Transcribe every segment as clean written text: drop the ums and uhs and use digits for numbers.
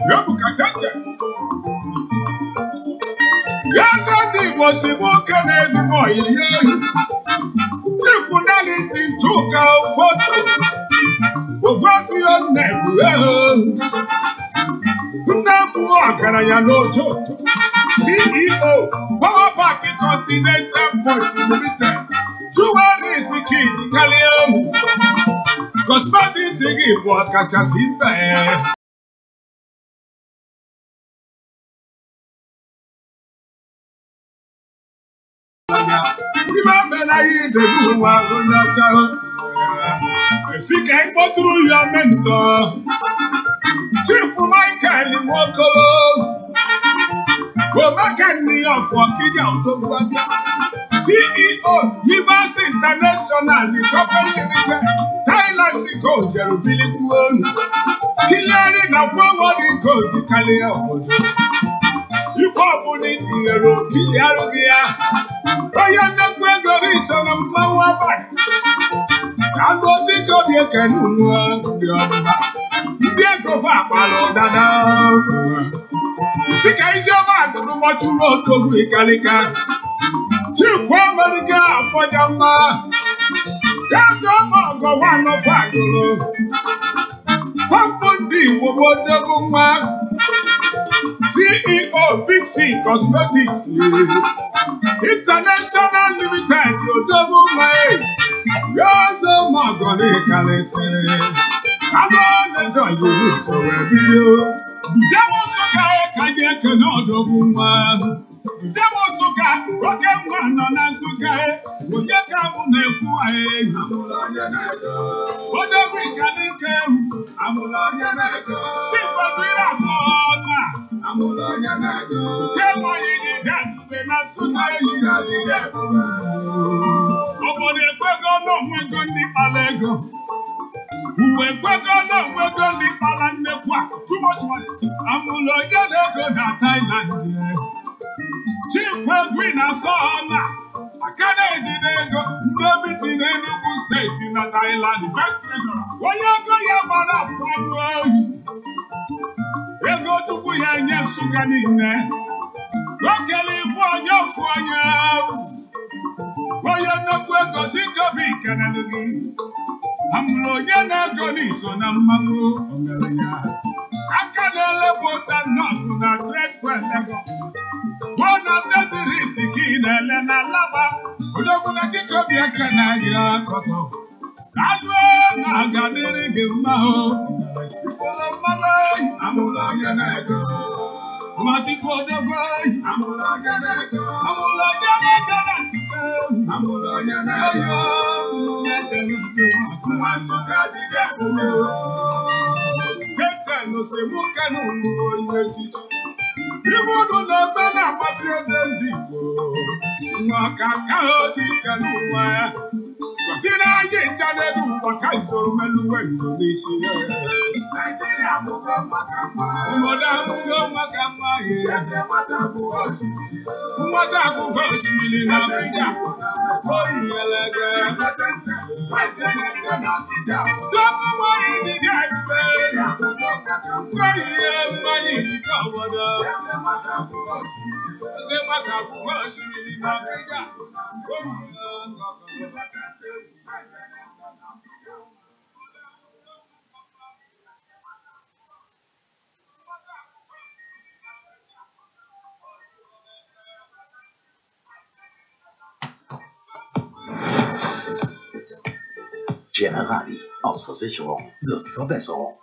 Yabukatete. Yazadi was a book and as a boy. Tribunality took our photo. Obafion Nebu. Nabu Akarayano Joto. CEO, Power Park Continental Point Limited. Juari Sikiti Kalium. Cosmetics Sigi Boakachasimba. Remember, I the woman seek I go through your mentor. Chief Michael Wokolo. Go back and me off for Kija Autobia. CEO, Livers International, the company limited. Thailand, the coach, Billy Kuon. Kiliani, the forwarding coach, Italia. If I put it here, Kiliarogia. I am not going to reason of power back. I'm going to go be a canoe. Go back, Dada. She can't show back to what you wrote to Calica. Chief America for Jamba. That's all go one of Agolo. What would be what the woman? CEO Big C Cosmetics International Limited, your double way. Yes, oh my God, I'm on the side of you, so video. Devil Soka, Kayak, and all the woman. Devil Soka, Rocket Man on Asuka, will get come on the way. What a week I came, I'm on your neck. Chief of Biafra, I'm on your neck. Tell my that when I saw you got it. Over the Quago, no, we're going to Palego. We're going to Palanekwa. Too much money. I'm on your neck on Thailand. Chief Green and Sona. I can't go. Everything in Enugu State in the Thailand. Best treasurer. Why you go your mother from you go to Puya and Sugan in there. Luckily for your fire. Why you not going to think of it? I'm not going to so I'm I can't let water not to that dreadful Lagos. One accessory is the key, and I love her. But I'm going to take up your canal. That's why I got it in my home. I'm a lawyer. Masi for the boy, I'm a lawyer. I'm a lawyer. No se muka no mwechi. Ibodo na bana masieze ndiko. Mwakaka oti kanuwa. Kwasina ye chane du wakaizoro meluwe Indonesia. Nigeria mugo makama. Umoda mugo makama ye. Yese matabu oshimili. Matabu oshimili na Afrika. Oyi elege. President na Afrika. Dobu mori jigebe. Generali aus Versicherung wird Verbesserung.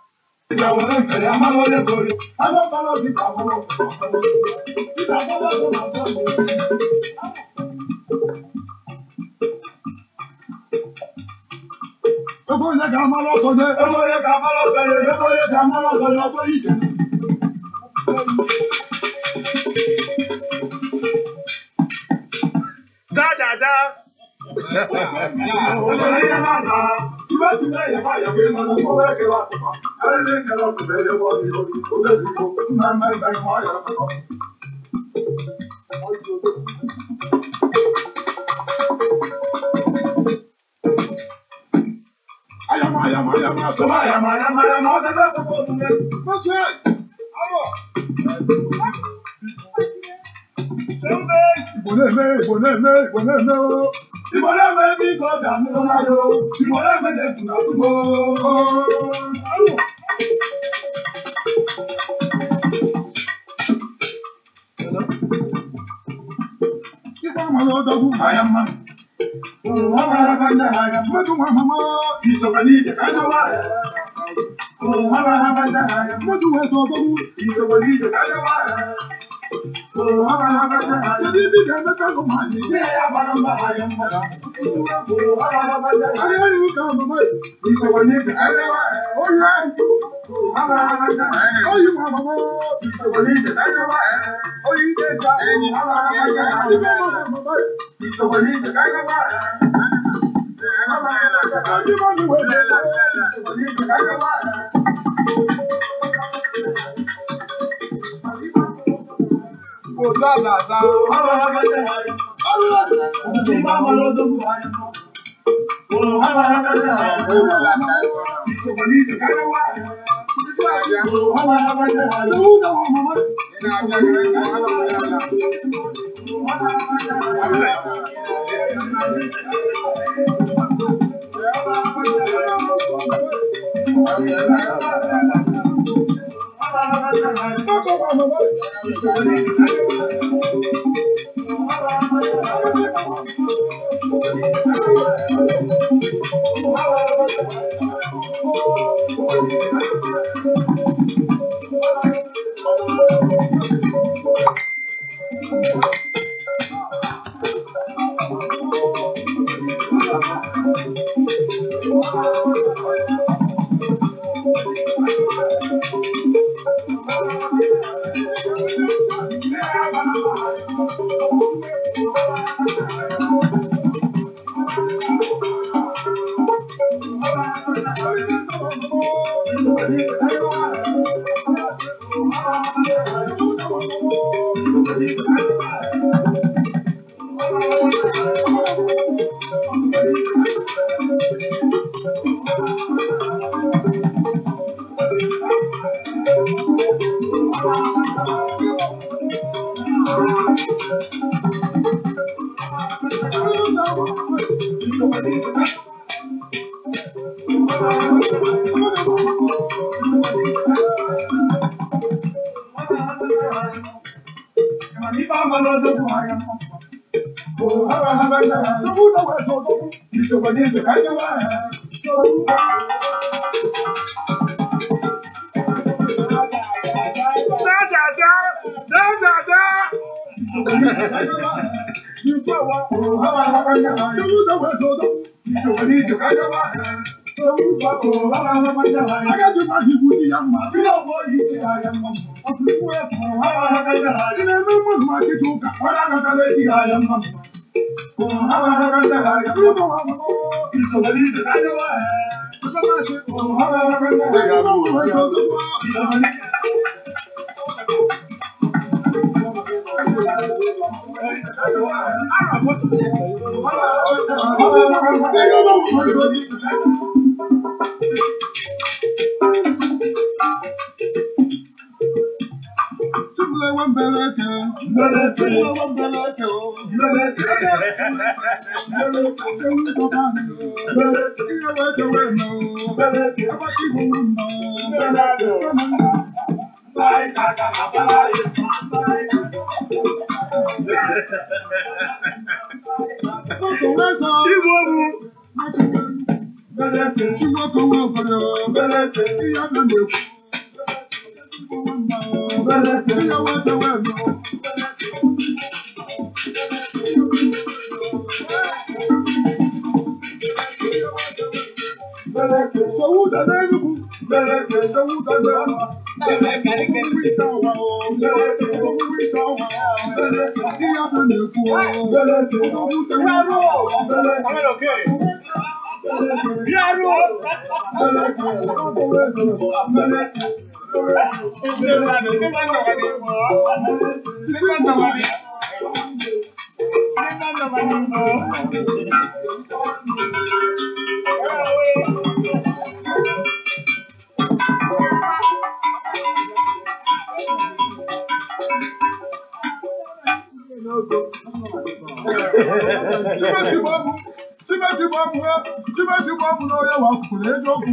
Chimachibabu no ya wa kulejoku.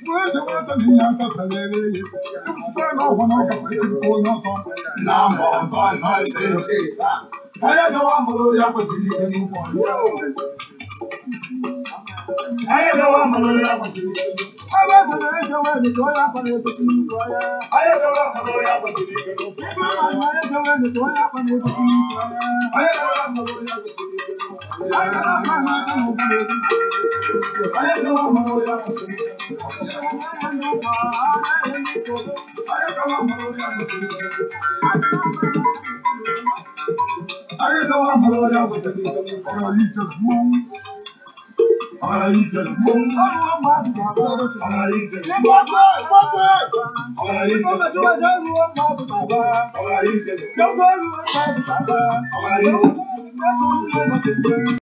Mwete mwete ni yanta salere. Kusipa no wana ya peti ko no so. Na mo ba na se sa. Aya no wa mo ya pasili ke no ko. Aya no wa mo ya pasili. Aba se na je wa ni to ya pa ne to ni ko ya. Aya no wa mo ya pasili ke no. Aya je wa ni to ya pa ne to ni ko ya. Aya no wa mo ya pasili ke no. Aya no wa mo ya pasili ke no. I don't know what I'm doing.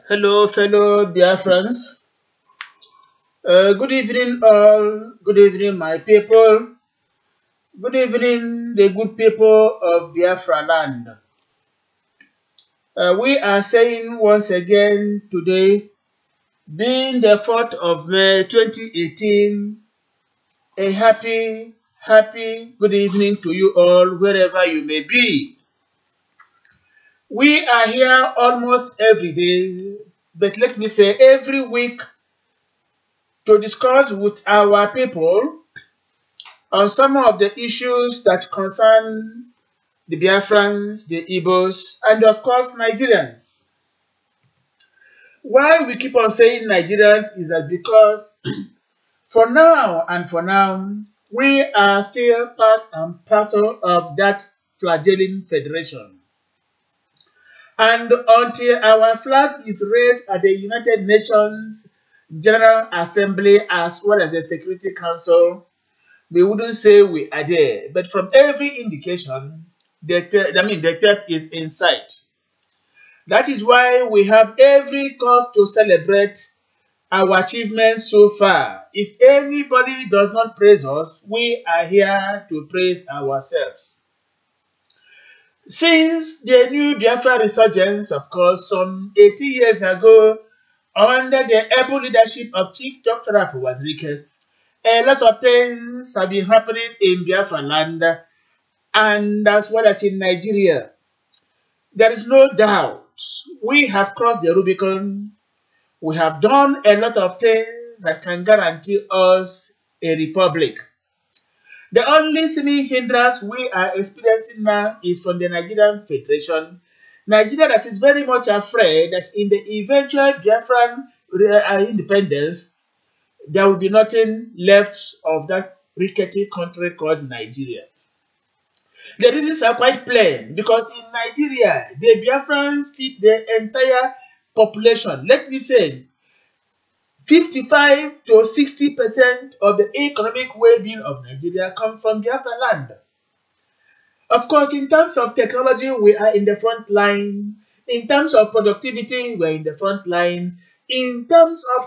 Hello, fellow Biafrans. Good evening, all. Good evening, my people. Good evening, the good people of Biafra land. We are saying once again today, being the 4th of May 2018, a happy good evening to you all, wherever you may be. We are here almost every day, but let me say every week, to discuss with our people on some of the issues that concern the Biafrans, the Igbos, and of course Nigerians. Why we keep on saying Nigerians is that because for now, we are still part and parcel of that flagelling federation. And until our flag is raised at the United Nations General Assembly as well as the Security Council, we wouldn't say we are there. But from every indication, the tape is in sight. That is why we have every cause to celebrate our achievements so far. If anybody does not praise us, we are here to praise ourselves. Since the new Biafra resurgence, of course, some 80 years ago, under the able leadership of Chief Dr. Wazirike, a lot of things have been happening in Biafra land and as well as in Nigeria. There is no doubt we have crossed the Rubicon. We have done a lot of things that can guarantee us a republic. The only seeming hindrance we are experiencing now is from the Nigerian Federation. Nigeria that is very much afraid that in the eventual Biafran independence, there will be nothing left of that rickety country called Nigeria. The reasons are quite plain because in Nigeria, the Biafrans feed the entire population. Let me say, 55 to 60% of the economic well-being of Nigeria comes from Biafra land. Of course, in terms of technology, we are in the front line. In terms of productivity, we are in the front line. In terms of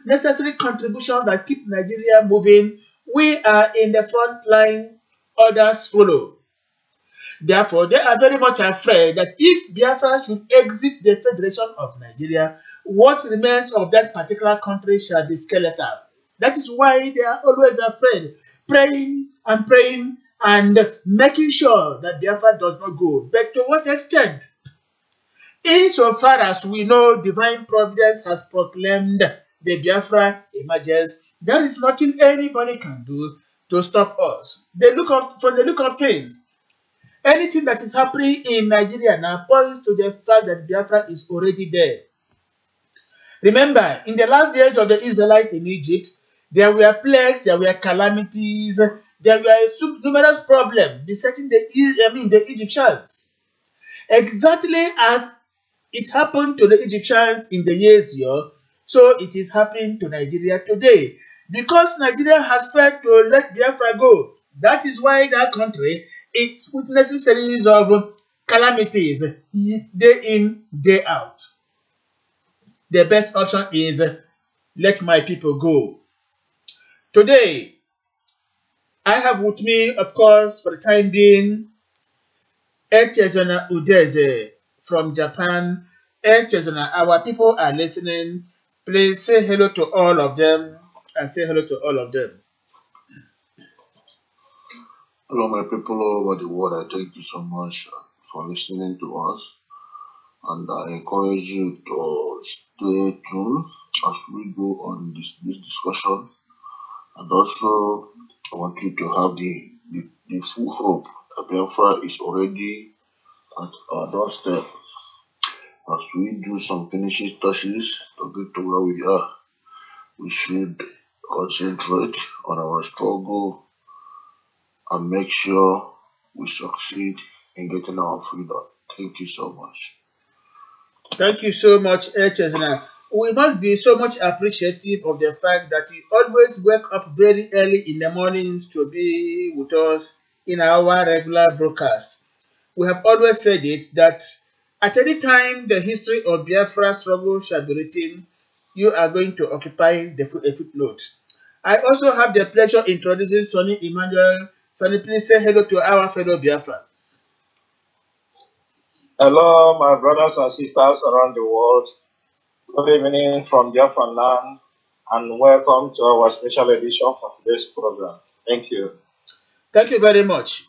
necessary contributions that keep Nigeria moving, we are in the front line. Others follow. Therefore, they are very much afraid that if Biafra should exit the Federation of Nigeria, what remains of that particular country shall be skeletal. That is why they are always afraid, praying and making sure that Biafra does not go. But to what extent? Insofar as we know divine providence has proclaimed the Biafra emergence, there is nothing anybody can do to stop us. From the look of things, anything that is happening in Nigeria now points to the fact that Biafra is already there. Remember, in the last days of the Israelites in Egypt, there were plagues, there were calamities, there were numerous problems besetting the Egyptians. Exactly as it happened to the Egyptians in the years yore, so it is happening to Nigeria today. Because Nigeria has failed to let Biafra go, that is why that country is witnessing series of calamities day in, day out. The best option is let my people go. Today, I have with me, of course, for the time being, Echezona Udeze from Japan. Echezona, our people are listening. Please say hello to all of them and say hello to all of them. Hello, my people all over the world. I thank you so much for listening to us, and I encourage you to stay tuned as we go on this discussion. And also, I want you to have the full hope that Biafra is already at our doorstep. As we do some finishing touches to get to where we are, we should concentrate on our struggle and make sure we succeed in getting our freedom. Thank you so much. Thank you so much, Echezona. We must be so much appreciative of the fact that you always wake up very early in the mornings to be with us in our regular broadcast. We have always said it that at any time the history of Biafra struggle shall be written, you are going to occupy a footnote. I also have the pleasure introducing Sonny Emmanuel. Sonny, please say hello to our fellow Biafrans. Hello, my brothers and sisters around the world. Good evening from Biafra land, and welcome to our special edition for today's program. Thank you. Thank you very much.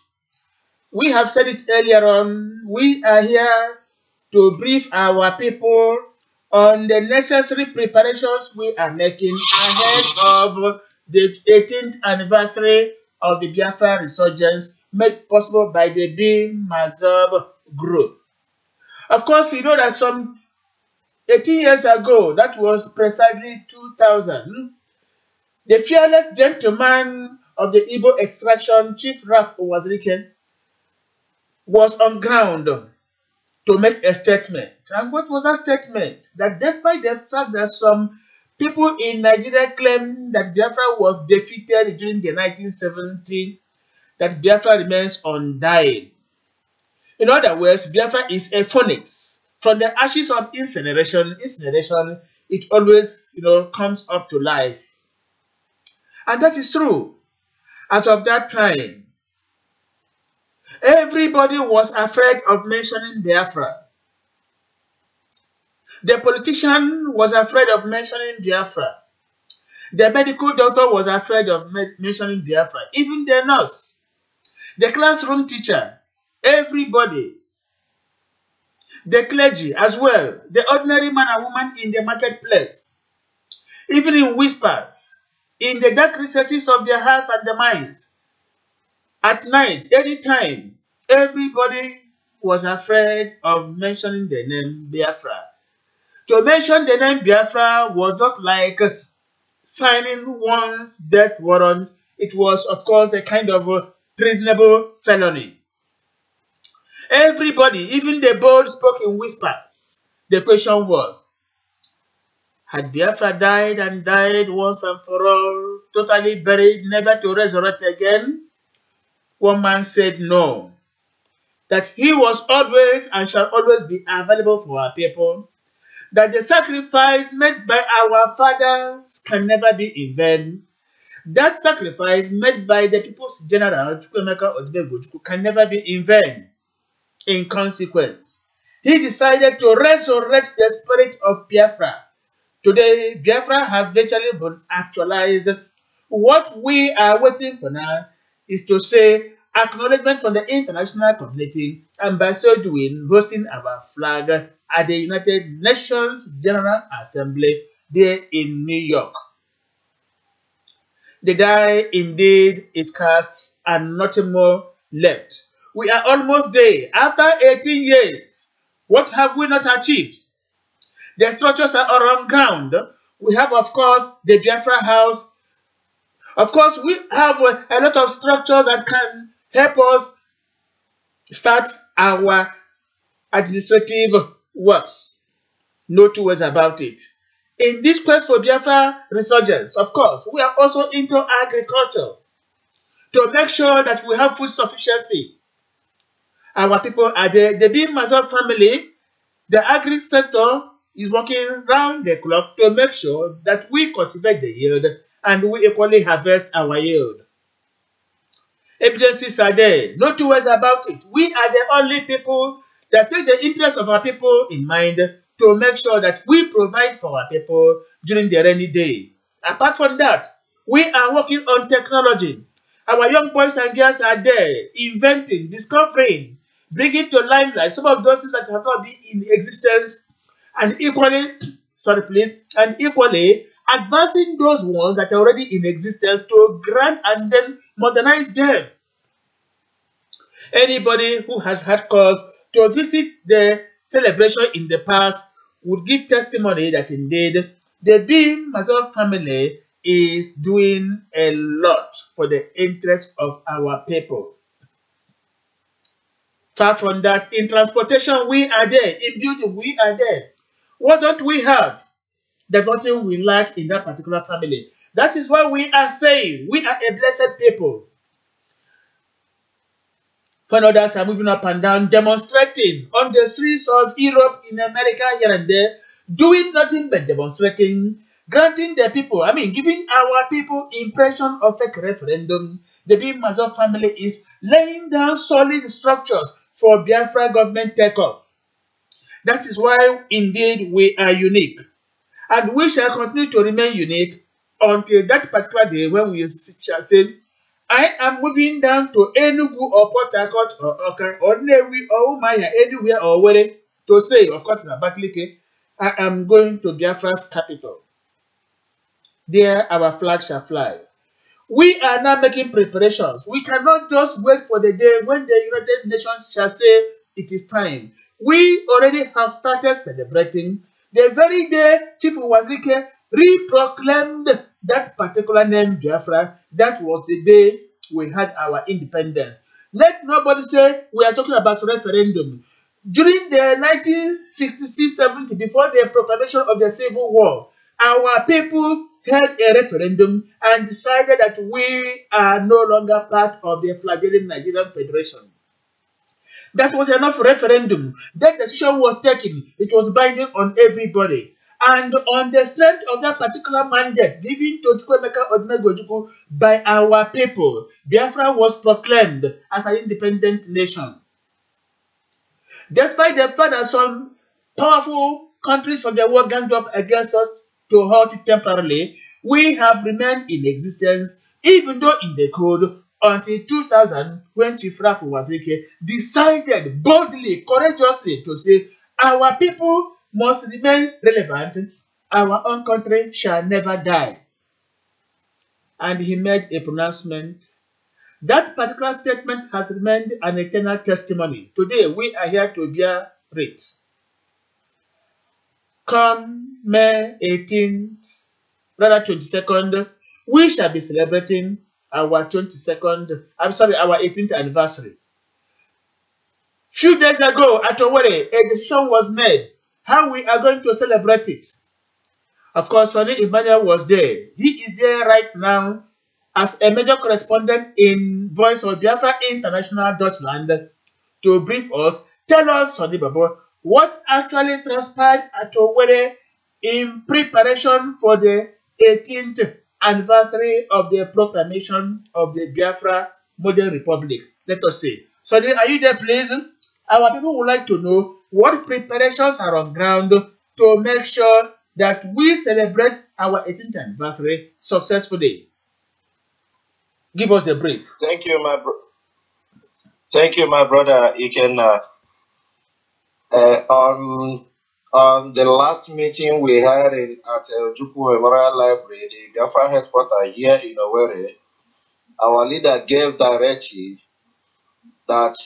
We have said it earlier on, we are here to brief our people on the necessary preparations we are making ahead of the 18th anniversary of the Biafra resurgence made possible by the Bim-Massob group. Of course, you know that some 18 years ago, that was precisely 2000, the fearless gentleman of the Igbo extraction, Chief Ralph Owazirike, was on ground to make a statement. And what was that statement? That despite the fact that some people in Nigeria claim that Biafra was defeated during the 1970s, that Biafra remains undying. In other words, Biafra is a phoenix. From the ashes of incineration, it always, comes up to life. And that is true. As of that time, everybody was afraid of mentioning Biafra. The politician was afraid of mentioning Biafra. The medical doctor was afraid of mentioning Biafra. Even the nurse, the classroom teacher, everybody, the clergy as well, the ordinary man and woman in the marketplace, even in whispers, in the dark recesses of their hearts and their minds, at night, anytime, everybody was afraid of mentioning the name Biafra. To mention the name Biafra was just like signing one's death warrant. It was, of course, a kind of a treasonable felony. Everybody, even the bold, spoke in whispers. The question was, had Biafra died and died once and for all, totally buried, never to resurrect again? One man said no, that he was always and shall always be available for our people, that the sacrifice made by our fathers can never be in vain. That sacrifice made by the people's general, Chukwemeka Odubegwu, can never be in vain. In consequence, he decided to resurrect the spirit of Biafra. Today, Biafra has virtually been actualized. What we are waiting for now is to say acknowledgement from the international community, and by so doing, hosting our flag at the United Nations General Assembly there in New York. The die indeed is cast and nothing more left. We are almost there. After 18 years, what have we not achieved? The structures are all on ground. We have, of course, the Biafra House. Of course, we have a lot of structures that can help us start our administrative works. No two ways about it. In this quest for Biafra resurgence, of course, we are also into agriculture to make sure that we have food sufficiency. Our people are there. The Bim-Massob family, the agri sector is working round the clock to make sure that we cultivate the yield and we equally harvest our yield. Evidences are there. No two ways about it. We are the only people that take the interest of our people in mind to make sure that we provide for our people during the rainy day. Apart from that, we are working on technology. Our young boys and girls are there inventing, discovering, bringing to limelight some of those things that have not been in existence and equally, advancing those ones that are already in existence to grant and then modernize them. Anybody who has had cause to visit the celebration in the past would give testimony that indeed the Bim-Massob family is doing a lot for the interest of our people. Far from that, in transportation, we are there. In building, we are there. What don't we have? There's nothing we lack in that particular family. That is why we are saying we are a blessed people. When others are moving up and down, demonstrating on the streets of Europe, in America, here and there, doing nothing but demonstrating, granting the people, giving our people impression of fake referendum, the Bim-Massob family is laying down solid structures for Biafra government takeoff. That is why, indeed, we are unique. And we shall continue to remain unique until that particular day when we shall say, I am moving down to Enugu or Port Harcourt or Oka or Newi or Umaya, anywhere or where to say, of course, in Abakaliki, I am going to Biafra's capital. There our flag shall fly. We are now making preparations. We cannot just wait for the day when the United Nations shall say it is time. We already have started celebrating. The very day Chief Wazirike reproclaimed that particular name Biafra, that was the day we had our independence. Let nobody say we are talking about referendum. During the 1966-70, before the proclamation of the Civil War, our people held a referendum and decided that we are no longer part of the flagellant Nigerian Federation. That was enough referendum. That decision was taken. It was binding on everybody. And on the strength of that particular mandate given to Chukwuemeka Odumegwu by our people, Biafra was proclaimed as an independent nation. Despite the fact that some powerful countries of the world ganged up against us to halt it temporarily, we have remained in existence, even though in the code, until 2000, when Chief Rafu Wazirike decided boldly, courageously to say, our people must remain relevant, our own country shall never die. And he made a pronouncement. That particular statement has remained an eternal testimony. Today, we are here to bear it. Come May 18th, rather 22nd, we shall be celebrating our 18th anniversary. Few days ago at Owerri, a decision was made how we are going to celebrate it. Of course, Sonny Emmanuel was there. He is there right now as a major correspondent in Voice of Biafra International Deutschland to brief us, tell us, Sonny Babo, what actually transpired at Owerri in preparation for the 18th anniversary of the proclamation of the Biafra Modern Republic. Let us see. Sonny, are you there, please? Our people would like to know what preparations are on ground to make sure that we celebrate our 18th anniversary successfully. Give us the brief. Thank you, my brother. On the last meeting we had at Ojukwu Memorial Library, the Biafra headquarters here in Owerri, our leader gave directive that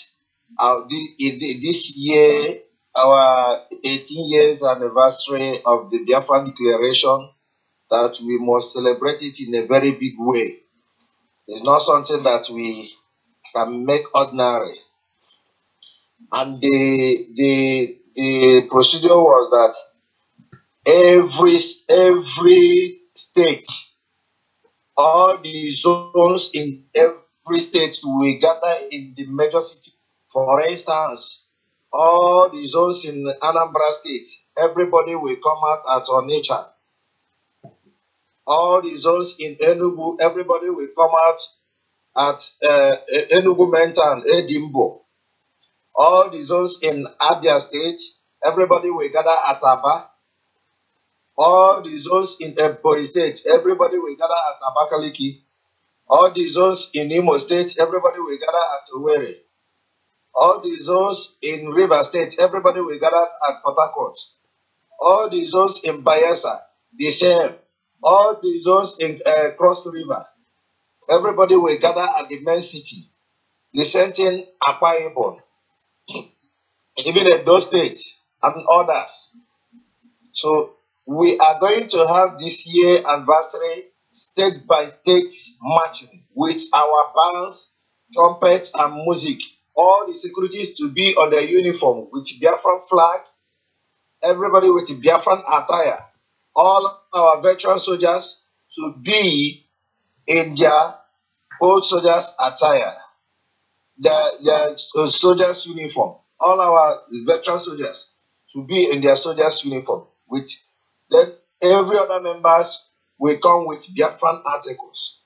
this year, our 18 years anniversary of the Biafra Declaration, that we must celebrate it in a very big way. It's not something that we can make ordinary. And the procedure was that every state, all the zones in every state will gather in the major city For instance, all the zones in Anambra State, everybody will come out at Onitsha. All the zones in Enugu, everybody will come out at Enugu Mentan, Edimbo. All the zones in Abia State, everybody will gather at Aba. All the zones in Ebonyi State, everybody will gather at Abakaliki. All the zones in Imo State, everybody will gather at Owerri. All the zones in River State, everybody will gather at Port Harcourt. All the zones in Bayelsa, the same. All the zones in Cross River, everybody will gather at the main city. The same thing, Akwa Ibom, even in those states and others. So we are going to have this year anniversary state by state marching with our bands, trumpets, and music. All the securities to be on their uniform with Biafran flag, everybody with Biafran attire. All our veteran soldiers to be in their old soldiers attire, their soldiers uniform. All our veteran soldiers to be in their soldiers uniform. With then every other members will come with Biafran articles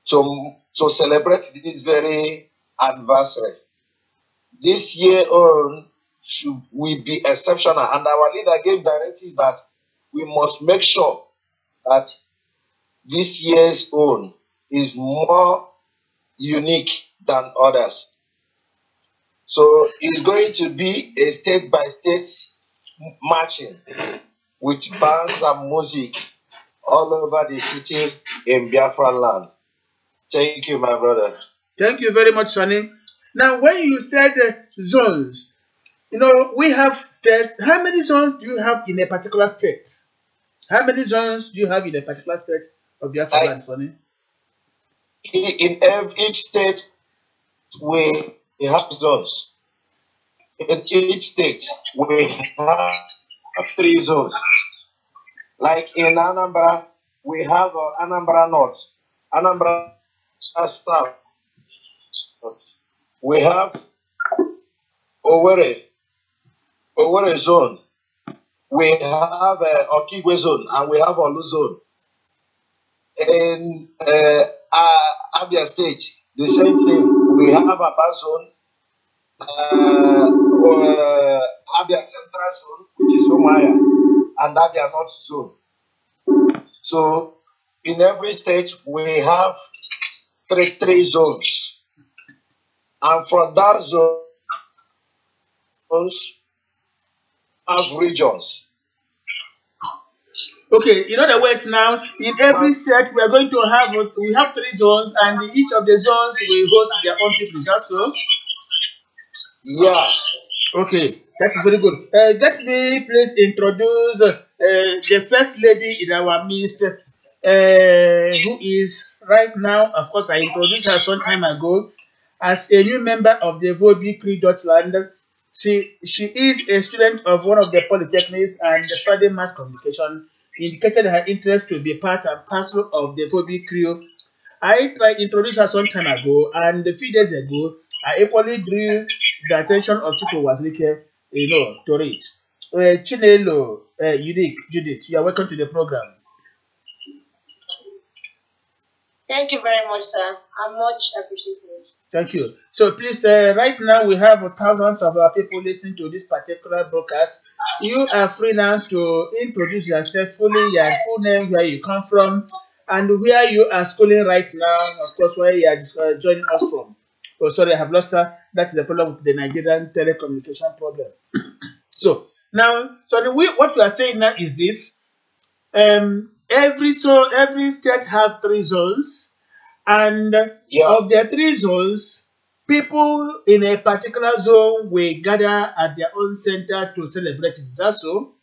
to celebrate this very anniversary. This year on will be exceptional, and our leader gave directive that we must make sure that this year's own is more unique than others. So it's going to be a state by state marching with bands and music all over the city in Biafra land. Thank you, my brother. Thank you very much, Sonny. Now, when you said zones, we have states. How many zones do you have in a particular state? How many zones do you have in a particular state of Biafra land, Sonny? In each state, we have zones. In each state, we have 3 zones. Like in Anambra, we have Anambra North, Anambra South. We have Owerri zone. We have Okigwe zone, and we have Olu zone. In Abia State, the same thing. We have Aba zone, Abia Central zone, which is Umaya, and Abia North zone. So in every state we have three zones, and from that zones have regions. Okay, in other words, now in every state we have 3 zones, and each of the zones will host their own people. Is that so? Yeah. Okay, that is very good. Let me please introduce the first lady in our midst, who is right now. Of course, I introduced her some time ago as a new member of the VOB Cree Deutschland. She is a student of one of the polytechnics and studying mass communication. Indicated her interest to be part and parcel of the VOB Cree. I introduced her some time ago, and a few days ago, I equally drew the attention of Chifu Wazirike, to read. Chinelo, Unique, Judith, you are welcome to the program. Thank you very much, sir. I'm much appreciated. Thank you. So please, right now we have thousands of our people listening to this particular broadcast. You are free now to introduce yourself fully, your full name, where you come from, and where you are schooling right now, of course, where you are joining us from. Oh, sorry, I have lost her. That's the problem with the Nigerian telecommunication problem. So now, what we are saying now is this: every state has 3 zones, and of the 3 zones, people in a particular zone will gather at their own center to celebrate it. Is that so?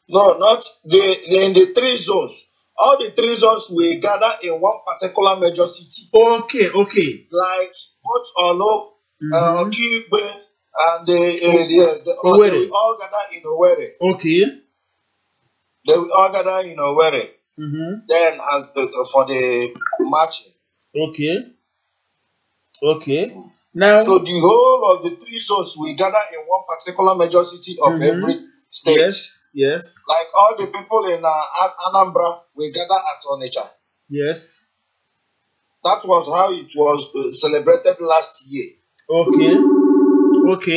No, not in the 3 zones. All the 3 zones will gather in one particular major city. Okay. Like both Olo, Okigwe, and they will all gather in Owerri. Okay. They will all gather in Owerri. Then for the marching. Okay. Now, So the whole of the 3 zones we gather in one particular major city of every state. yes, Like all the people in Anambra, we gather at Onitsha. yes. That was how it was celebrated last year. Okay.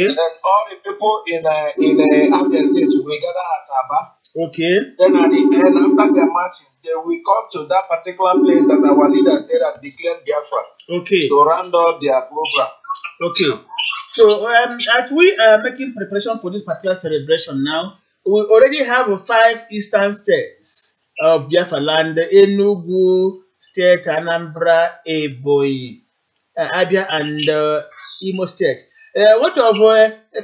And all the people in Abia State, we gather at Aba. Okay. Then at the end, after their marching, they will come to that particular place that our leaders there have declared Biafra. Okay. To round up their program. Okay. So as we are making preparation for this particular celebration now, we already have 5 eastern states of Biafra land: Enugu State, Anambra, Ebonyi, Abia, and Imo State. What of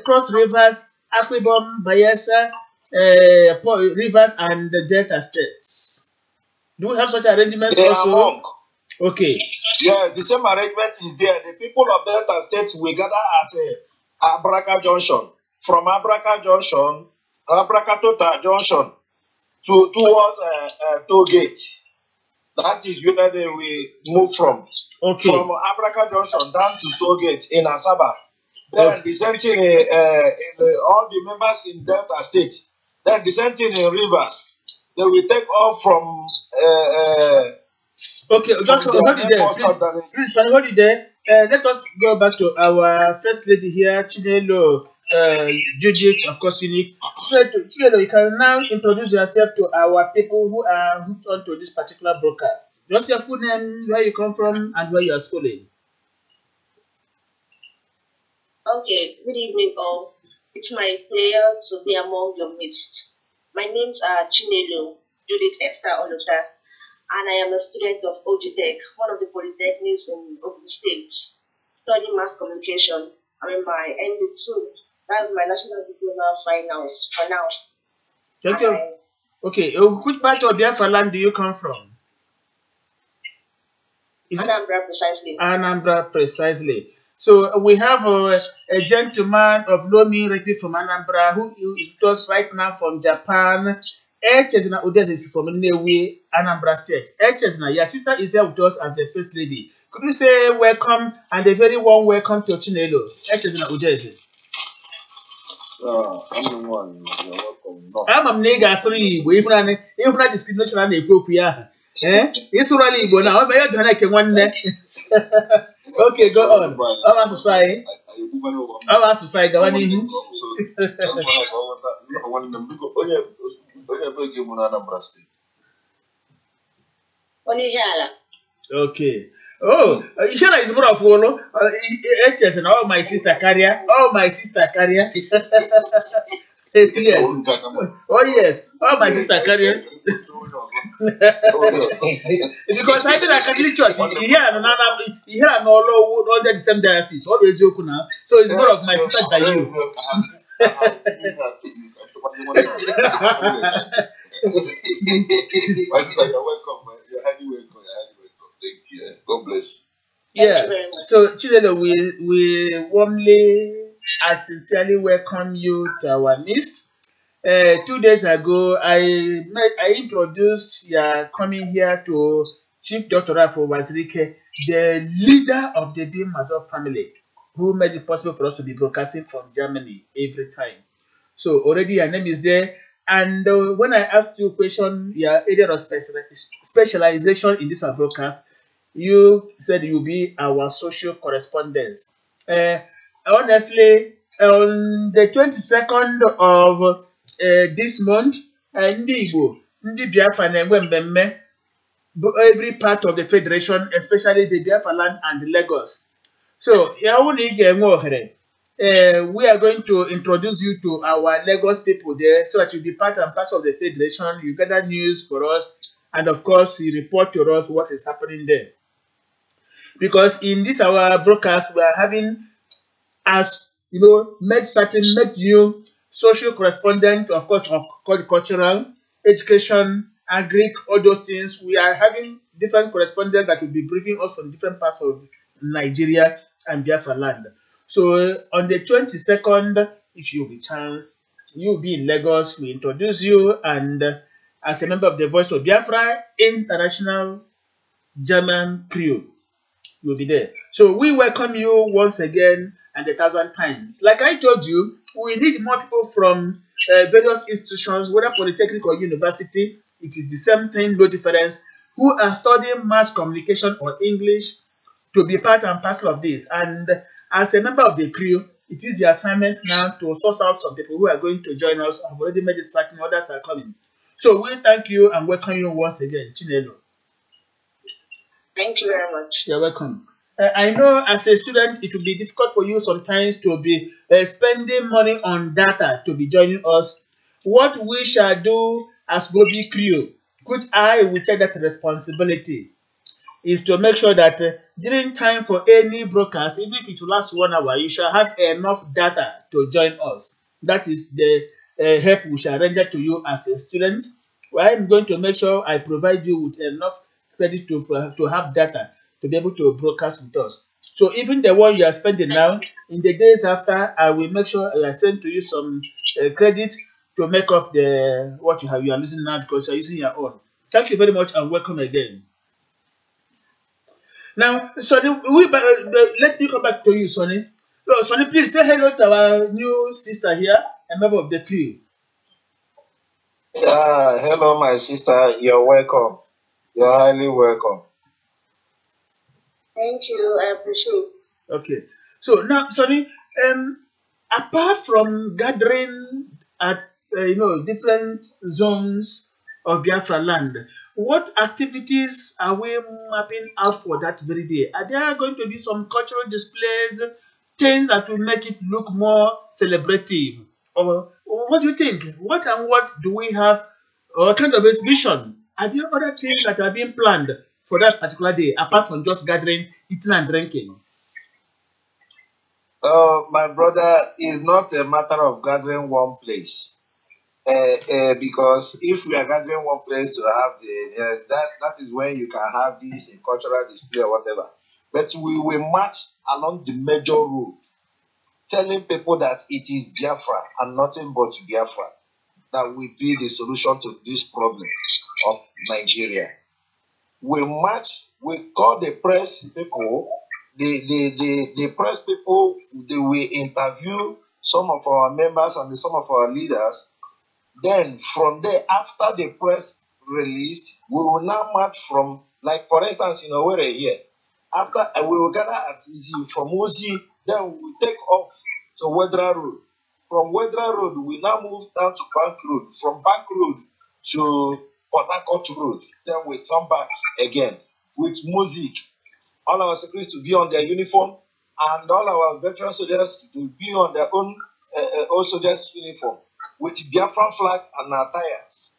Cross Rivers, Akwa Ibom, Bayelsa, Rivers, and the Delta states? Do we have such arrangements They also? are among. Okay. Yeah, the same arrangement is there. The people of Delta State will gather at Abraka Junction. From Abraka Junction, Abraka Tota Junction towards Toll Gate. That is where they will move from. Okay. From Abraka Junction down to Toll Gate in Asaba. Then the same thing in all the members in Delta State. Then the same thing in Rivers. They will take off from okay, just hold it there, please, hold it there. Let us go back to our first lady here, Chinelo Judith, of course, unique. Chinelo, you can now introduce yourself to our people who are hooked on to this particular broadcast. Just your full name, where you come from, and where you are schooling. Okay, good evening all. It's my pleasure to be among your midst. My names are Chinelo Judith Esther Oluta, and I am a student of OGTech, one of the polytechnics in Ogun State, studying mass communication. I'm in my ND2. That's my national diploma finals for now. Thank you. Okay, which part of Biafra land do you come from? Anambra, precisely. Anambra, precisely. So we have a gentleman of Lomi Repi from Anambra who is with us right now from Japan. Echezina Udes is from Nnewi, Anambra State. Echezina, your sister is here with us as the first lady. Could you say welcome and a very warm welcome to Chinelo? Echezina Udes. I'm welcome. No. I'm a nigga, sorry, we even a discrimination and a copia. It's really Igbo now. I'm going to make one. Okay, go on. I'm a society. I'm a society. Go on. Okay. Oh, here is more of all. HS and all my sister carrier. All my sister carrier. Yes. Oh yes. All my sister carrier. Because I did a Catholic church here and all under the same diocese. Always you now. So it's more of my sister than you. My sister, you're welcome. You're highly welcome. Thank you. God bless. Yeah. So Chidelo, we warmly and sincerely welcome you to our midst. 2 days ago, I introduced your coming here to Chief Dr. Rafo Wazirike, the leader of the Bim-Massob family, who made it possible for us to be broadcasting from Germany every time. So already your name is there. And when I asked you a question, your area of specialization in this broadcast, you said you'll be our social correspondent. Honestly, on the 22nd of this month, ndị Igbo, ndị Biafra na-enwe mmemme every part of the federation, especially the Biafra land and Lagos. So, we are going to introduce you to our Lagos people there so that you'll be part and parcel of the federation. You gather news for us, and of course, you report to us what is happening there. Because in this our broadcast, we are having, as you know, made new social correspondent, of course, of cultural, education, agric, all those things. We are having different correspondents that will be briefing us from different parts of Nigeria and Biafra land. So on the 22nd, if you be chance, you'll be in Lagos. We introduce you, and as a member of the Voice of Biafra International German crew. you'll be there. So we welcome you once again and 1,000 times. Like I told you, we need more people from various institutions, whether polytechnic or university. It is the same thing, no difference, who are studying mass communication or English to be part and parcel of this. And as a member of the crew, it is the assignment now to source out some people who are going to join us. I've already made it certain others are coming. So we thank you and welcome you once again, Chinelo. Thank you very much. You're welcome. I know as a student, it will be difficult for you sometimes to be spending money on data to be joining us. What we shall do as Gobi crew, which I will take that responsibility, is to make sure that during time for any broadcast, even if it will last 1 hour, you shall have enough data to join us. That is the help we shall render to you as a student. I'm going to make sure I provide you with enough credit to have data to be able to broadcast with us. So even the one you are spending now, in the days after, I will make sure I send to you some credit to make up the what you are using now, because you are using your own. Thank you very much and welcome again. Now, Sonny, let me come back to you, Sonny. So, Sonny, please say hello to our new sister here, a member of the crew. Hello, my sister. You're welcome. You're highly welcome. Thank you. I appreciate it. Okay. So now, Sonny, apart from gathering at different zones of Biafra land, what activities are we mapping out for that very day? Are there going to be some cultural displays, things that will make it look more celebrative? Or what do you think? What do we have, or kind of exhibition? Are there other things that are being planned for that particular day, apart from just gathering, eating and drinking? My brother, is not a matter of gathering one place. Because if we are gathering one place to have that is when you can have this cultural display or whatever. But we will march along the major road, telling people that it is Biafra and nothing but Biafra that will be the solution to this problem of Nigeria. We march, we call the press people, the press people, they will interview some of our members and some of our leaders. Then from there, after the press released, we will now march from, like for instance, in Owerri here. After we will gather at Uzi, from Uzi, then we will take off to Wedra Road. From Wedra Road, we now move down to Bank Road. From Bank Road to Port Harcourt Road. Then we turn back again with music. All our secretaries to be on their uniform, and all our veteran soldiers to be on their own soldiers' uniform, with Biafran flag and attires.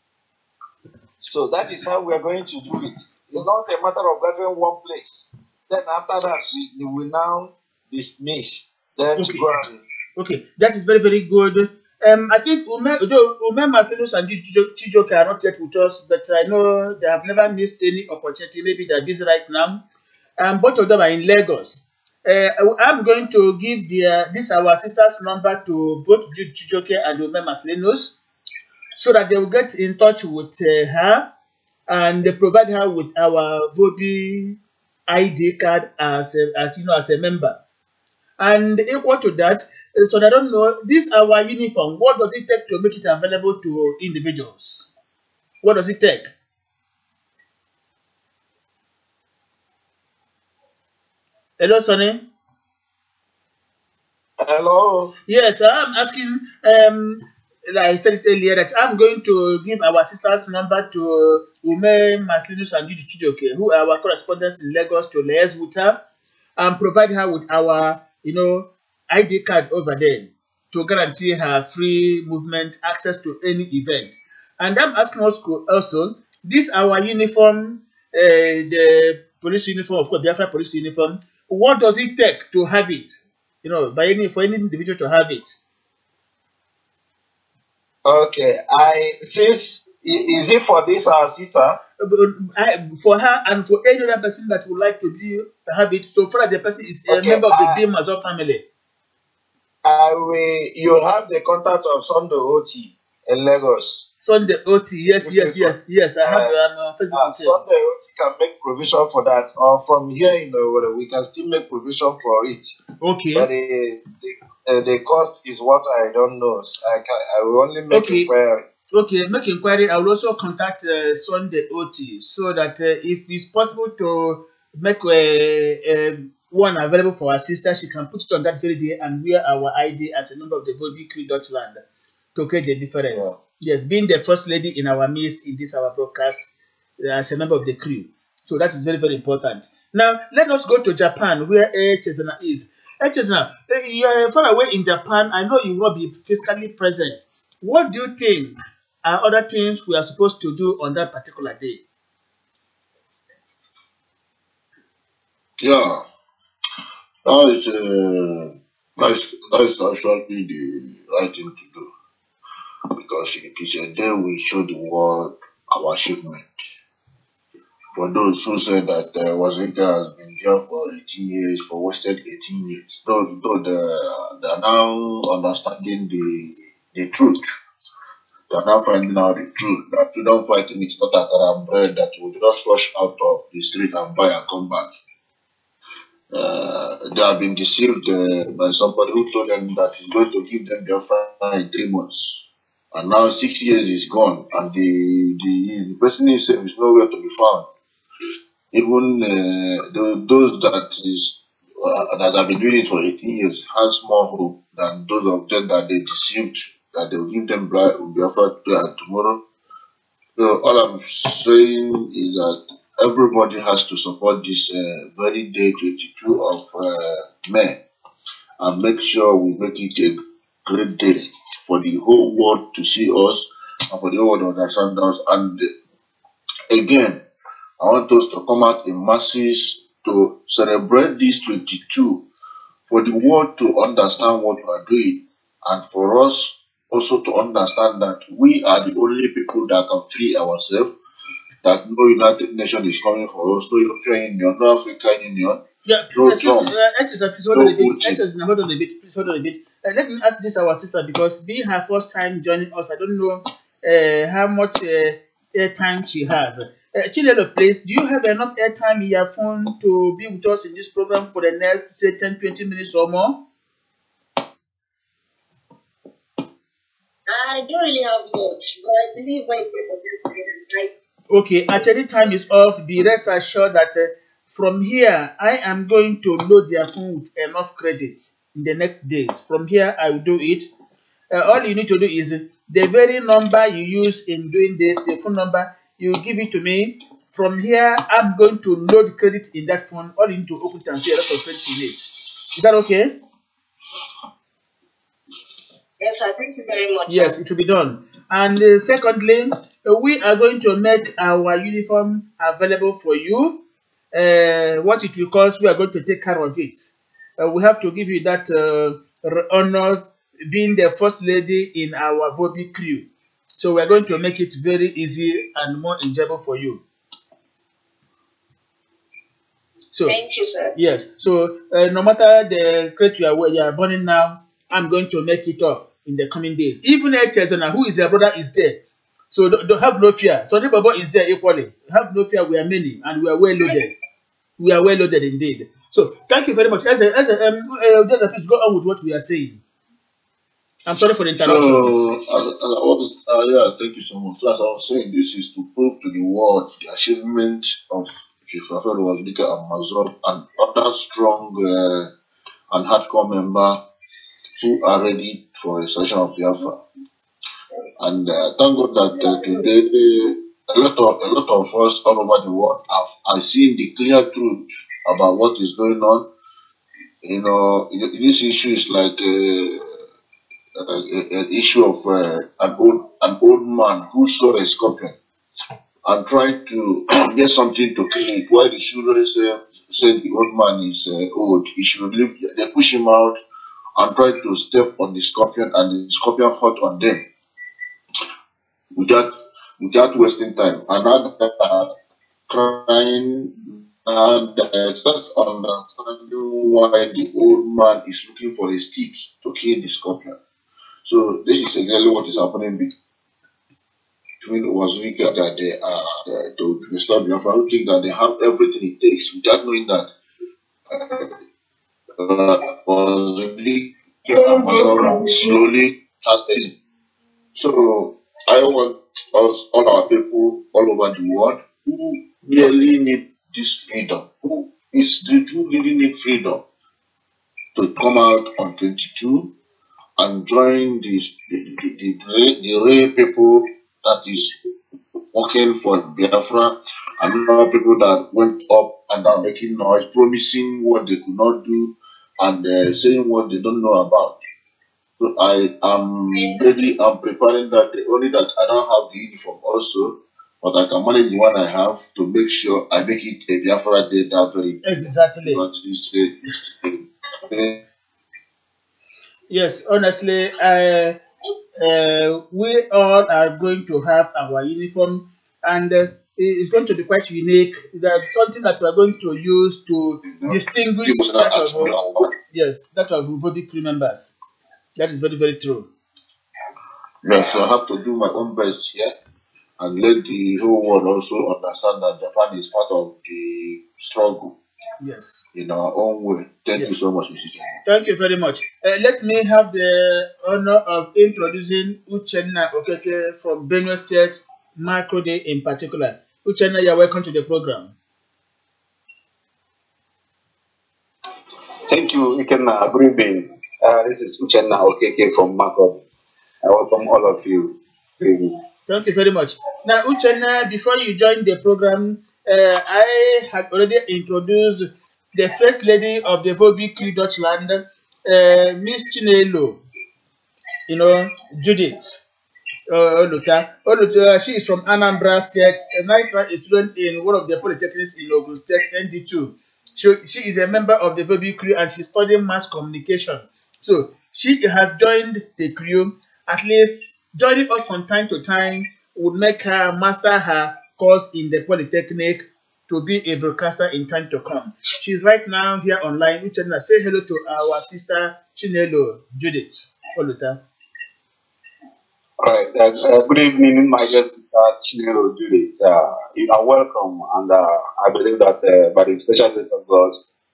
So that is how we are going to do it. It's not a matter of gathering one place. Then after that, we will now dismiss. Then Okay. to go and... Okay, that is very, very good. I think Bim-Massob and Chijoke are not yet with us, but I know they have never missed any opportunity. Maybe they're busy right now. Both of them are in Lagos. I'm going to give this our sister's number to both Chijoke and Bim-Massob so that they will get in touch with her and they provide her with our Vobi ID card as a member. And equal to that, so I don't know, this our uniform, what does it take to make it available to individuals? What does it take? Hello, Sonny? Hello? Yes, I'm asking, like I said it earlier, that I'm going to give our sister's number to Bim-Massob and Chijoke, who are our correspondents in Lagos, to liaise with her and provide her with our, ID card over there to guarantee her free movement, access to any event. And I'm asking us also, this our uniform, the police uniform, of course, Biafra police uniform, what does it take to have it? For any individual to have it? Okay, is it for this our sister? For her and for any other person that would like to have it, so far as the person is a member of the Bim-Massob family. You have the contact of Sondo Oti. in Lagos. Sunday OT, yes, yes, yes, yes. I have Facebook. Sunday OT can make provision for that, or from here, we can still make provision for it. Okay. But the cost is what I don't know. I will only make inquiry. Okay, make inquiry. I will also contact Sunday OT so that if it's possible to make one available for our sister, she can put it on that very day and wear our ID as a member of the Volby Crew Dutchland to create the difference. Yeah. Yes, being the first lady in our midst in this our broadcast as a member of the crew. So that is very, very important. Now, let us go to Japan where Chesena is. Chesena, you are far away in Japan. I know you will not be physically present. What do you think are other things we are supposed to do on that particular day? Yeah, that is actually the right thing to do, because it is a day we show the world our achievement. For those who say that Wazika has been there for 18 years, for wasted 18 years, though they are now understanding the truth. They are now finding out the truth, that freedom fighting is not a caram bread that will just rush out of the street and buy and come back. They have been deceived by somebody who told them that he's going to give them Biafra in 3 months. And now 6 years is gone, and the person himself is nowhere to be found. Even those that have been doing it for 18 years has more hope than those of them that they deceived, that they will give them Biafra today and tomorrow. So all I'm saying is that everybody has to support this very day, 22 of May, and make sure we make it a great day for the whole world to see us and for the whole world to understand us. And again, I want us to come out in masses to celebrate this 22, for the world to understand what we are doing, and for us also to understand that we are the only people that can free ourselves, that no United Nations is coming for us, no European Union, no African Union. Yeah, please, hold on a bit. Please hold on a bit. Let me ask this our sister, because being her first time joining us, I don't know how much airtime she has. Chinelo, please, do you have enough airtime in your phone to be with us in this program for the next, say, 10-20 minutes or more? I don't really have much, but I believe when it's right. Okay, at any time is off, be rest assured that from here, I am going to load your phone with enough credit in the next days. From here, I will do it. All you need to do is the very number you use in doing this, the phone number, you give it to me. From here, I'm going to load credit in that phone. All you need to open it and see a lot of credit in it. Is that okay? Yes, sir. Thank you very much. Yes, it will be done. And secondly, we are going to make our uniform available for you. What it will cost, we are going to take care of it. We have to give you that honor, being the first lady in our Volby crew. So we are going to make it very easy and more enjoyable for you. So, thank you, sir. Yes. So no matter the crate you are burning now, I'm going to make it up in the coming days. Even Chesena, who is your brother, is there. So don't have no fear. So the Baba is there equally. Have no fear. We are many and we are well loaded. We are well loaded indeed. So thank you very much. Just please go on with what we are saying. I'm sorry for the interruption. So, thank you so much. So as I was saying, this is to prove to the world the achievement of Chief Rafael Bim-Massob and other strong and hardcore members who are ready for restoration of Biafra. And thank God that today a lot of us all over the world have seen the clear truth about what is going on. You know, this issue is like an issue of an old man who saw a scorpion and tried to get something to kill it. Why the children say the old man is old, he should leave. They push him out and try to step on the scorpion, and the scorpion hurt on them without wasting time. And now they are crying and they start understanding why the old man is looking for a stick to kill the scorpion. So this is exactly what is happening even was wicked that they are to restore Biafra, who think that they have everything it takes without knowing that was wicked slowly has this. So I want us, all our people all over the world who really need this freedom, who really need freedom to come out on 22 and join the real people that is working for Biafra, and not people that went up and down making noise, promising what they could not do, and saying what they don't know about. So I am ready. I'm preparing that day. Only that I don't have the uniform also, but I can manage the one I have to make sure I make it a Biafra day that very day. Exactly. Yes, honestly, we all are going to have our uniform, and it's going to be quite unique. That's something that we are going to use to distinguish that of, yes, that of body crew members. That is very, very true. Yes, so I have to do my own best here and let the whole world also understand that Japan is part of the struggle. Yes. In our own way. Thank you so much, Mr. Chairman. Thank you very much. Let me have the honor of introducing Uchenna Okeke from Benue State, Macro Day in particular. Uchenna, you're welcome to the program. Thank you, Ikenna. Good evening. This is Uchenna Okeke from Macro. I welcome all of you. Good evening. Thank you very much. Now, Uchenna, before you join the program, I had already introduced the First Lady of the Vobi Crew Dutchland, Miss Chinelo, Judith Oluta. She is from Anambra State, a student in one of the polytechnics in Ogun State, ND2. She is a member of the Vobi Crew and she's studying mass communication. So she has joined the crew. At least joining us from time to time would make her master her course in the polytechnic to be a broadcaster in time to come. She's right now here online. Uchenna, say hello to our sister Chinelo Judith Oluta. All right. Good evening, my dear sister Chinelo Judith. You are welcome, and I believe that by the special grace of God,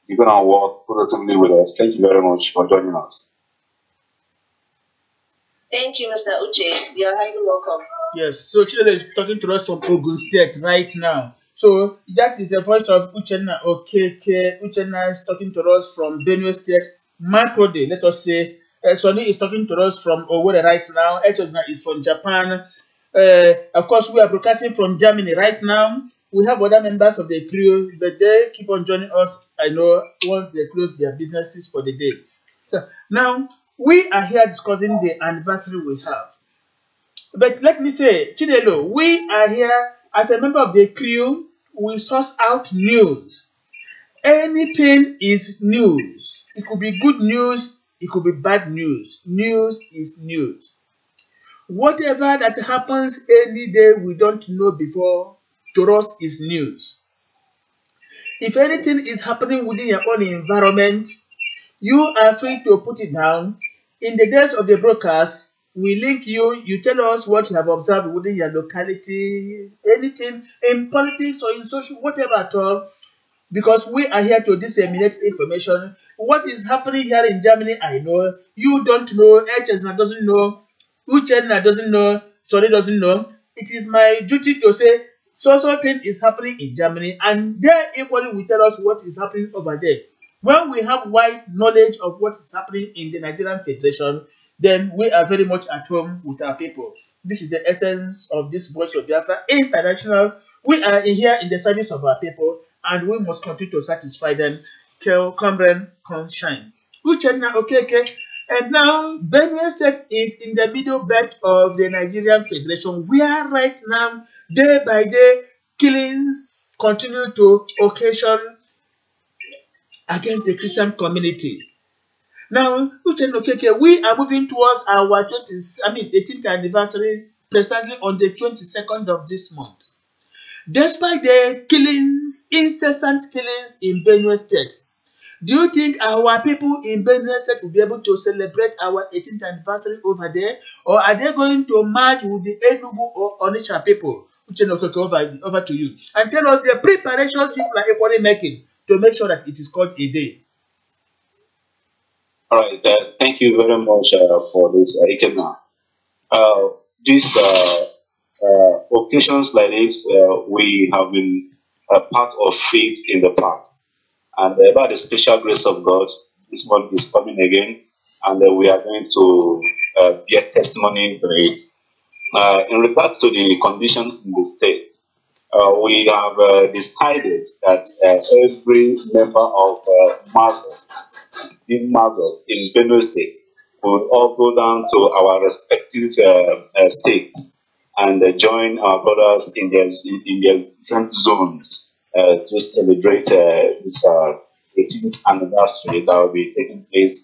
you're going to work positively with us. Thank you very much for joining us. Thank you, Mr. Uche. You are highly welcome. Yes, so Chinelo is talking to us from Ogun State right now. So that is the voice of Uchenna Okeke. Uchenna is talking to us from Benue State, Macro Day. Let us say Sonny is talking to us from Owerri right now. Echozna is from Japan. Of course, we are broadcasting from Germany right now. We have other members of the crew, but they keep on joining us, I know, once they close their businesses for the day. So, now, we are here discussing the anniversary we have. But let me say, Chinelo, we are here as a member of the crew. We source out news. Anything is news. It could be good news, it could be bad news. News is news. Whatever that happens any day we don't know before, to us is news. If anything is happening within your own environment, you are free to put it down. In the days of the broadcast, we link you, you tell us what you have observed within your locality, anything in politics or in social, whatever at all, because we are here to disseminate information. What is happening here in Germany, I know. You don't know, Echezna doesn't know, Uchenna doesn't know, Sonny doesn't know. It is my duty to say, so thing is happening in Germany, and they equally will tell us what is happening over there. When we have wide knowledge of what is happening in the Nigerian Federation, then we are very much at home with our people. This is the essence of this Voice of Biafra International. We are here in the service of our people, and we must continue to satisfy them. Come rain, come shine. Uchenna Okeke. And now, Benue State is in the middle belt of the Nigerian Federation, where right now, day by day, killings continue to occasion against the Christian community. Now, Uchenna Okeke, we are moving towards our 18th anniversary precisely on the 22nd of this month. Despite the killings, incessant killings in Benue State, Do you think our people in Benue State will be able to celebrate our 18th anniversary over there? Or are they going to march with the Enugu or Onitsha people? Over to you. And tell us the preparations people are equally making to make sure that it is called a day. All right. Thank you very much for this, Ikena. These occasions like this, we have been a part of faith in the past. And by the special grace of God, this month is coming again, and we are going to bear testimony to it. In regard to the condition in the state, we have decided that every member of Bim-Massob in Benue State will all go down to our respective states and join our brothers in their different zones to celebrate this 18th anniversary that will be taking place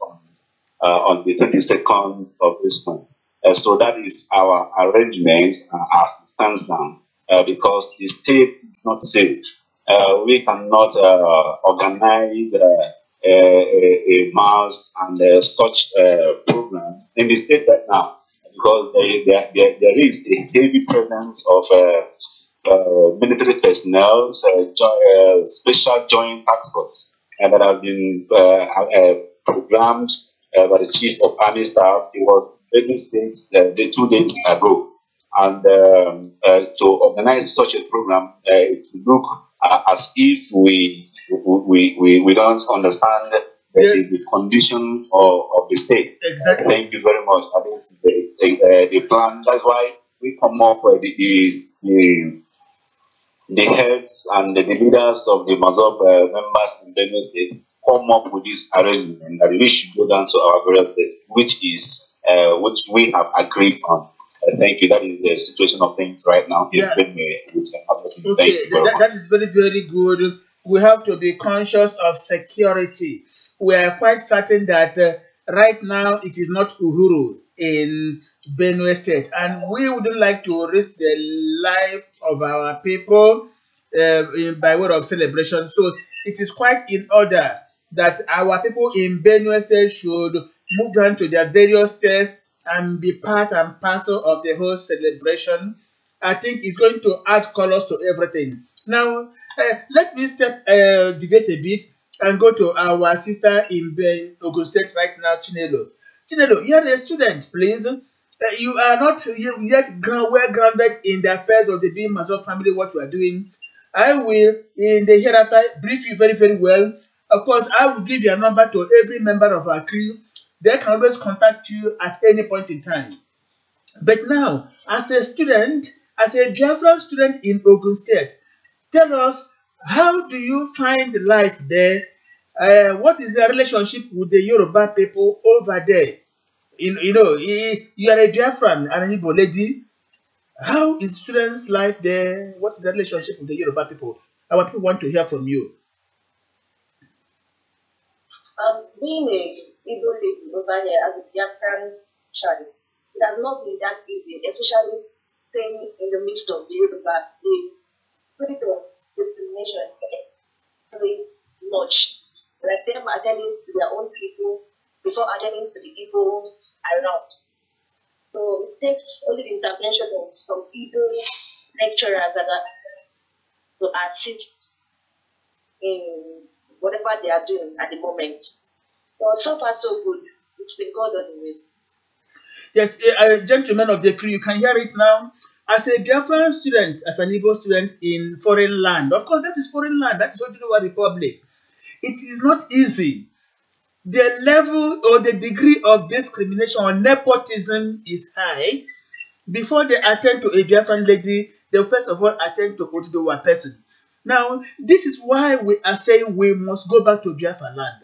on the 22nd of this month. So that is our arrangement as it stands now, because the state is not safe. We cannot organize a mass and such program in the state right now, because there is a heavy presence of military personnel, special joint task force that have been programmed by the Chief of Army Staff. He was in the state 2 days ago, and to organize such a program, it look as if we don't understand the condition of the state. Exactly. Thank you very much. I think the plan. That's why we come up with the heads and the leaders of the Massob members in Benue State come up with this arrangement that we should go down to our various states, which we have agreed on. Thank you. That is the situation of things right now in Benue. Okay, that is very, very good. We have to be conscious of security. We are quite certain that right now it is not Uhuru in Benue State, and we wouldn't like to risk the life of our people by way of celebration. So it is quite in order that our people in Benue State should move down to their various states and be part and parcel of the whole celebration. I think it's going to add colors to everything. Now, let me deviate a bit and go to our sister in Ogun State right now, Chinelo. Chinelo, you are a student, please. You are not yet well grounded in the affairs of the Bim-Massob family, what you are doing. I will, in the hereafter, brief you very, very well. Of course, I will give your number to every member of our crew. They can always contact you at any point in time. But now, as a student, as a Biafra student in Ogun State, tell us, how do you find life there? What is the relationship with the Yoruba people over there? You are a Biafran and an Igbo lady. How is students' life there? What is the relationship with the Yoruba people? Our people want to hear from you. Being a Igbo lady over here as a Biafran child, it has not been that easy, especially staying in the midst of the Yoruba. The spirit of discrimination very much. Like them attending to their own people before attending to the Igbos around. So it takes only the intervention of some Igbo lecturers that are to assist in whatever they are doing at the moment. So far so good. It's been God on the way. Yes, gentlemen of the crew, you can hear it now. As a Biafran student, as an Igbo student in foreign land, of course that is foreign land, that is Oduduwa Republic. It is not easy. The level or the degree of discrimination or nepotism is high. Before they attend to a Biafran lady, they first of all attend to Oduduwa person. Now, this is why we are saying we must go back to Biafra land.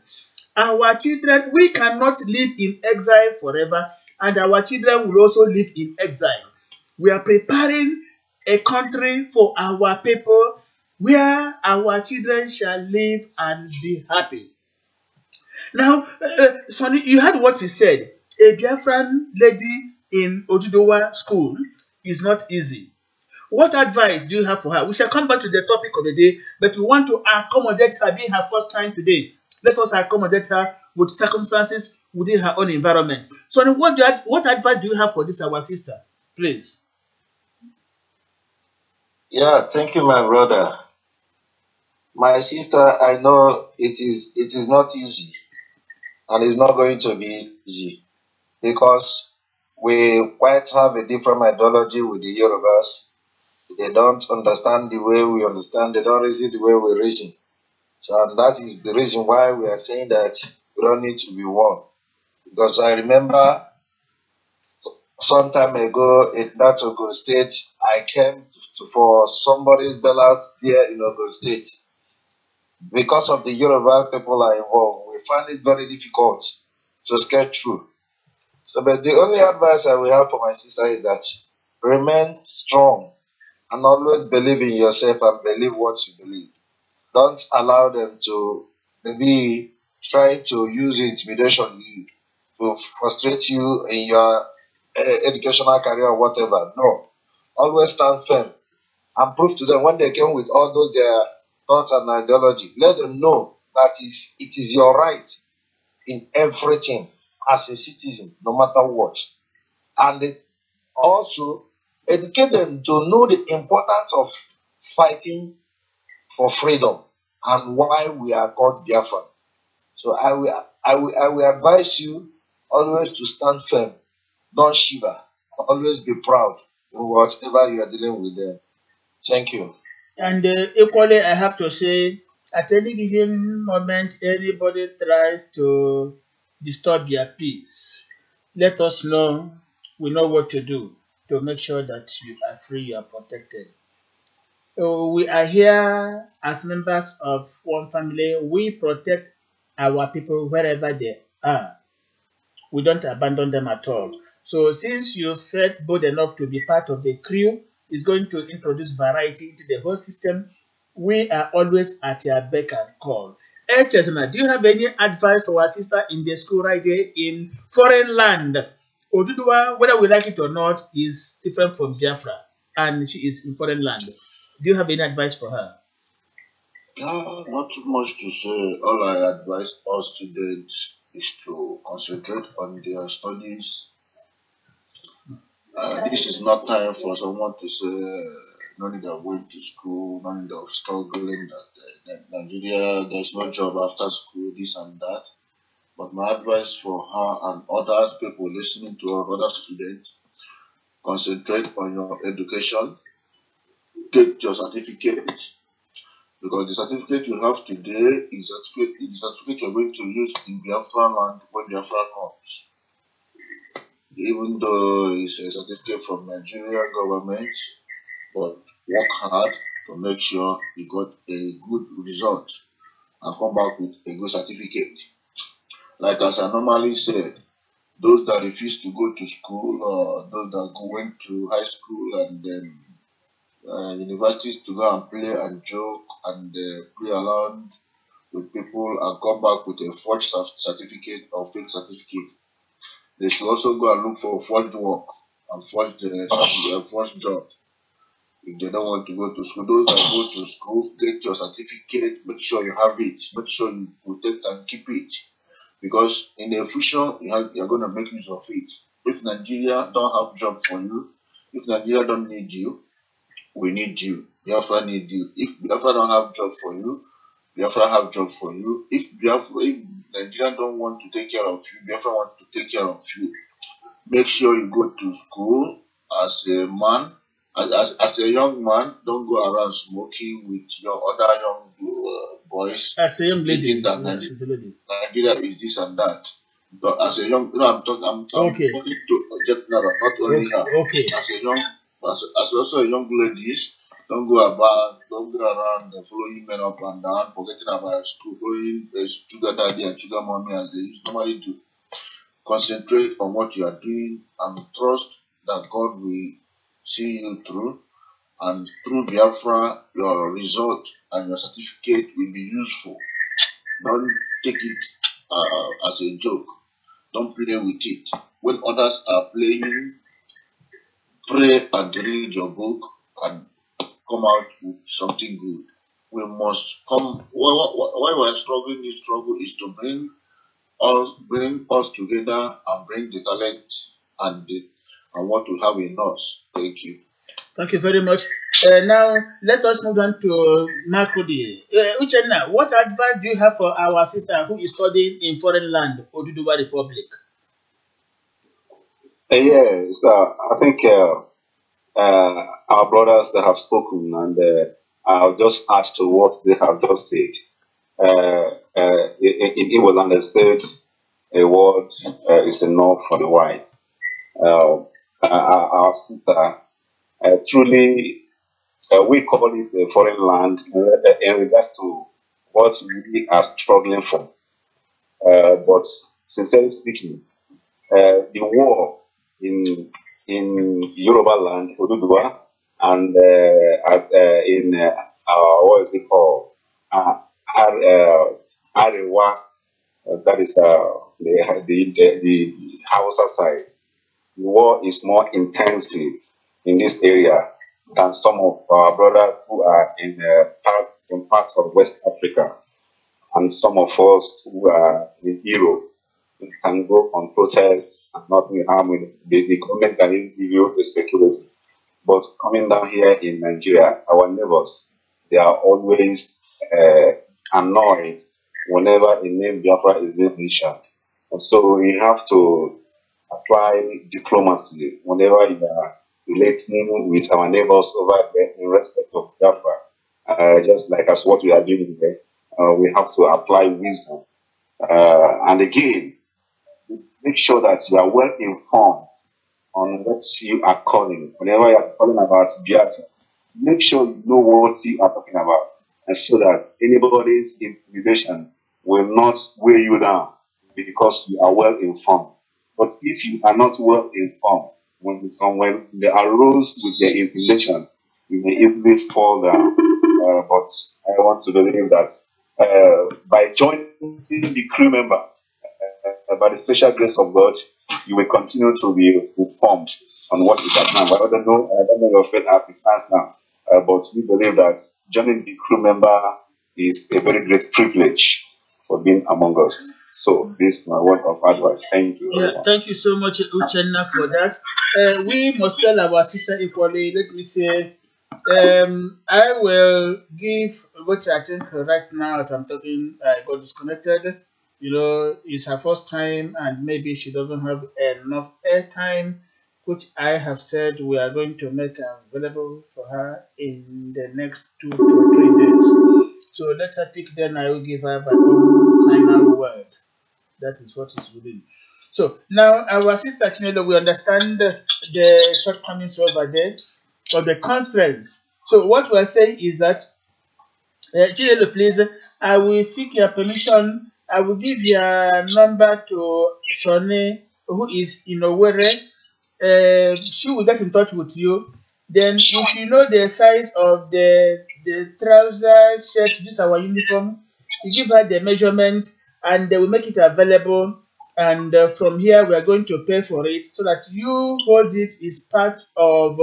Our children, we cannot live in exile forever, and our children will also live in exile. We are preparing a country for our people where our children shall live and be happy. Now, Sonny, you heard what he said. A Biafran lady in Oduduwa school is not easy. What advice do you have for her? We shall come back to the topic of the day, but we want to accommodate her being her first time today Let us accommodate her with circumstances within her own environment. So, what advice do you have for this our sister, please? Yeah, thank you, my brother. My sister, I know it is not easy, and it's not going to be easy because we quite have a different ideology with the Yorubas. They don't understand the way we understand. They don't reason the way we reason. So, and that is the reason why we are saying that we don't need to be one. Because I remember some time ago in that Ogun State, I came for somebody's bailout there in Ogun State. Because of the Yoruba people are involved, we find it very difficult to get through. So, but the only advice I will have for my sister is that remain strong and always believe in yourself and believe what you believe. Don't allow them to maybe try to use intimidation to frustrate you in your educational career or whatever. No. Always stand firm and prove to them when they came with all those their thoughts and ideology. Let them know that it is your right in everything as a citizen, no matter what. And also educate them to know the importance of fighting for freedom and why we are called Biafra. So I will advise you always to stand firm, don't shiver, always be proud in whatever you are dealing with them. Thank you. And equally, I have to say, at any given moment, anybody tries to disturb your peace, let us know. We know what to do to make sure that you are free, you are protected. We are here as members of one family. We protect our people wherever they are. We don't abandon them at all. So since you felt bold enough to be part of the crew, is going to introduce variety into the whole system. We are always at your beck and call. Hey, Chesuna, do you have any advice for our sister in the school right there in foreign land? Oduduwa, whether we like it or not, is different from Biafra, and she is in foreign land. Do you have any advice for her? Not too much to say. All I advise all students is to concentrate on their studies. This is not time for someone to say no need of going to school, no need of struggling, that Nigeria, there's no job after school, this and that. But my advice for her and other people listening to her, other students, concentrate on your education, get your certificate, because the certificate you have today is the certificate you're going to use in Biafra land when Biafra comes. Even though it's a certificate from Nigerian government, but work hard to make sure you got a good result and come back with a good certificate. Like as I normally said, those that refuse to go to school or those that went to high school and then universities to go and play and joke and play around with people and come back with a forged certificate or fake certificate. They should also go and look for forged work and forged job if they don't want to go to school. Those that go to school, get your certificate, make sure you have it, make sure you protect and keep it. Because in the future, you're going to make use of it. If Nigeria don't have job for you, if Nigeria don't need you, we need you. Biafra need you. If Biafra don't have job for you, Biafra have job for you. If Nigeria don't want to take care of you, Biafra wants to take care of you. Make sure you go to school as a man, as a young man. Don't go around smoking with your other young boys. As a young lady, That Nigeria is this and that. But as a young, I'm talking to general, not only her. Okay. As also a young lady, don't go around following men up and down, forgetting about school, following sugar daddy and sugar mommy as they normally do. Concentrate on what you are doing and trust that God will see you through. And through Biafra, your result and your certificate will be useful. Don't take it as a joke. Don't play with it. When others are playing, pray and read your book and come out with something good. we must come. Why we are struggling this struggle is to bring us together and bring the talent and what we have in us. Thank you. Thank you very much. Now, let us move on to Makudi. Uchenna, what advice do you have for our sister who is studying in foreign land, Oduduwa Republic? Yes, I think our brothers that have spoken, and I'll just add to what they have just said. It was understood a word is enough for the white. Our sister, truly, we call it a foreign land in regards to what we are struggling for. But sincerely speaking, the war in Yoruba land, Oduduwa, and in what is it called? Arewa, that is the Hausa side. The war is more intensive in this area than some of our brothers who are in parts of West Africa, and some of us who are in Europe. You can go on protest and nothing will harm with the government can even give you the security. But coming down here in Nigeria, our neighbors, they are always annoyed whenever a name Biafra is being mentioned. And so we have to apply diplomacy whenever you are relating with our neighbors over there in respect of Biafra. Just like as what we are doing here, we have to apply wisdom. And again, make sure that you are well informed on what you are calling. Whenever you are calling about Biafra, make sure you know what you are talking about, and so that anybody's intimidation will not weigh you down because you are well informed. But if you are not well informed, when someone they arose with their intimidation, you may easily fall down. But I want to believe that by joining the crew member, by the special grace of God, you will continue to be informed on what is at hand. I don't know your faith as it stands now, but we believe that joining the crew member is a very great privilege for being among us. So this is my word of advice. Thank you. Yeah, thank you so much, Uchenna, for that. We must tell our sister equally. Let me say, I will give which I think right now as I'm talking, I got disconnected. You know, it's her first time and maybe she doesn't have enough airtime, which I have said we are going to make available for her in the next 2 to 3 days. So let her pick, then I will give her my own final word. That is what is within. So now our sister Chinelo, we understand the shortcomings over there or the constraints. So what we are saying is that Chinelo, please, I will seek your permission. I will give your number to Sonny, who is in Owerri. She will get in touch with you. Then, if you know the size of the trouser shirt, this is our uniform, you give her the measurement and they will make it available. And from here, we are going to pay for it so that you hold it is part of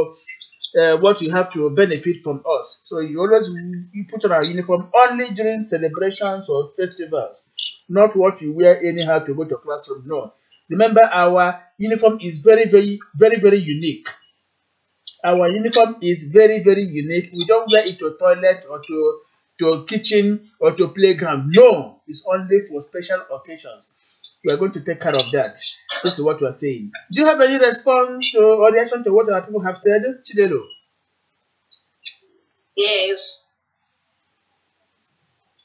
what you have to benefit from us. So you put on our uniform only during celebrations or festivals, not what you wear anyhow to go to classroom. No. Remember, our uniform is very, very, very, very unique. Our uniform is very, very unique. We don't wear it to toilet or to kitchen or to playground. No, it's only for special occasions. We are going to take care of that. This is what we are saying. Do you have any response to or reaction to what our people have said, Chidelo? Yes.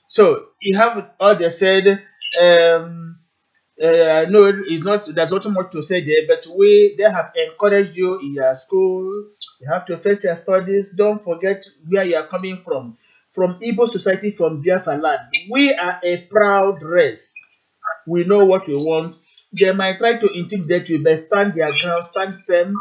So you have all they said. I know it's not. There's not much to say there, but they have encouraged you in your school. You have to face your studies. Don't forget where you are coming from. From Igbo society, from Biafra land. We are a proud race. We know what we want. They might try to intimidate you, but stand their ground, stand firm.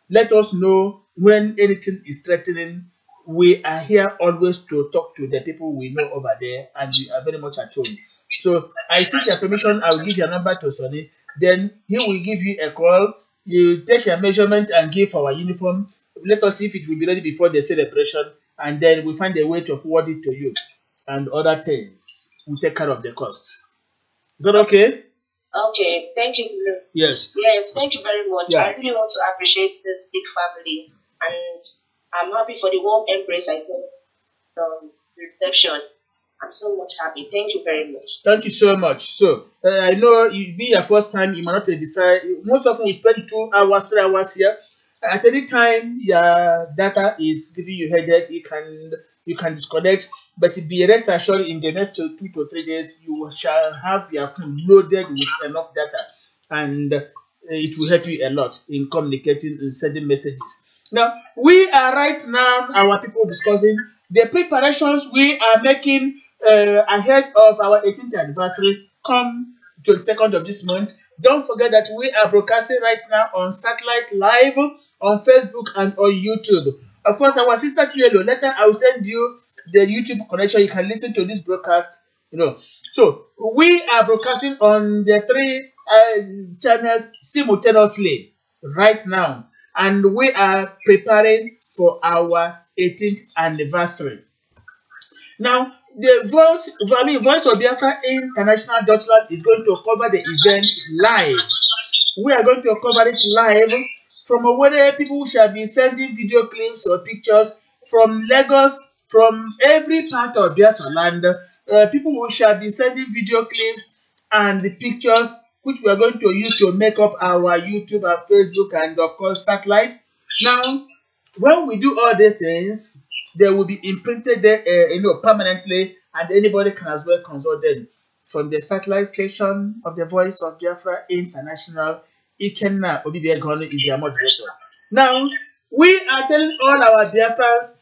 Let us know when anything is threatening. We are here always to talk to the people we know over there, and we are very much at home. So I seek your permission. I will give your number to Sonny. Then he will give you a call. You take your measurement and give our uniform. Let us see if it will be ready before the celebration, and then we find a way to forward it to you. and other things. We take care of the cost. Is that okay? Okay, thank you. Yes. Yes, thank you very much. Yeah. I really want to appreciate this big family, and I'm happy for the warm embrace I got from the reception. I'm so much happy. Thank you very much. Thank you so much. So I know it be your first time, you might not decide. Most often we spend 2 hours, 3 hours here. At any time your data is giving you headache, you can disconnect. But be rest assured, in the next 2 to 3 days, you shall have your phone loaded with enough data, and it will help you a lot in communicating and sending messages. Now we are right now, our people, discussing the preparations we are making ahead of our 18th anniversary come 22nd of this month. Don't forget that we are broadcasting right now on satellite live on Facebook and on YouTube. Of course, our sister Chielo, later I will send you the YouTube connection. You can listen to this broadcast. So we are broadcasting on the 3 channels simultaneously right now, and we are preparing for our 18th anniversary. Now, the Voice of Biafra International Deutschland is going to cover the event live. We are going to cover it live from where people shall be sending video clips or pictures from Lagos, from every part of Biafra land. People shall be sending video clips and the pictures, which we are going to use to make up our YouTube and Facebook and, of course, satellite. Now, when we do all these things, they will be imprinted there, permanently, and anybody can as well consult them. From the satellite station of the Voice of Biafra International, Ikenna Obibiagonu is your moderator. Now, we are telling all our Biafrans,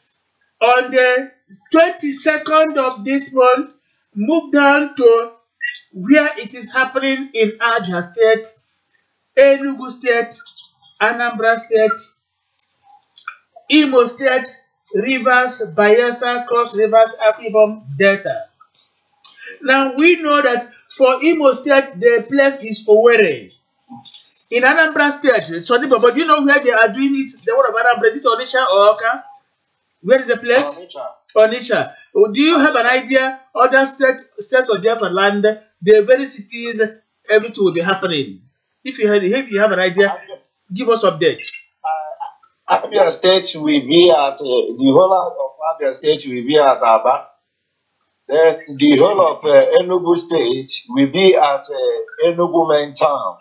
on the 22nd of this month, move down to where it is happening in Abia State, Enugu State, Anambra State, Imo State, Rivers, Bayelsa, Cross Rivers, Akwa Ibom, Delta. Now we know that for Imo State, the place is Owerri. In Anambra State, so but do you know where they are doing it? The word of Anambra, is it Onitsha or Oka? Where is the place? Onitsha. Do you have an idea? Other states of Biafra land, the very cities, everything will be happening. If you have an idea, give us update. Abia State will be at the whole of Abia State will be at Aba. Then the whole of Enugu State will be at Enugu main town.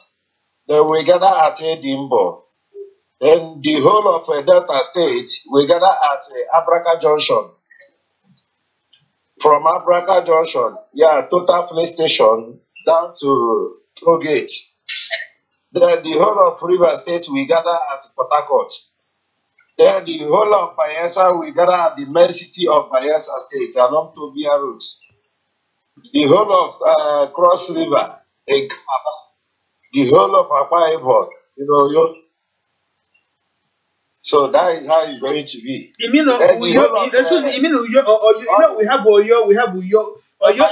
Then we gather at Edimbo. Then the whole of Delta State we gather at Abraka Junction. From Abraka Junction, Total Fleet Station down to Tollgate. Then the whole of River State we gather at Port Harcourt. Then the whole of Bayelsa we gather at the main city of Bayelsa State along Tobia Road. The whole of Cross River, the whole of Akwa Ibom, so that is how it's going to be. We have Oyo, we have Uyo. Oyo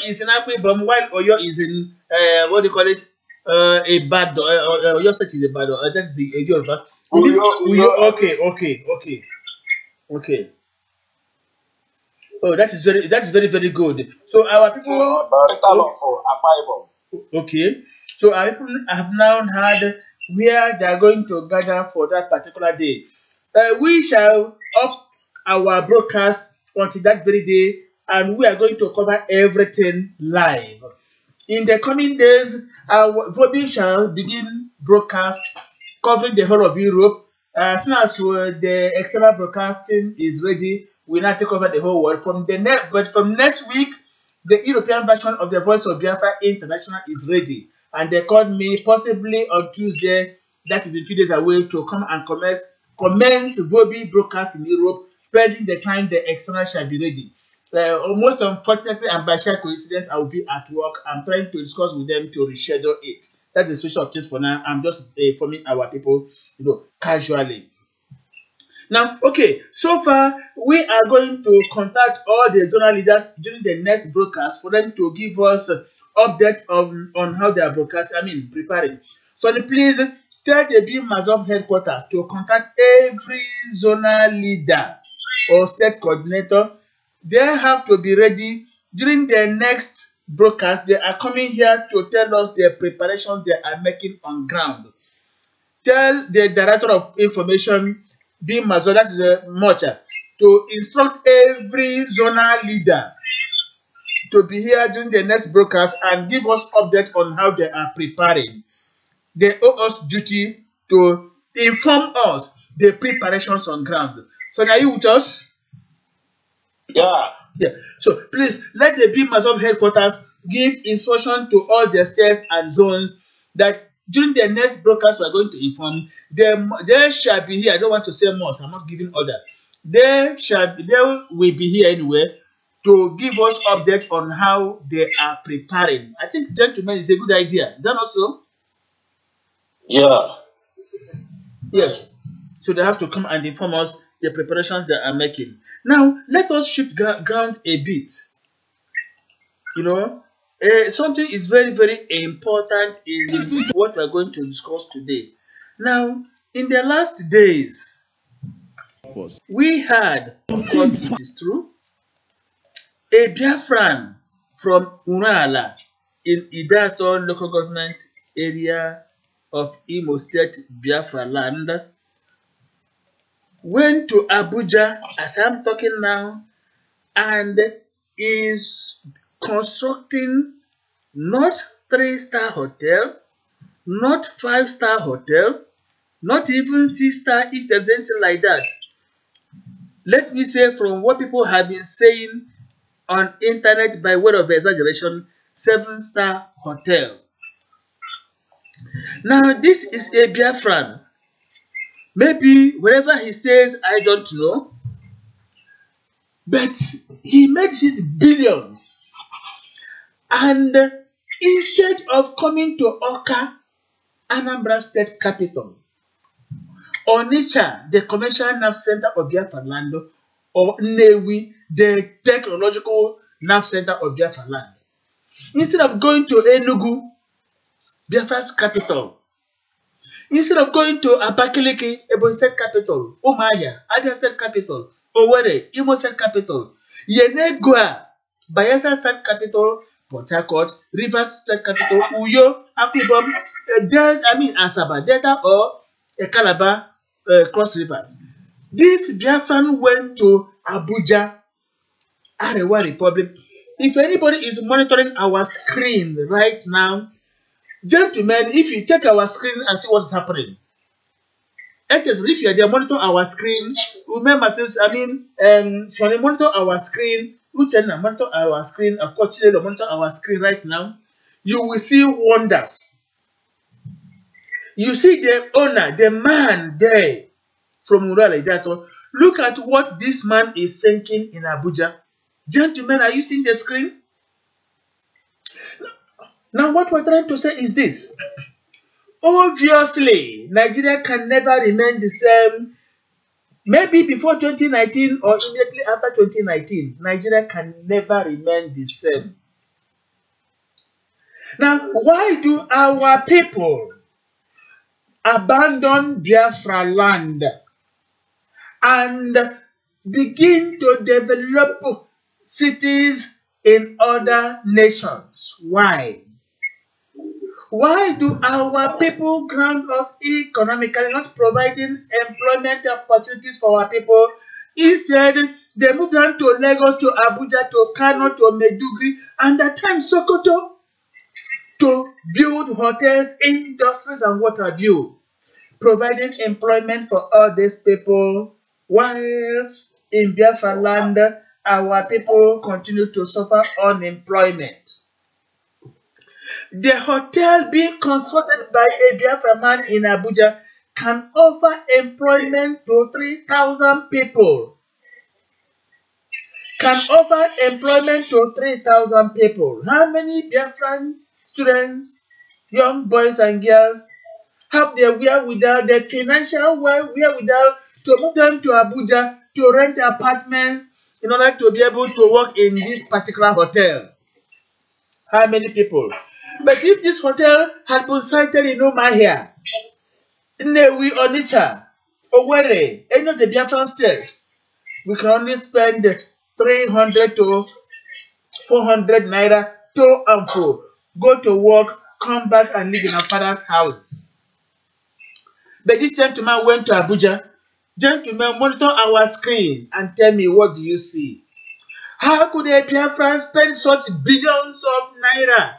is in Akwa Ibom, while Oyo is in what do you call it? Ibadan. Oyo State is Ibadan. That is the Yoruba. Okay. Oh, that is very good. So our people. Okay. So our people have now had where they are going to gather for that particular day. We shall up our broadcast until that very day, and we are going to cover everything live. In the coming days, our VOBI shall begin broadcast covering the whole of Europe. As soon as the external broadcasting is ready, we now take over the whole world. But from next week, the European version of the Voice of Biafra International is ready, and they called me possibly on Tuesday, that is a few days away, to come and commence VOBI broadcast in Europe, pending the time the external shall be ready. Most unfortunately, and by sheer coincidence, I will be at work. I'm trying to discuss with them to reschedule it. That's the situation of things for now. I'm just informing our people, casually. Now, okay, so far we are going to contact all the zonal leaders during the next broadcast for them to give us update on how they are preparing. So please tell the Bim-Massob headquarters to contact every zonal leader or state coordinator they have to be ready during their next broadcast. They are coming here to tell us their preparations they are making on ground. Tell the Director of Information, Bim-Massob, that is a Mocha, to instruct every zonal leader to be here during the next broadcast and give us update on how they are preparing. They owe us duty to inform us the preparations on ground. So are you with us? Yeah. Yeah. So please let the Bim-Massob headquarters give instruction to all the states and zones that during the next broadcast we are going to inform them. They shall be here. I don't want to say more, so I'm not giving order. They will be here anyway to give us update on how they are preparing. I think, gentlemen, is a good idea. Is that not so? Yeah. Yes. So they have to come and inform us the preparations they are making. Now, let us shift ground a bit. You know, something is very, very important in what we are going to discuss today. Now, in the last days, we had, of course, it is true, a Biafran from Urala in Idato local government area of Imo State, Biafra land, went to Abuja as I'm talking now and is constructing not 3-star hotel, not 5-star hotel, not even 6-star if there's anything like that. Let me say, from what people have been saying on internet by word of exaggeration, 7-star hotel. Now this is a Biafran. Maybe wherever he stays, I don't know. But he made his billions. And instead of coming to Oka, Anambra State capital, Onitsha, the commercial nerve center of Biafra land, or Nnewi, the technological nerve center of Biafra land, instead of going to Enugu, Biafra's capital, instead of going to Abakaliki, Ebonyi State capital, Umuahia, Abia State capital, Owerri, Imo State capital, Yenegua, Bayelsa State capital, Port Harcourt, Rivers State capital, Uyo, Akwa Ibom, Asaba, Delta or Calabar, Cross Rivers. This Biafran went to Abuja, Arewa Republic. If anybody is monitoring our screen right now, gentlemen, if you check our screen and see what is happening, if you are there, monitor our screen. Remember, Shani, monitor our screen. Uchenna, monitor our screen. Of course, Chile, monitor our screen right now. You will see wonders. You see the owner, the man there from Urala Idato. Look at what this man is thinking in Abuja. Gentlemen, are you seeing the screen? Now, what we're trying to say is this. Obviously, Nigeria can never remain the same. Maybe before 2019 or immediately after 2019, Nigeria can never remain the same. Now, why do our people abandon Biafra land and begin to develop cities in other nations? Why? Why do our people ground us economically, not providing employment opportunities for our people? Instead, they move down to Lagos, to Abuja, to Kano, to Maiduguri, and at times Sokoto to build hotels, industries, and what have you, providing employment for all these people, while in Biafra land, our people continue to suffer unemployment. The hotel being constructed by a Biafra man in Abuja can offer employment to 3,000 people. Can offer employment to 3,000 people. How many Biafran students, young boys and girls, have the wherewithal, the financial wherewithal to move them to Abuja to rent apartments in order to be able to work in this particular hotel? How many people? But if this hotel had been sited in Umuahia, Nnewi, Onitsha, Owerri, any of the Biafran states, we can only spend 300 to 400 naira to and fro. Go to work, come back and live in our father's house. But this gentleman went to Abuja. Gentlemen, monitor our screen and tell me, what do you see? How could a Biafran spend such billions of naira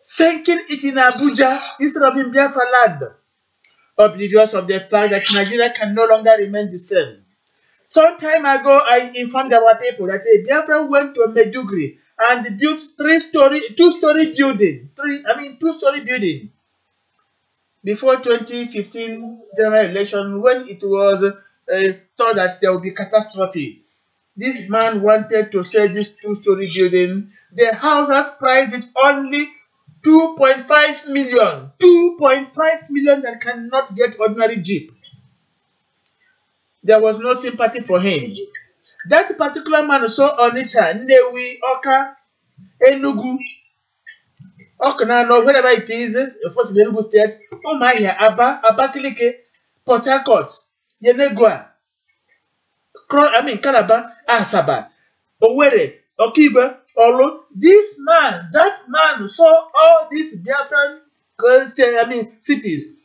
sinking it in Abuja instead of in Biafra land? Oblivious of the fact that Nigeria can no longer remain the same. Some time ago, I informed our people that a Biafra went to Maiduguri and built two-story building. Two-story building. Before 2015 general election, when it was thought that there would be catastrophe, this man wanted to sell this two-story building. The house has priced it only 2.5 million. 2.5 million that cannot get ordinary jeep. There was no sympathy for him. That particular man saw Onitsha, Nnewi, Awka, Enugu, Okanano, wherever it is, of course in the Enugu state, Umuahia, Aba, Abakaliki, Port Harcourt, Yenagoa, Calabar, Asaba, Owerri, Okigwe, Olu. That man saw all these Biafran cities.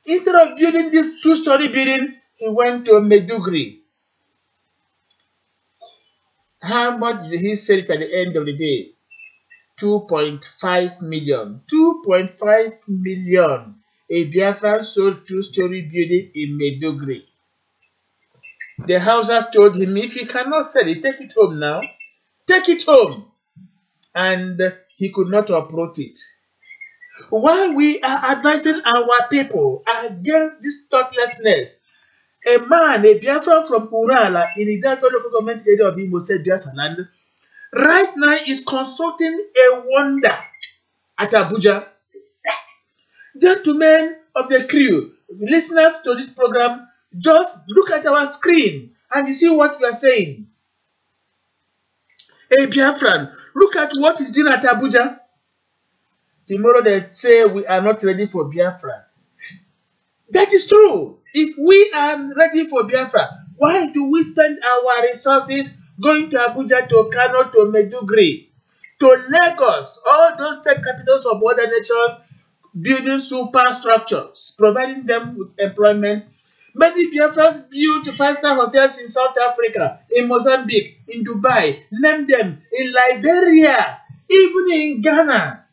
Instead of building this two-story building, he went to Maiduguri. How much did he sell it at the end of the day? 2.5 million. 2.5 million. A Biafran sold two-story building in Maiduguri. The Hausas told him, if you cannot sell it, take it home now. Take it home. And he could not uproot it. While we are advising our people against this thoughtlessness, a man, a Biafran from Urala in the Delta local government area of Imo State, Biafra land, right now is constructing a wonder at Abuja. Gentlemen of the crew, listeners to this program, just look at our screen and you see what we are saying. A Biafran, look at what he's doing at Abuja. Tomorrow they say we are not ready for Biafra. That is true. If we are ready for Biafra, why do we spend our resources going to Abuja, to Kano, to Maiduguri, to Lagos, all those state capitals of other nations, building superstructures, providing them with employment? Many Biafrans built five-star hotels in South Africa, in Mozambique, in Dubai, name them, in Liberia, even in Ghana.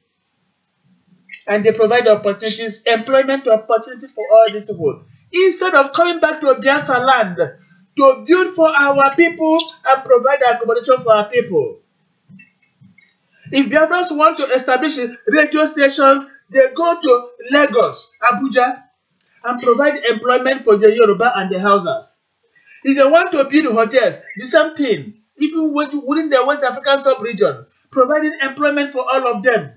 And they provide opportunities, employment opportunities for all these people. Instead of coming back to Biafra land to build for our people and provide accommodation for our people. If Biafrans want to establish radio stations, they go to Lagos, Abuja, and provide employment for the Yoruba and the Hausas. If they want to build hotels, the same thing. Even within the West African sub-region, providing employment for all of them.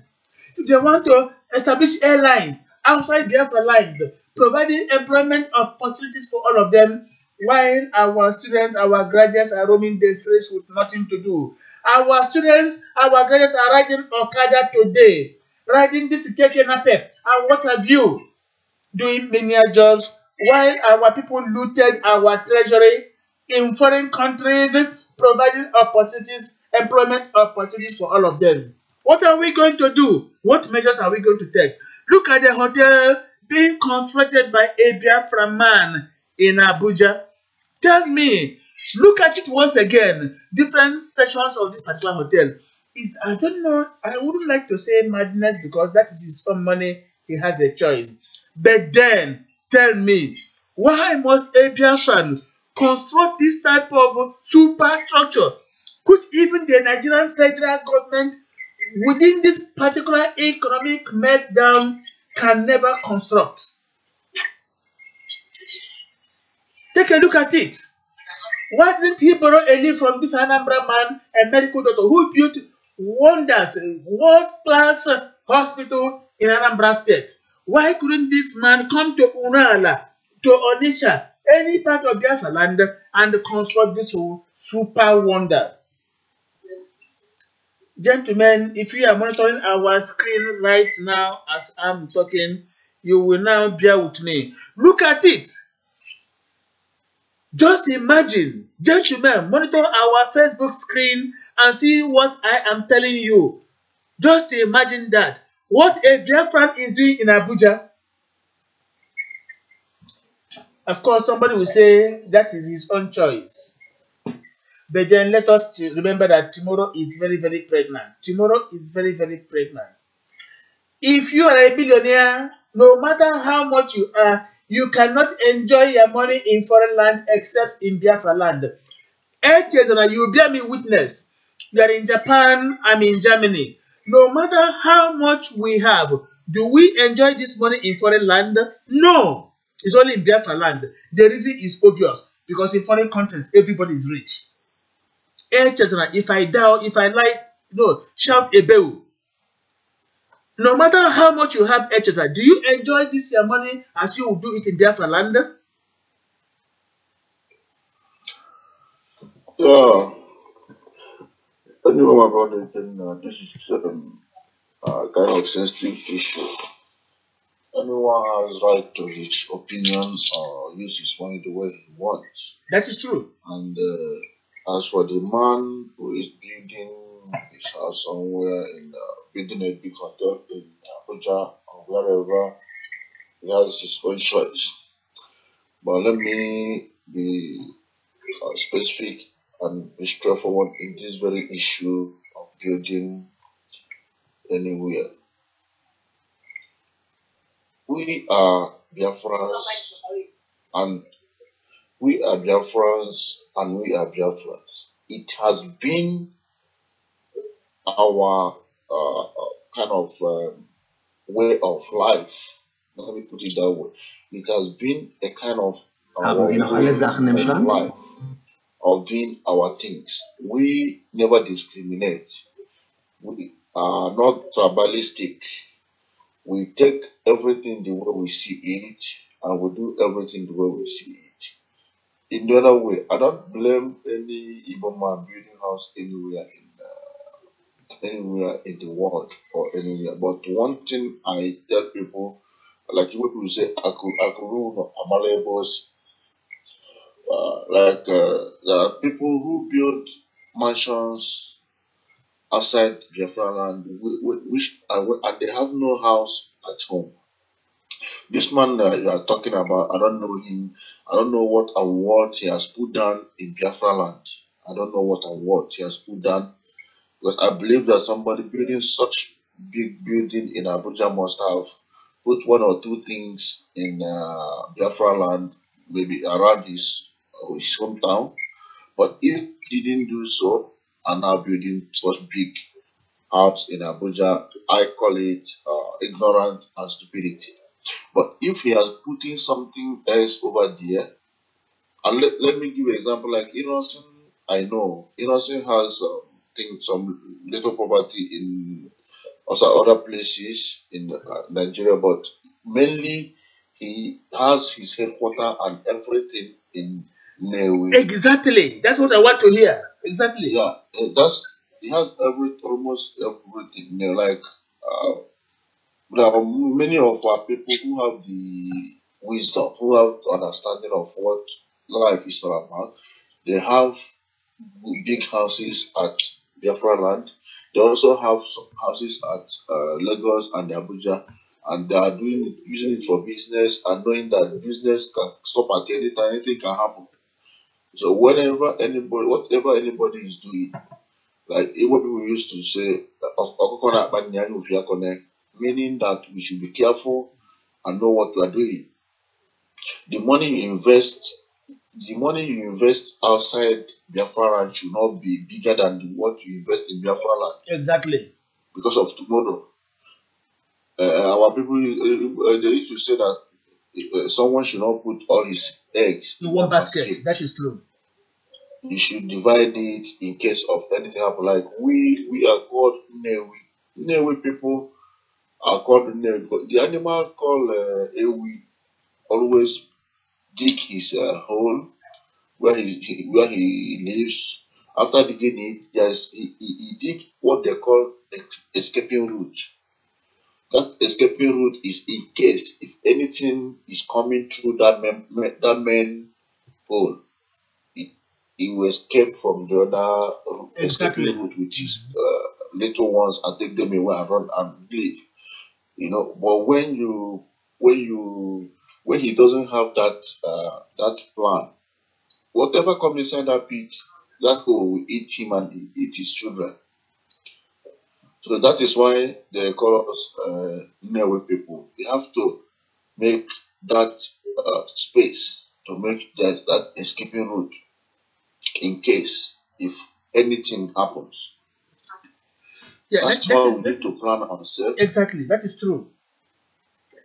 If they want to establish airlines outside Biafra land, providing employment opportunities for all of them, while our students, our graduates are roaming the streets with nothing to do. Our students, our graduates are riding Okada today, riding this keke napep, and what have you, doing menial jobs, while our people looted our treasury in foreign countries, providing opportunities, employment opportunities for all of them. What are we going to do? What measures are we going to take? Look at the hotel being constructed by a Biafra man in Abuja. Tell me, look at it once again. Different sections of this particular hotel. I don't know, I wouldn't like to say madness because that is his own money. He has a choice. But then, tell me, why must a Biafran construct this type of superstructure, which even the Nigerian federal government within this particular economic meltdown can never construct? Take a look at it. Why didn't he borrow a leaf from this Anambra man, a medical doctor who built wonders, world-class hospital in Anambra State? Why couldn't this man come to Urala, to Onitsha, any part of Biafra land, and construct these super wonders? Gentlemen, if you are monitoring our screen right now as I'm talking, you will now bear with me. Look at it. Just imagine, gentlemen, monitor our Facebook screen and see what I am telling you. Just imagine that. What a Biafran is doing in Abuja. Of course, somebody will say that is his own choice. But then let us remember that tomorrow is very, very pregnant. Tomorrow is very, very pregnant. If you are a billionaire, no matter how much you are, you cannot enjoy your money in foreign land except in Biafra land. 8 years and you bear me witness. You are in Japan, I'm in Germany. No matter how much we have, do we enjoy this money in foreign land? No. It's only in Biafra land. The reason is obvious. Because in foreign countries, everybody is rich. 8 years and if I die, if I lie, no, shout a bell. No matter how much you have, etc., do you enjoy this your money as you would do it in Biafra land? Yeah. Anyway, about it, this is kind of sensitive issue. Anyone has right to his opinion or use his money the way he wants. That is true. And as for the man who is building his house somewhere in building a big hotel in Abuja or wherever, he has his own choice. But let me be specific and be straightforward in this very issue of building anywhere. We are Biafrans and we are Biafrans and we are Biafrans. It has been our kind of way of life. Let me put it that way. It has been a kind of Haben Sie noch alle Sachen im Schrank? life of doing our things. We never discriminate. We are not tribalistic. We take everything the way we see it, and we do everything the way we see it. In the other way, I don't blame any Igbo man building house anywhere in the world or anywhere. But one thing I tell people, like people say, Akuru no Amalebos, there are people who build mansions outside Biafra land, and they have no house at home. This man that you are talking about, I don't know him. I don't know what award he has put down in Biafra land. I don't know what award he has put down because I believe that somebody building such big building in Abuja must have put one or two things in Biafra land, maybe around his hometown. But if he didn't do so, and now building such big house in Abuja, I call it ignorant and stupidity. But if he has put in something else over there, and let me give an example like Innocent, I know Innocent has some little property in also other places in Nigeria, but mainly he has his headquarters and everything in Newe. Exactly. That's what I want to hear. Exactly. Yeah, he has almost everything. Like there are many of our people who have the wisdom, who have the understanding of what life is all about. They have big houses at Biafra land. They also have some houses at Lagos and Abuja, and they are using it for business and knowing that business can stop at any time, anything can happen. So whatever anybody is doing, like what people used to say, meaning that we should be careful and know what we are doing. The money you invest outside Biafra land should not be bigger than what you invest in Biafra land. Exactly. Because of tomorrow. Our people, they used to say that someone should not put all his eggs in one basket. That is true. You should divide it in case of anything happen. Like we are called Newe. Newe people are called Newe. The animal called Ewi always dig his hole where he lives. After digging it, he dig what they call escaping route. That escaping route is in case if anything is coming through that main hole. he will escape from the other Exactly. escaping route with his little ones and take them away and run and leave. But when he doesn't have that plan, whatever comes inside that pit, that hole will eat him and eat his children. So that is why they call us Newe people. We have to make that space to make that escaping route in case if anything happens. Yeah, That's why we need to plan ourselves. exactly. That is true.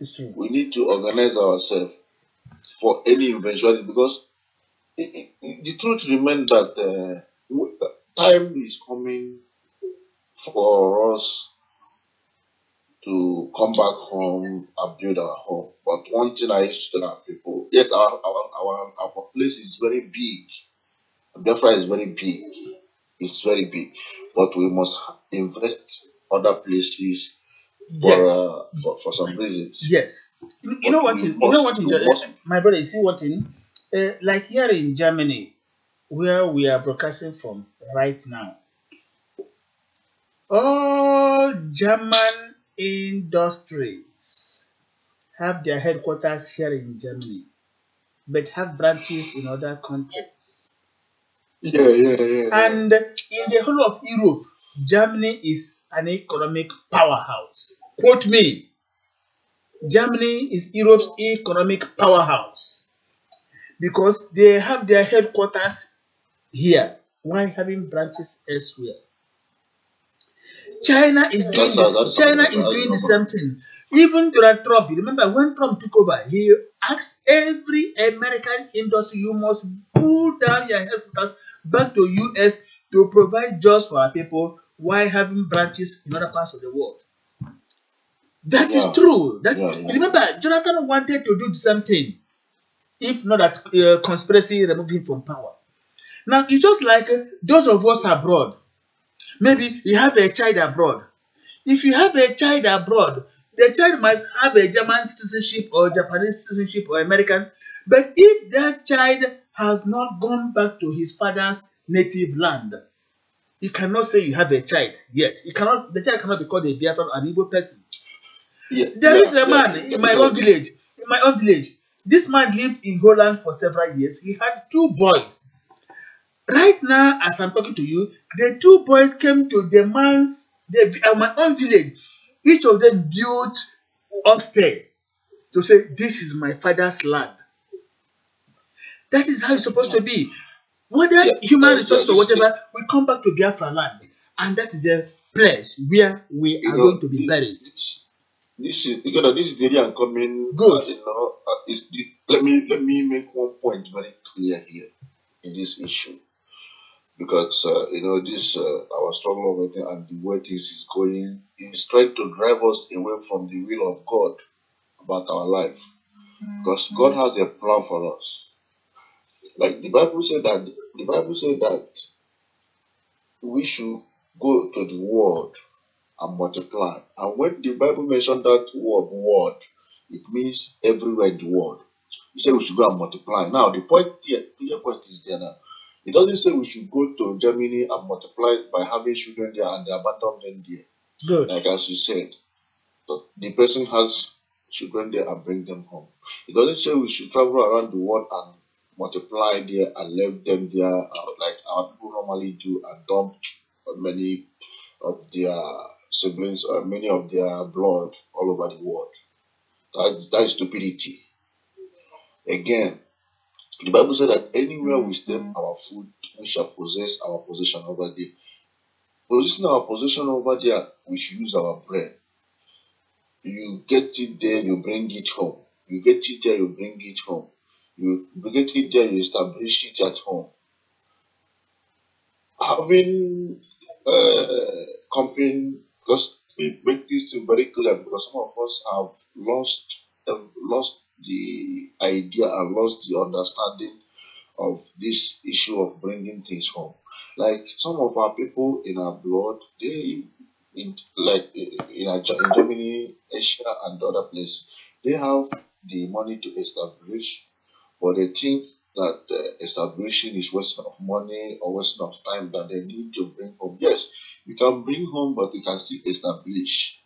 It's true. We need to organize ourselves for any eventuality because the truth remains that time is coming for us to come back home and build our home. But one thing I used to tell our people, yes, our place is very big. Biafra is very big. It's very big. But we must invest other places Yes. for some reasons. Yes. You know what? My brother, you see what in like here in Germany, where we are broadcasting from right now, all German industries have their headquarters here in Germany, but have branches in other countries. Yeah. And in the whole of Europe, Germany is an economic powerhouse. Quote me. Germany is Europe's economic powerhouse because they have their headquarters here while having branches elsewhere. China is doing the same thing. Even Donald Trump, you remember when Trump took over, he asked every American industry, you must pull down your headquarters back to US to provide jobs for our people while having branches in other parts of the world. That is true. Remember, Jonathan wanted to do the same thing, if not that conspiracy removed him from power. Now, it's just like those of us abroad. Maybe you have a child abroad. If you have a child abroad, the child must have a German citizenship or Japanese citizenship or American. But if that child has not gone back to his father's native land, you cannot say you have a child yet. The child cannot be called a Biafran, an Igbo person. There is a man in my own village. This man lived in Holland for several years. He had 2 boys. Right now, as I'm talking to you, the 2 boys came to my own village. Each of them built upstairs to say, this is my father's land. That is how it's supposed to be. Whether human resources or whatever, we come back to Biafra land. And that is the place where we are going to be buried. This is the area I'm coming. Good. Let me make one point very clear here in this issue, because this our struggle with it and the way this is going is trying to drive us away from the will of God about our life, because God has a plan for us. Like the Bible said that we should go to the world and multiply. And when the Bible mentioned that word, it means everywhere in the world. He said we should go and multiply. Now the point is there now. It doesn't say we should go to Germany and multiply by having children there and abandon them there. Good. Like as you said, so the person has children there and bring them home. It doesn't say we should travel around the world and multiply there and leave them there like our people normally do and dump many of their siblings or many of their blood all over the world. That is stupidity. Again, the Bible said that anywhere we step our foot, we shall possess our possession over there. Possessing our possession over there, we should use our brain. You get it there, you bring it home. You get it there, you bring it home. You get it there, you establish it at home. Having company, because we make this thing very clear, because some of us have lost the idea and lost the understanding of this issue of bringing things home. Like some of our people in our blood, in Germany, Asia, and other places, they have the money to establish, but they think that establishing is wasting of money or wasting of time that they need to bring home. Yes, you can bring home, but you can still establish.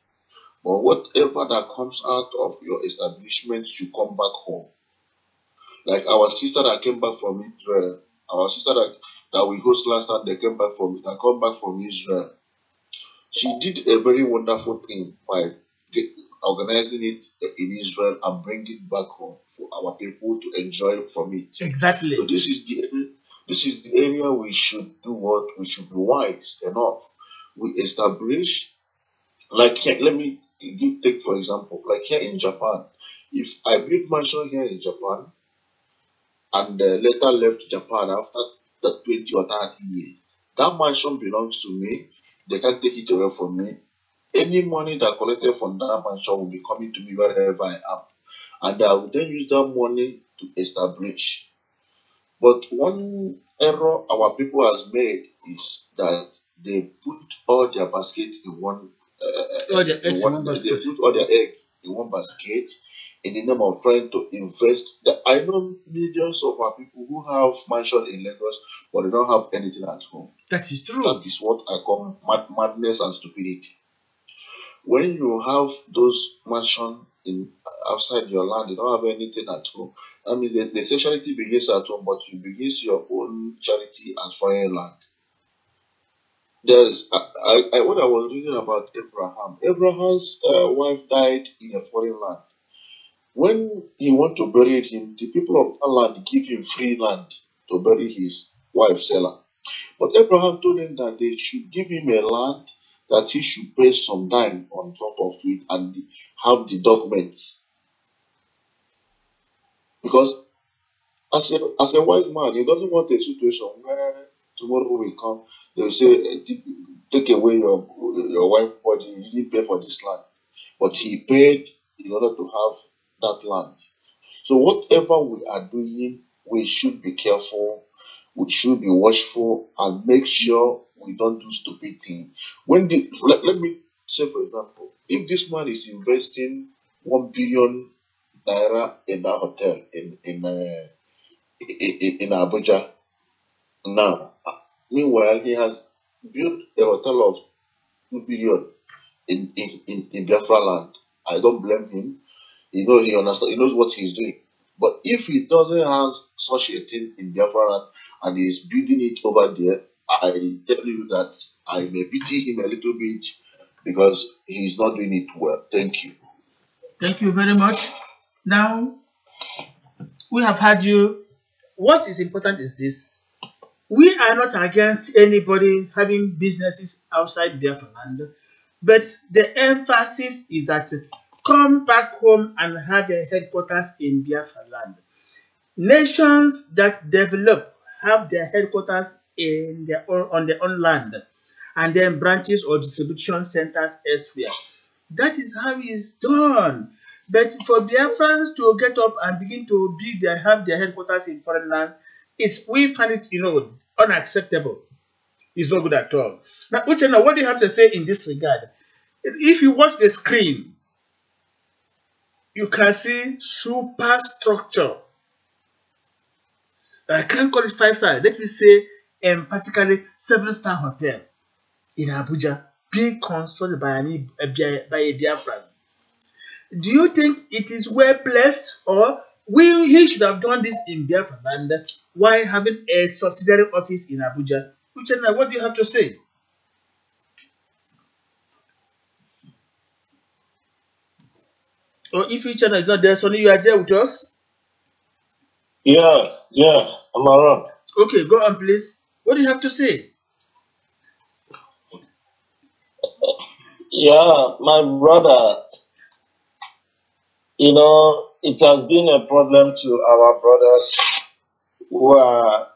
But whatever that comes out of your establishment should come back home. Like our sister that came back from Israel, our sister that we host last time, they came back from that come back from Israel. She did a very wonderful thing by organizing it in Israel and bringing it back home for our people to enjoy from it. Exactly. So this is the area we should do what we should be wise enough. We establish, like here, let me take for example, like here in Japan. If I build mansion here in Japan and later left Japan after the 20 or 30 years, that mansion belongs to me. They can't take it away from me. Any money that collected from that mansion will be coming to me wherever I am. And I will then use that money to establish. But one error our people has made is that they put all their basket in one. All their eggs in one They basket. put all their egg in one basket in the name of trying to invest. I know millions of our people who have mansion in Lagos, but they don't have anything at home. That is true. That is what I call madness and stupidity. When you have those mansion in outside your land, you don't have anything at home. I mean, they say charity begins at home, but you begins your own charity at foreign land. There's what I was reading about Abraham. Abraham's wife died in a foreign land. When he want to bury him, the people of that land give him free land to bury his wife Sarah. But Abraham told him that they should give him a land that he should pay some dime on top of it and have the documents. Because as a wise man, he doesn't want a situation where tomorrow will come, they'll say, take away your wife's body, you didn't pay for this land. But he paid in order to have that land. So whatever we are doing, we should be careful, we should be watchful, and make sure we don't do stupid things. Let me say, for example, if this man is investing 1 billion naira in that hotel in Abuja now, meanwhile he has built a hotel of 2 billion in Biafra land, I don't blame him. He knows what he's doing. But if he doesn't have such a thing in Biafra land and he's building it over there, I tell you that I may pity him a little bit because he's not doing it well. Thank you. Thank you very much. Now, we have had you. What is important is this. We are not against anybody having businesses outside Biafra land, but the emphasis is that come back home and have a headquarters in Biafra land. Nations that develop have their headquarters on their own land and then branches or distribution centers elsewhere. That is how it's done. But for Biafrans to get up and begin to have their headquarters in foreign land, we find it, unacceptable. It's not good at all. Now, Uchenna, what do you have to say in this regard? If you watch the screen, you can see superstructure. I can't call it 5-star. Let me say emphatically 7-star hotel in Abuja being constructed by a Biafran. Do you think it is well placed, or he should have done this in Biafra land while having a subsidiary office in Abuja? Uchenna, what do you have to say? Or if Uchenna is not there, Sonny, you are there with us? Yeah, I'm around. Okay, go on, please. What do you have to say? Yeah, my brother, it has been a problem to our brothers who are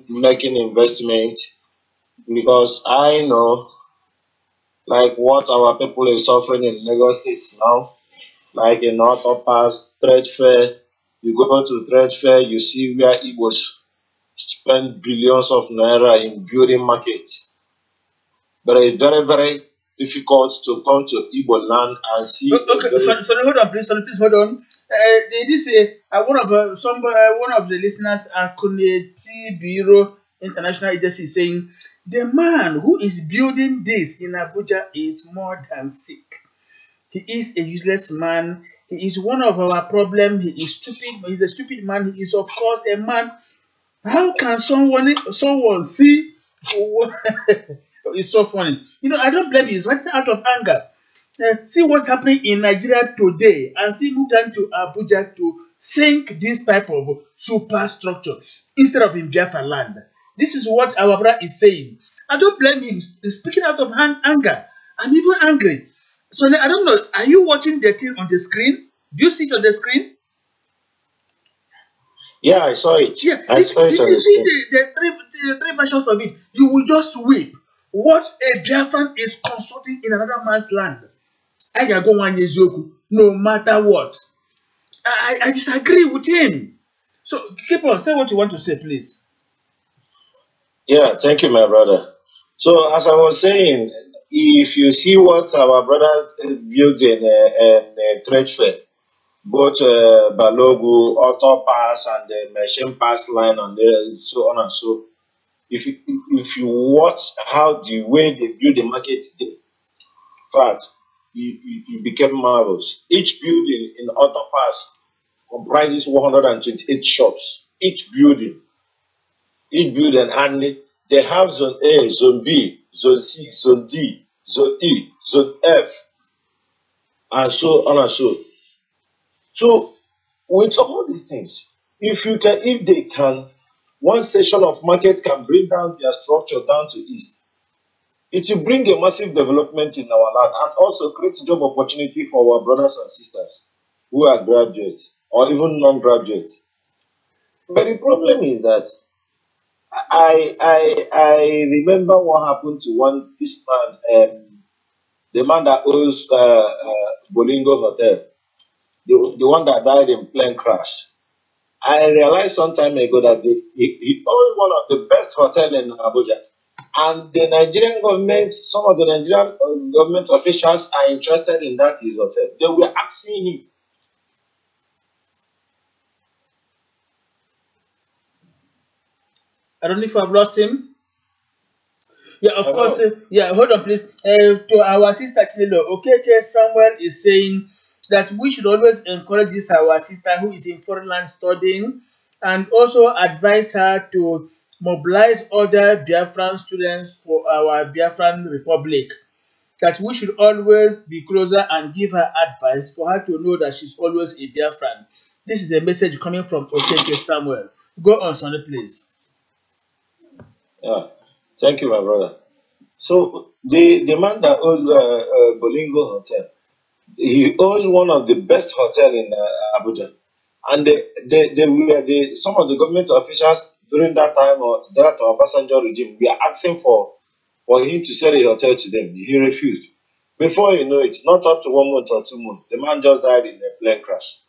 making investment, because I know like what our people is suffering in Lagos State now, like in North Pass, trade fair. You go to trade fair, you see where Igbos spend billions of naira in building markets. But it's very, very difficult to come to Igbo land and see. Okay, sorry, hold on, please. Sorry, please hold on. They did say one of the listeners, Akune T Bureau International Agency, is saying the man who is building this in Abuja is more than sick. He is a useless man. He is one of our problem. He is stupid. He's a stupid man. He is, of course, a man. How can someone see? It's so funny. I don't blame him. It's right out of anger. See what's happening in Nigeria today, and see move down to Abuja to sink this type of superstructure instead of in Biafra land. This is what our brother is saying. I don't blame him. He's speaking out of anger. I'm even angry. So I don't know. Are you watching the thing on the screen? Do you see it on the screen? Yeah, I saw it. Yeah. I saw it If on you the see screen. the three versions of it, you will just weep. What a Biafran is constructing in another man's land. I can go one year's yoku, no matter what. I disagree with him. So keep on. Say what you want to say, please. Yeah, thank you, my brother. So, as I was saying, if you see what our brother built in trade fair, both Balogu, Auto Pass, and the Machine Pass line, and so on and so. If you watch how the way they build the market today, in fact, you became marvelous. Each building in Auto Pass comprises 128 shops. Each building, and they have Zone A, Zone B, Zone C, Zone D, Zone E, Zone F, and so on and so. So, with all these things, if they can, one section of market can bring down their structure down to east, it will bring a massive development in our land and also create job opportunity for our brothers and sisters who are graduates or even non-graduates. But the problem is that I remember what happened to this man, the man that owns Bolingo Hotel, the one that died in plane crash. I realized some time ago that he owns one of the best hotels in Abuja. And the Nigerian government, some of the Nigerian government officials are interested in that his hotel. They were asking him. I don't know if I've lost him. Yeah, of course. Hold on, please. To our sister Chinelo, okay, Samuel is saying that we should always encourage this our sister who is in foreign land studying, and also advise her to mobilize other Biafran students for our Biafran Republic. That we should always be closer and give her advice for her to know that she's always a Biafran. This is a message coming from okay, Samuel. Go on, Sonny, please. Yeah, thank you, my brother. So the man that owns Bolingo Hotel, he owns one of the best hotels in Abuja, and some of the government officials during that time or that Obasanjo regime were asking for him to sell a hotel to them. He refused. Before you know it, not up to 1 month or 2 months, the man just died in a plane crash.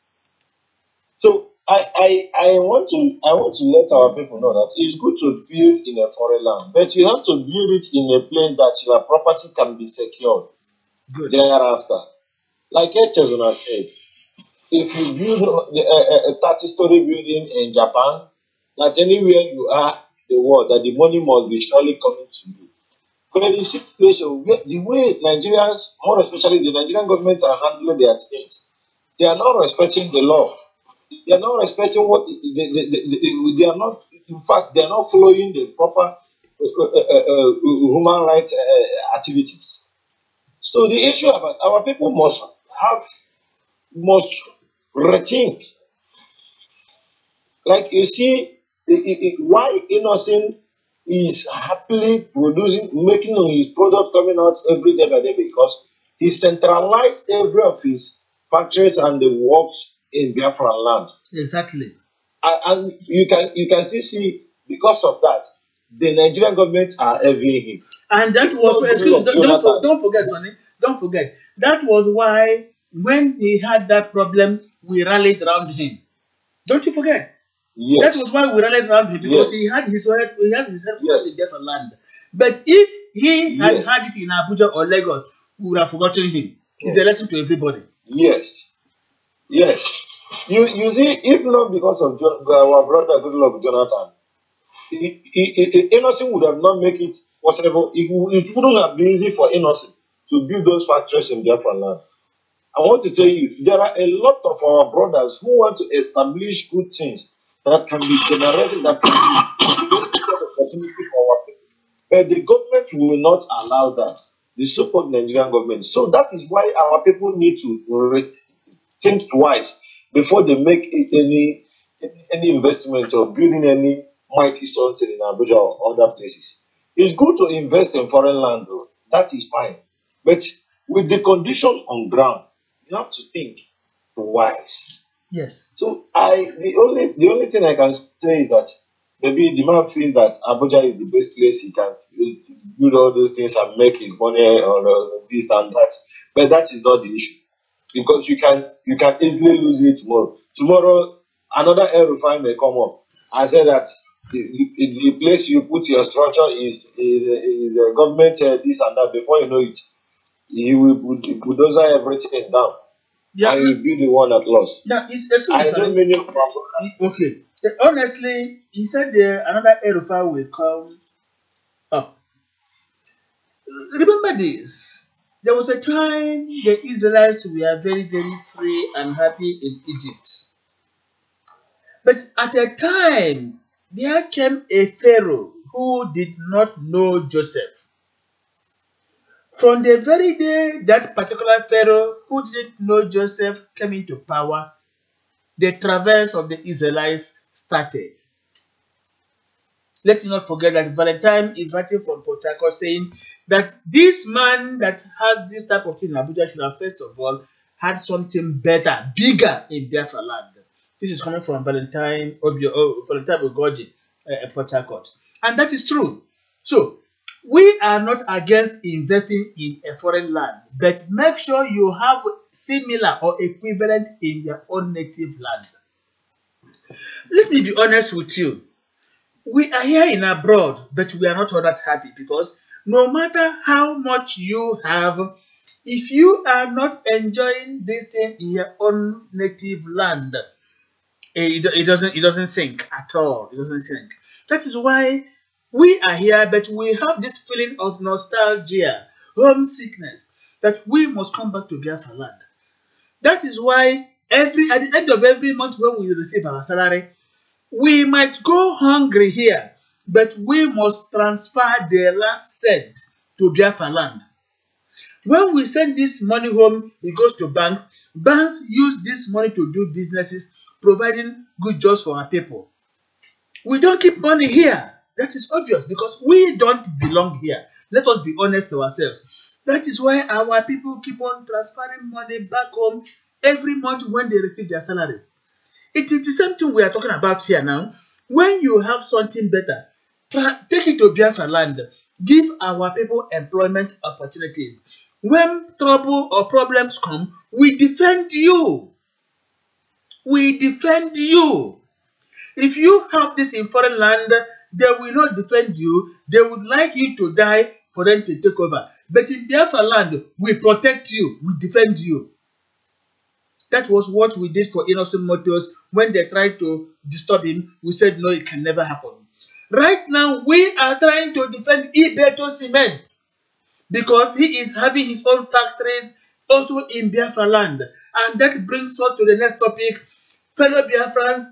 So I want to let our people know that it's good to build in a foreign land, but you have to build it in a place that your property can be secured thereafter. Like Echezona said, if you build a 30-story building in Japan, that anywhere you are in the world, that the money must be surely coming to you. But in this situation, the way Nigerians, more especially the Nigerian government, are handling their things, they are not respecting the law. They are not respecting what they are not. In fact, they are not following the proper human rights activities. So the issue about our people must rethink. Like you see, why Innocent is happily making his product coming out every day by day, because he centralized every of his factories and the works in Biafra land. Exactly. And you can still see, because of that, the Nigerian government are envying him. And that was don't forget, Sonny. Don't forget. That was why when he had that problem, we rallied around him. Don't you forget? Yes. That was why we rallied around him, because he had his headquarters in Biafra land. But if he had it in Abuja or Lagos, we would have forgotten him. It's a lesson to everybody. Yes. You see, if not because of our brother Goodluck Jonathan, Innocent would have not make it possible. It wouldn't have been easy for Innocent to build those factories in Biafra land. I want to tell you, there are a lot of our brothers who want to establish good things that can be generated, that can be created opportunity for our people. But the government will not allow that. The so-called Nigerian government. So that is why our people need to think twice before they make any investment or building any mighty something in Abuja or other places. It's good to invest in foreign land, though. That is fine. But with the condition on ground, you have to think twice. Yes. So the only thing I can say is that maybe the man feels that Abuja is the best place he can build all those things and make his money or this and that. But that is not the issue. Because you can easily lose it tomorrow. Tomorrow another air refine may come up and say that the place you put your structure is a government this and that. Before you know it, you will bulldozer everything down. Yeah. And you will be the one that lost. Now, it's I know many of our okay. Honestly, he said another Erufa will come up. Remember this. There was a time the Israelites were very, very free and happy in Egypt. But at a time, there came a Pharaoh who did not know Joseph. From the very day that particular Pharaoh who didn't know Joseph came into power, the traverse of the Israelites started. Let me not forget that Valentine is writing from Port Harcourt saying that this man that had this type of thing in Abuja should have first of all had something better, bigger in Biafra land. This is coming from Valentine Ogoji, Port Harcourt. And that is true. So, we are not against investing in a foreign land, but make sure you have similar or equivalent in your own native land. Let me be honest with you. We are here in abroad, but we are not all that happy because no matter how much you have, if you are not enjoying this thing in your own native land, it doesn't sink at all. It doesn't sink. That is why we are here, but we have this feeling of nostalgia, homesickness, that we must come back to Biafra land. That is why at the end of every month when we receive our salary, we might go hungry here, but we must transfer the last cent to Biafra land. When we send this money home, it goes to banks. Banks use this money to do businesses, providing good jobs for our people. We don't keep money here. That is obvious because we don't belong here. Let us be honest to ourselves. That is why our people keep on transferring money back home every month when they receive their salaries. It is the same thing we are talking about here now. When you have something better, take it to Biafra land. Give our people employment opportunities. When trouble or problems come, we defend you. We defend you. If you have this in foreign land, they will not defend you. They would like you to die for them to take over. But in Biafra land, we protect you. We defend you. That was what we did for Innocent Motors when they tried to disturb him. We said, no, it can never happen. Right now, we are trying to defend Ibeto Cement because he is having his own factories also in Biafra land. And that brings us to the next topic. Fellow Biafrans,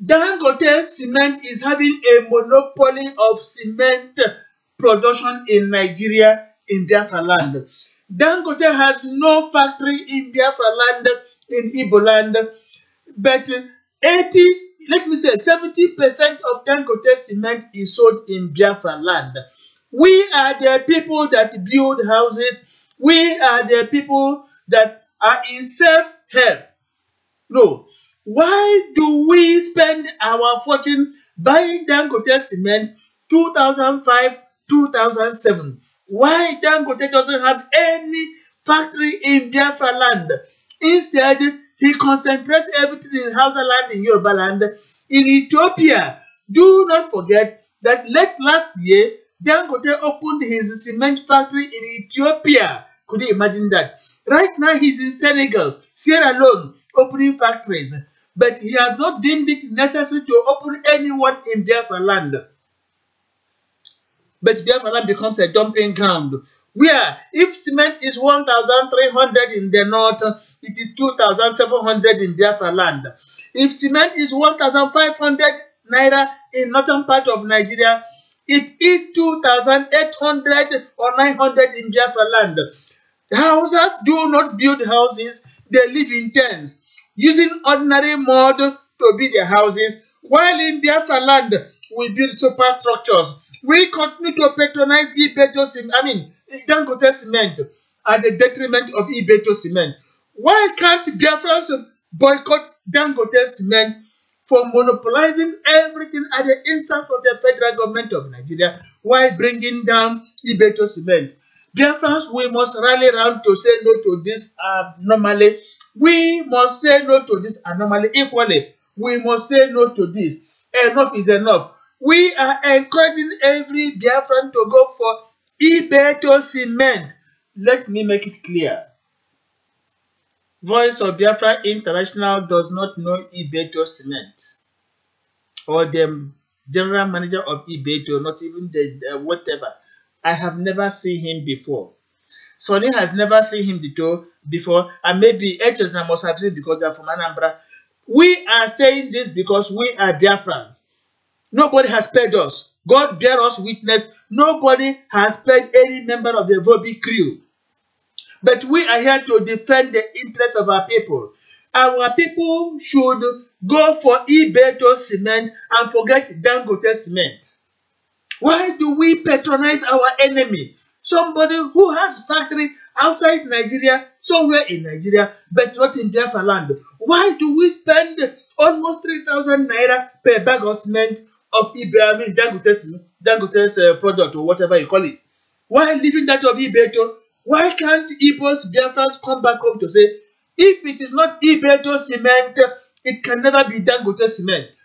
Dangote Cement is having a monopoly of cement production in Nigeria in Biafra land. Dangote has no factory in Biafra land, in Igbo land, but 70% of Dangote Cement is sold in Biafra land. We are the people that build houses. We are the people that are in self-help. No. Why do we spend our fortune buying Dangote Cement 2005, 2007? Why Dangote doesn't have any factory in Biafra land? Instead, he concentrates everything in Hausa land, in Yoruba land, in Ethiopia. Do not forget that late last year, Dangote opened his cement factory in Ethiopia. Could you imagine that? Right now, he's in Senegal, Sierra Leone, opening factories. but he has not deemed it necessary to open anyone in Biafra land. But Biafra land becomes a dumping ground, where if cement is 1,300 in the north, it is 2,700 in Biafra land. If cement is 1,500 naira in northern part of Nigeria, it is 2,800 or 900 in Biafra land. The Hausas do not build houses, they live in tents, using ordinary mud to build their houses, while in Biafra land, we build superstructures. We continue to patronize Dangote cement at the detriment of Ibeto cement. Why can't Biafrans boycott Dangote cement for monopolizing everything at the instance of the federal government of Nigeria while bringing down Ibeto cement? Biafrans, we must rally around to say no to this anomaly. We must say no to this anomaly equally. We must say no to this. Enough is enough. We are encouraging every Biafran to go for Ibeto cement. Let me make it clear. Voice of Biafra International does not know Ibeto cement or the general manager of Ibeto, not even the whatever. I have never seen him before. Sonny has never seen him before, and maybe Echosna must have seen because they are from Anambra. We are saying this because we are Biafrans. Nobody has paid us. God bear us witness. Nobody has paid any member of the Vobi crew. But we are here to defend the interests of our people. Our people should go for Ibeto cement and forget Dangote cement. Why do we patronize our enemy? Somebody who has factory outside Nigeria, somewhere in Nigeria, but not in Biafra land. Why do we spend almost 3,000 naira per bag of cement of Dangote's product or whatever you call it? Why leaving that of Ibeto? Why can't Igbos, Biafrans come back home to say, if it is not Ibeto cement, it can never be Dangote cement?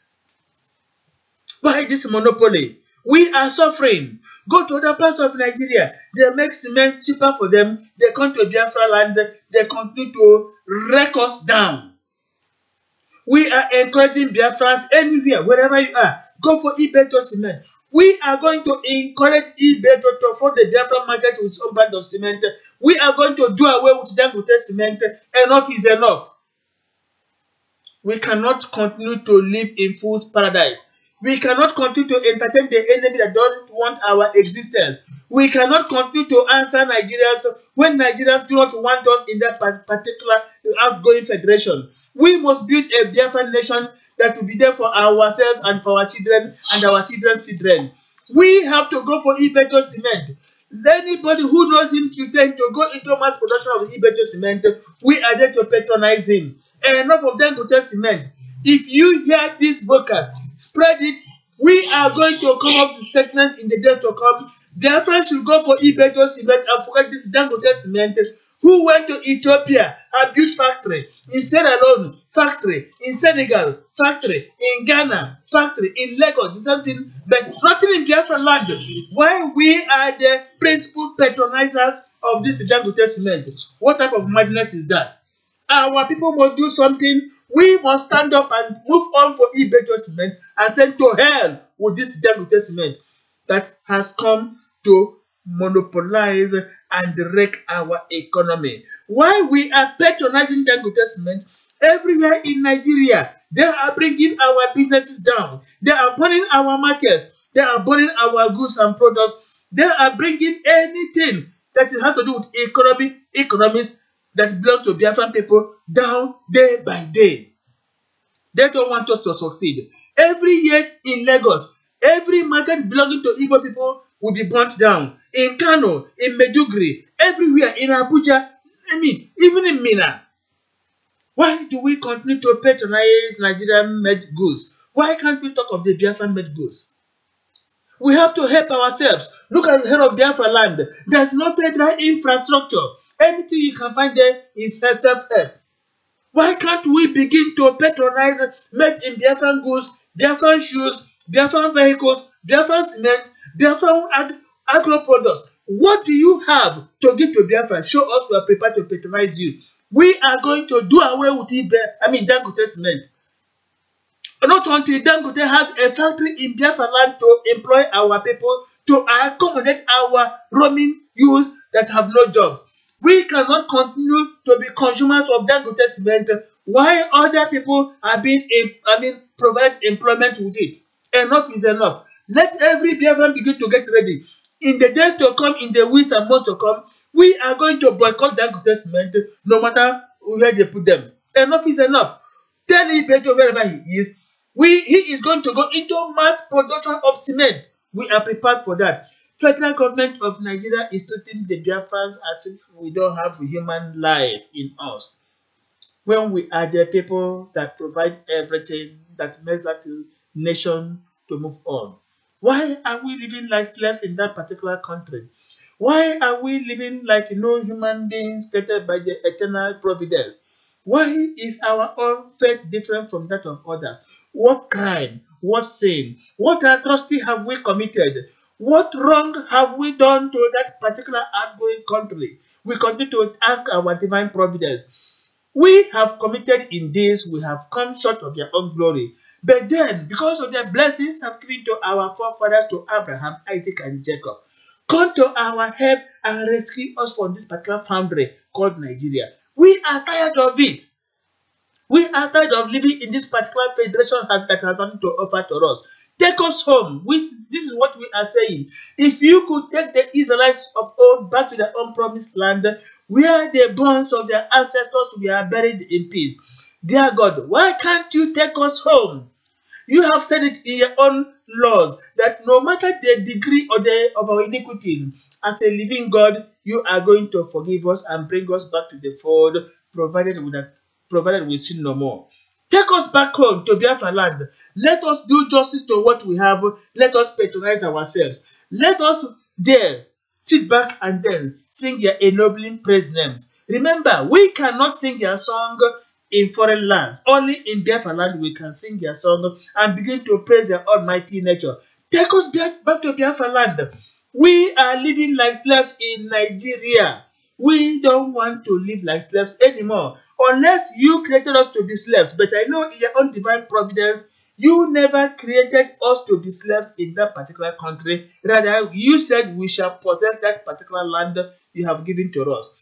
Why this monopoly? We are suffering. Go to other parts of Nigeria. They make cement cheaper for them. They come to Biafra land. They continue to wreck us down. We are encouraging Biafrans anywhere, wherever you are. Go for Ibeto cement. We are going to encourage Ibeto to afford the Biafra market with some brand of cement. We are going to do away with Dangote cement. Enough is enough. We cannot continue to live in fool's paradise. We cannot continue to entertain the enemy that don't want our existence. We cannot continue to answer Nigerians when Nigerians do not want us in that particular outgoing federation. We must build a Biafran nation that will be there for ourselves and for our children and our children's children. We have to go for Ibeto cement. Anybody who knows him pretend to go into mass production of Ibeto cement, we are there to patronize him. Enough of Dangote cement. If you hear this broadcast, spread it. We are going to come up with statements in the days to come. Biafra should go for Ibeto cement and forget this Dangote cement. Who went to Ethiopia and built factory? In Sierra Leone, factory. In Senegal, factory. In Ghana, factory. In Lagos, the same thing. But nothing in Biafra land. Why we are the principal patronizers of this Dangote cement? What type of madness is that? Our people must do something. We must stand up and move on for Ibeto cement and send to hell with this Dangote cement that has come to monopolize and wreck our economy. Why we are patronizing Dangote cement everywhere in Nigeria? They are bringing our businesses down. They are burning our markets. They are burning our goods and products. They are bringing anything that has to do with economies that belongs to Biafran people down day by day. They don't want us to succeed. Every year in Lagos, every market belonging to Igbo people will be burnt down. In Kano, in Meduguri, everywhere, in Abuja, even in Mina. Why do we continue to patronize Nigerian-made goods? Why can't we talk of the Biafran-made goods? We have to help ourselves. Look at the head of Biafra land. There's no federal infrastructure. Anything you can find there is self-help. Why can't we begin to patronize made in Biafran goods, Biafran shoes, Biafran vehicles, Biafran cement, Biafran agro products? What do you have to give to Biafra? Show us we are prepared to patronize you. We are going to do away with Dangote cement. Not until Dangote has a factory in Biafra land to employ our people, to accommodate our roaming youths that have no jobs. We cannot continue to be consumers of Dangote cement while other people are being, provided employment with it. Enough is enough. Let every Biafran begin to get ready. In the days to come, in the weeks and months to come, we are going to boycott Dangote cement no matter where they put them. Enough is enough. Tell Ibeto wherever he is, he is going to go into mass production of cement. We are prepared for that. Federal government of Nigeria is treating the Biafrans as if we don't have human life in us, when we are the people that provide everything that makes that nation to move on. Why are we living like slaves in that particular country? Why are we living like no human beings created by the eternal providence? Why is our own fate different from that of others? What crime, what sin, what atrocity have we committed? What wrong have we done to that particular outgoing country? We continue to ask our divine providence. We have committed in this, we have come short of their own glory. But then, because of their blessings have given to our forefathers, to Abraham, Isaac, and Jacob, come to our help and rescue us from this particular foundry called Nigeria. We are tired of it. We are tired of living in this particular federation that has nothing to offer to us. Take us home. This is what we are saying. If you could take the Israelites of old back to their own promised land, where the bones of their ancestors were buried in peace. Dear God, why can't you take us home? You have said it in your own laws that no matter the degree of our iniquities, as a living God, you are going to forgive us and bring us back to the fold, provided we sin no more. Take us back home to Biafra land. Let us do justice to what we have. Let us patronize ourselves. Let us dare sit back and then sing your ennobling praise names. Remember, we cannot sing your song in foreign lands. Only in Biafra land we can sing your song and begin to praise your almighty nature. Take us back to Biafra land. We are living like slaves in Nigeria. We don't want to live like slaves anymore, unless you created us to be slaves. But I know in your own divine providence, you never created us to be slaves in that particular country. Rather, you said we shall possess that particular land you have given to us.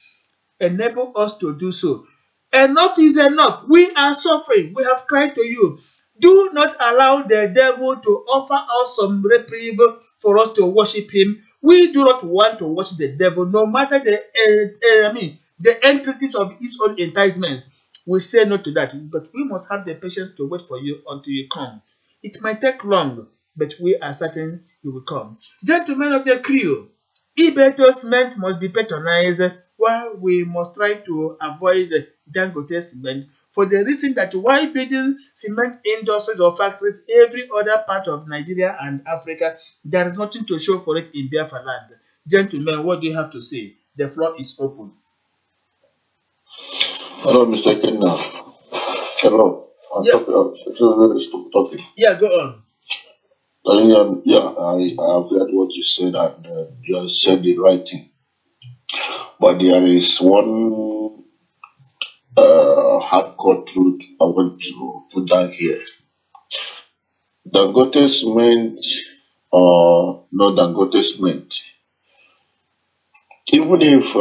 Enable us to do so. Enough is enough. We are suffering. We have cried to you. Do not allow the devil to offer us some reprieve for us to worship him. We do not want to worship the devil, no matter the entities of his own enticements. We say no to that, but we must have the patience to wait for you until you come. It might take long, but we are certain you will come. Gentlemen of the crew, Ibeto cement must be patronized, while we must try to avoid Dangote cement, for the reason that while building cement industries or factories every other part of Nigeria and Africa, there is nothing to show for it in Biafra land. Gentlemen, what do you have to say? The floor is open. Hello, Mr. Kenna. Hello. It's a very stupid topic. Yeah, go on. I have heard what you said, and you have said the right thing. But there is one hardcore truth I want to put down here. Dangote cement or no Dangote cement, even if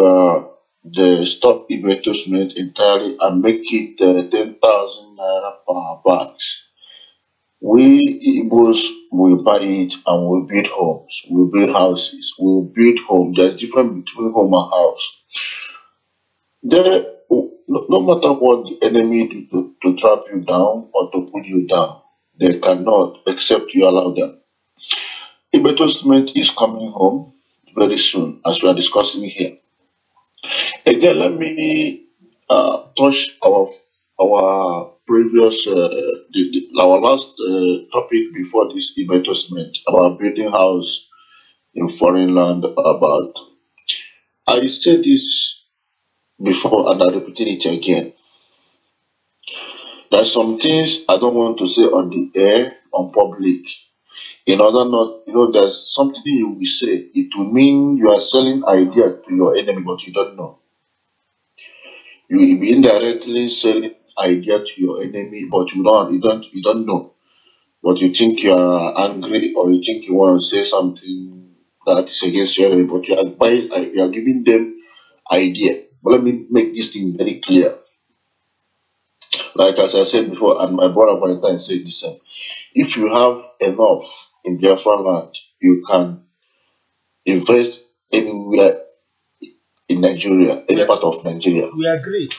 they stop Ibeto cement entirely and make it 10,000 naira per bags, we Igbos will buy it and will build homes, will build houses, will build homes. There's difference between home and house. No matter what the enemy do to trap you down or to pull you down, they cannot except you allow them. Ibeto cement is coming home very soon, as we are discussing here. Again, let me touch our previous our last topic before this Ibeto cement about building house in foreign land. About I said this before and I'm repeating it again. There's some things I don't want to say on the air, on public. In order not, there's something you will say. It will mean you are selling idea to your enemy, but you don't know. You will be indirectly selling idea to your enemy, but you don't know. but you think you are angry or you think you want to say something that is against your enemy, but you are giving them idea. But let me make this thing very clear. Like as I said before, and my brother Valentine said the same. If you have enough in Biafra land, you can invest anywhere in Nigeria, any part of Nigeria. We agree.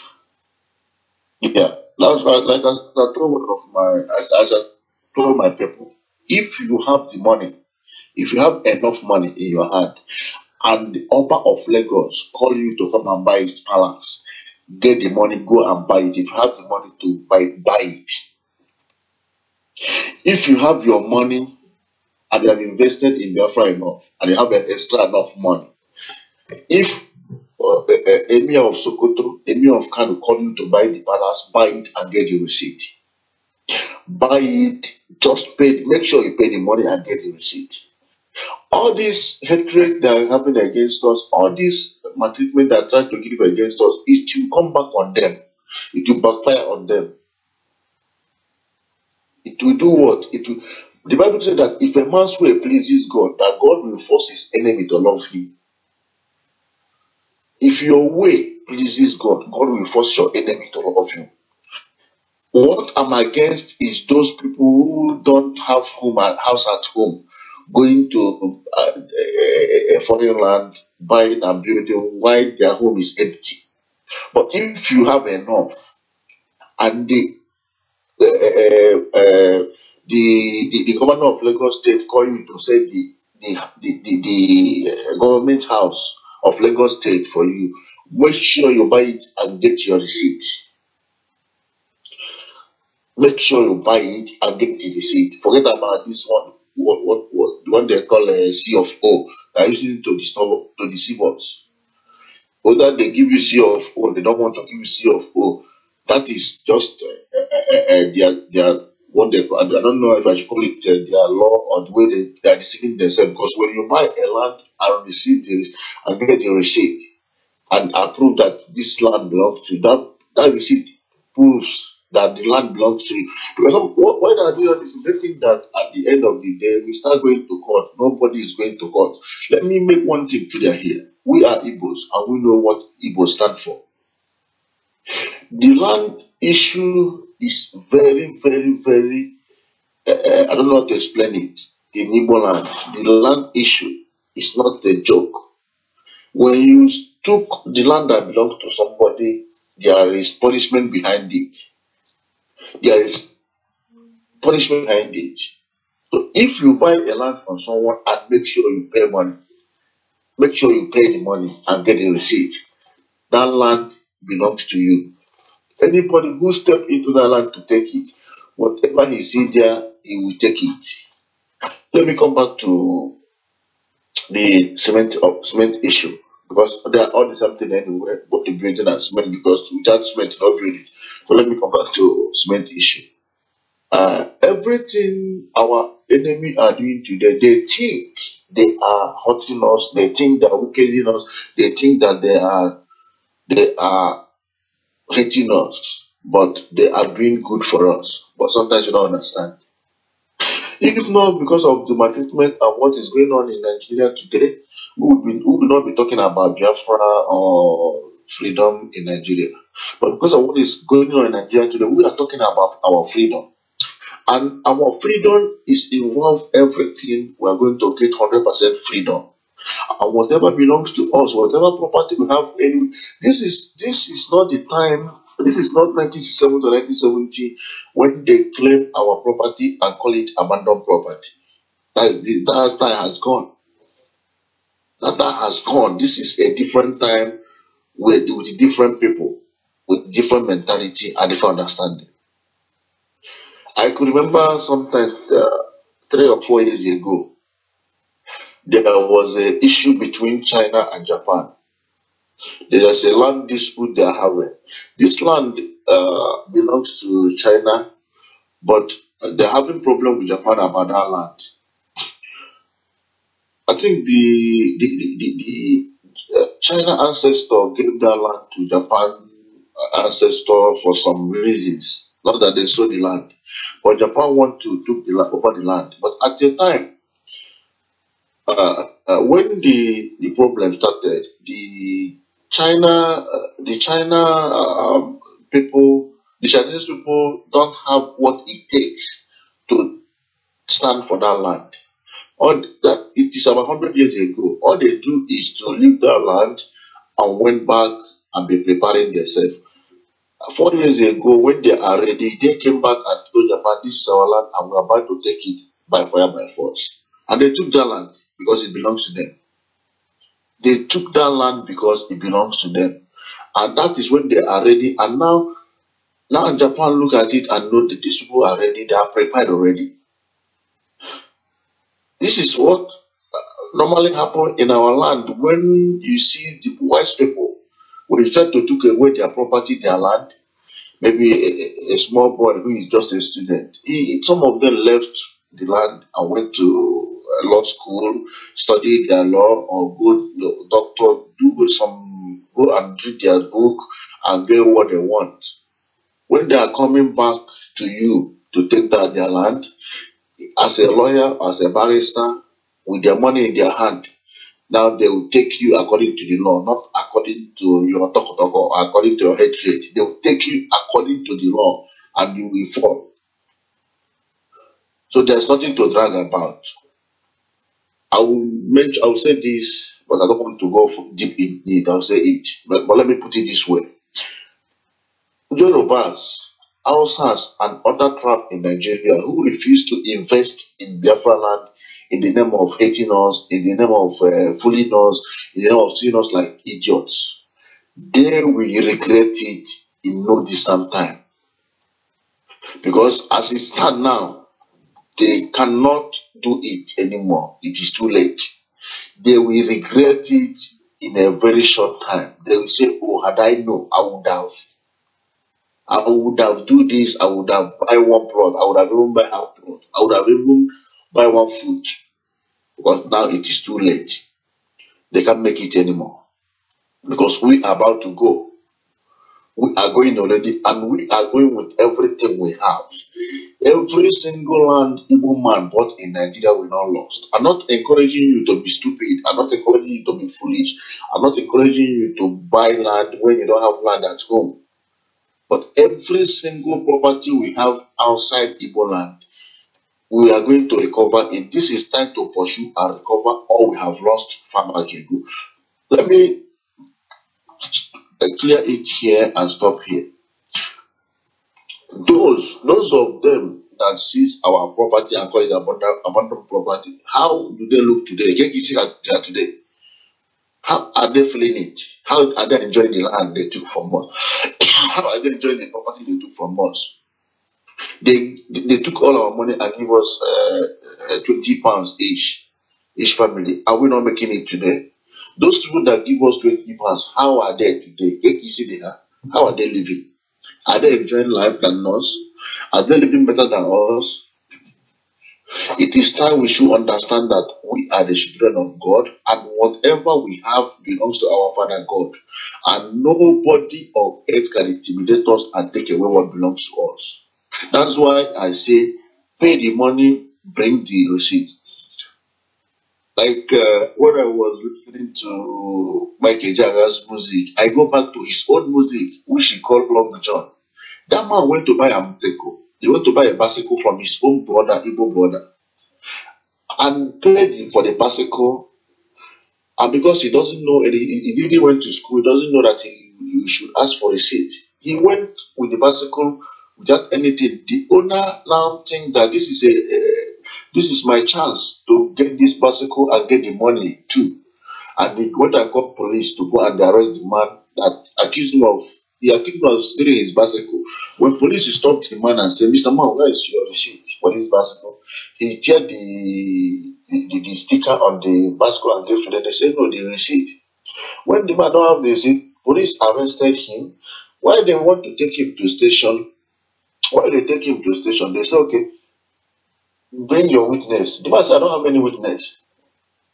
Yeah, that's right. Like I told one of my, as I told my people, if you have the money, if you have enough money in your hand, and the upper of Lagos call you to come and buy his palace, get the money, go and buy it. If you have the money to buy it. If you have your money and you have invested in Biafra enough, and you have an extra enough money, if Emir of Sokoto, Emir of Kano call you to buy the palace, buy it and get the receipt. Buy it, just pay, make sure you pay the money and get the receipt. All this hatred that is happening against us, all this maltreatment that try to give against us, it will come back on them. It will backfire on them. It will do what? It will. The Bible says that if a man's way pleases God, that God will force his enemy to love him. If your way pleases God, God will force your enemy to love you. What I'm against is those people who don't have house at home, going to a foreign land, buying and building while their home is empty. But if you have enough, and the governor of Lagos State call you to say the government house of Lagos State for you, make sure you buy it and get your receipt. Make sure you buy it and get the receipt. Forget about this one, what the one they call a C of O. They're using it to deceive us. Whether they give you C of O, they don't want to give you C of O. That is just their what they call. I don't know if I should call it their law or the way they are deceiving themselves. Because when you buy a land and receive and get the receipt and approve that this land belongs to you, that receipt proves that the land belongs to you. Because why they are doing this, they think that at the end of the day we start going to court. Nobody is going to court. Let me make one thing clear here. We are Igbos and we know what Igbo stand for. The land issue is very, very, very, I don't know how to explain it. In Igbo land, the land issue is not a joke. When you took the land that belongs to somebody, there is punishment behind it. There is punishment behind it. So if you buy a land from someone and make sure you pay money, make sure you pay the money and get the receipt, that land belongs to you. Anybody who step into that land to take it, whatever he see there, he will take it. Let me come back to the cement issue, because they are all the same thing anyway, both the building and cement, because without cement, no building. So let me come back to cement issue. Everything our enemy are doing today, they think they are hurting us, they think they are weakening us, they think that they are hating us, but they are doing good for us. But sometimes you don't understand. If not because of the maltreatment and what is going on in Nigeria today, we will not be talking about Biafra or freedom in Nigeria. But because of what is going on in Nigeria today, we are talking about our freedom. And our freedom is involved everything. We are going to get 100% freedom. And whatever belongs to us, whatever property we have, this is not the time. This is not 1967 to 1970 when they claim our property and call it abandoned property. That time has gone. That time has gone. This is a different time with different people, with different mentality and different understanding. I could remember sometimes 3 or 4 years ago, there was an issue between China and Japan. There is a land dispute they are having. This land belongs to China, but they're having problem with Japan about that land. I think the China ancestor gave that land to Japan ancestor for some reasons. Not that they sold the land, but Japan want to took over the land. But at the time, when the problem started, the China people, the Chinese people don't have what it takes to stand for that land. All that it is about 100 years ago. All they do is to leave that land and went back and be preparing themselves. 4 years ago, when they are ready, they came back and told Japan, this is our land and we are about to take it by fire, by force. And they took that land because it belongs to them. They took that land because it belongs to them. And that is when they are ready. And now Japan look at it and know that these people are ready, they are prepared already. This is what normally happen in our land when you see the wise people, when you try to take away their property, their land, maybe a small boy who is just a student. Some of them left the land and went to law school, studied their law, or go to doctor, go and read their book and get what they want. When they are coming back to you to take down their land, as a lawyer, as a barrister, with their money in their hand, now they will take you according to the law, not according to your talk or according to your hatred. They will take you according to the law and you will fall. So there's nothing to drag about. I will say this, but I don't want to go deep in it. I'll say it. But let me put it this way. Yorubas, Hausas, and other tribes in Nigeria who refuse to invest in Biafra land in the name of hating us, in the name of fooling us, in the name of seeing us like idiots, they will regret it in no distant time. Because as it stands now, they cannot do it anymore. It is too late. They will regret it in a very short time. They will say, oh, had I known, I would have do this, I would have buy one plot, I would have even buy a plot, I would have even buy one food. Because now it is too late. They can't make it anymore. Because we are about to go. We are going already, and we are going with everything we have. Every single land Igbo man bought in Nigeria will not lost. I'm not encouraging you to be stupid. I'm not encouraging you to be foolish. I'm not encouraging you to buy land when you don't have land at home. But every single property we have outside Igbo land, we are going to recover it. This is time to pursue and recover all we have lost far back ago. Let me clear it here and stop here. Those of them that seize our property and call it abandoned property, how do they look today? Can you see how they are today? How are they feeling it? How are they enjoying the land they took from us? How are they enjoying the property they took from us? They took all our money and give us 20 pounds each family. Are we not making it today? Those people that give us 20 pounds, how are they today? Can you see they are? How are they living? Are they enjoying life than us? Are they living better than us? It is time we should understand that we are the children of God, and whatever we have belongs to our Father God. And nobody on earth can intimidate us and take away what belongs to us. That's why I say, pay the money, bring the receipt. Like when I was listening to Mike Ejaga's music, I go back to his own music, which he called Long John. That man went to buy a muteko. He went to buy a bicycle from his own brother, Igbo brother, and paid for the bicycle. And because he doesn't know, he didn't went to school, he doesn't know that he should ask for a seat. He went with the bicycle without anything. The owner now think that this is my chance to get this bicycle and get the money too. And they went and called police to go and arrest the man that accused him of stealing his bicycle. When police stopped the man and said, Mr. Man, where is your receipt for this bicycle? He tear the sticker on the bicycle and gave to them. They said, no, the receipt. When the man don't have the receipt, police arrested him. Why they want to take him to station? Why they take him to station? They say, okay, bring your witness. The man said, I don't have any witness.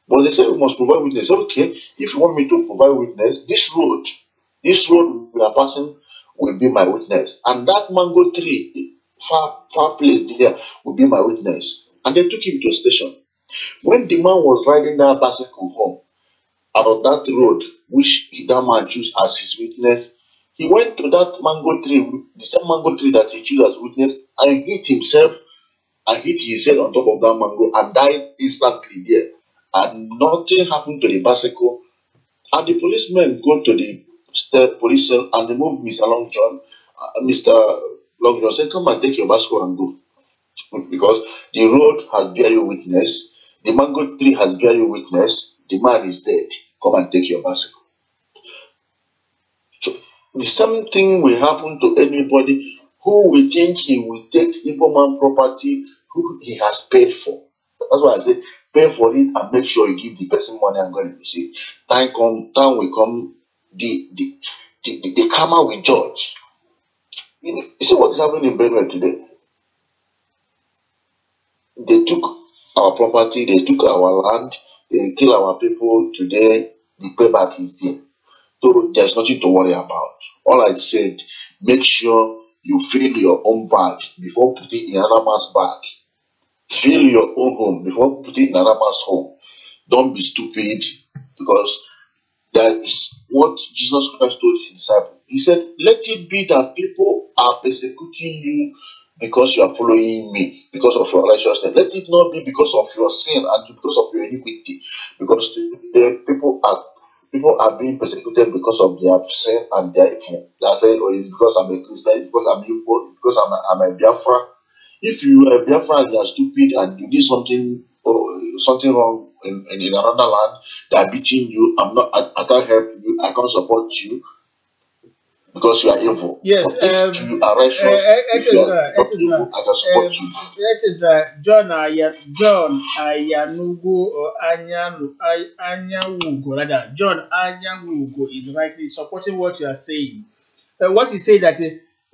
But they say we must provide witness. Okay, if you want me to provide witness, this road we are passing will be my witness. And that mango tree far place there will be my witness. And they took him to station. When the man was riding that bicycle home, about that road which that man chose as his witness, he went to that mango tree, the same mango tree that he chose as witness, and hit himself and hit his head on top of that mango and died instantly there. And nothing happened to the bicycle. And the policemen go to the police cell and remove Mr. Long John. Mr. Long John said, "Come and take your bicycle and go." Because the road has bear you witness, the mango tree has bear you witness, the man is dead. Come and take your bicycle. So the same thing will happen to anybody who will think he will take Igbo man property who he has paid for. That's why I say pay for it and make sure you give the person money and go and receive. Time will come, the karma will judge. You see what is happening in Benue today? They took our property, they took our land, they kill our people. Today, the payback is there. So there's nothing to worry about. All I said, make sure you fill your own bag before putting in another man's bag. Fill your own home before putting in another man's home. Don't be stupid, because that is what Jesus Christ told his disciples. He said, "Let it be that people are persecuting you because you are following me, because of your righteousness. Let it not be because of your sin and because of your iniquity. Because today people are being persecuted because of their sin and their evil. They are saying, oh, it's because I'm a Christian, it's because I'm Igbo, because I'm a Biafra. If you are a Biafra and you are stupid and you did something wrong in another land, they are beating you. I can't help you, I can't support you because you are evil. Yes, but if you are righteous, if you are not evil, I can support you." That is that John Ayanugo or Anyawugo, rather John Anyawugo is rightly supporting what you are saying. What he said that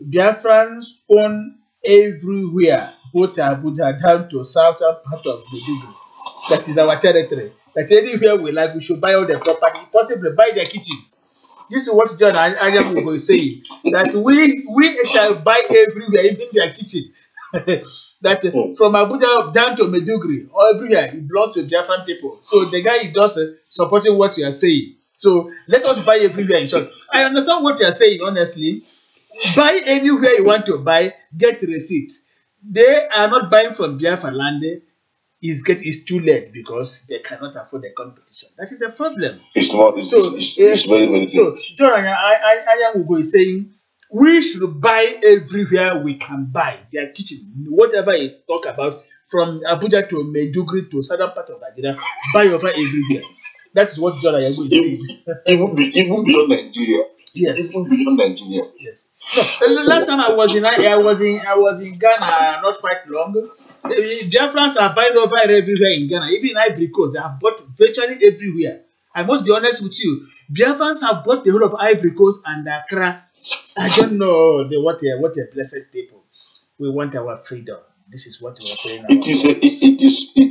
Biafrans own everywhere, both Abuja down to southern part of Meduguri. That is our territory. That anywhere we like, we should buy all the property, possibly buy their kitchens. This is what John Ayamugo is saying. That we shall buy everywhere, even their kitchen. That from Abuja down to Meduguri or everywhere, it belongs to Biafran people. So the guy is just supporting what you are saying. So let us buy everywhere in short. I understand what you are saying, honestly. Buy anywhere you want to buy, get receipt. They are not buying from Biafra land. Is too late because they cannot afford the competition. That is a problem. It's not. It's very, very so good. John Ayamugo is saying we should buy everywhere we can buy their kitchen, whatever you talk about, from Abuja to Meduguri to southern part of Nigeria, buy over everywhere. That is what John Ayamugo is saying. Even beyond Nigeria. Yes. Even beyond Nigeria. Yes. No, last time I was in Ghana, not quite long. Biafrans are buying over everywhere in Ghana, even in Ivory Coast. They have bought virtually everywhere. I must be honest with you. Biafrans have bought the whole of Ivory Coast and Accra. I don't know what a blessed people. We want our freedom. This is what we are praying about. It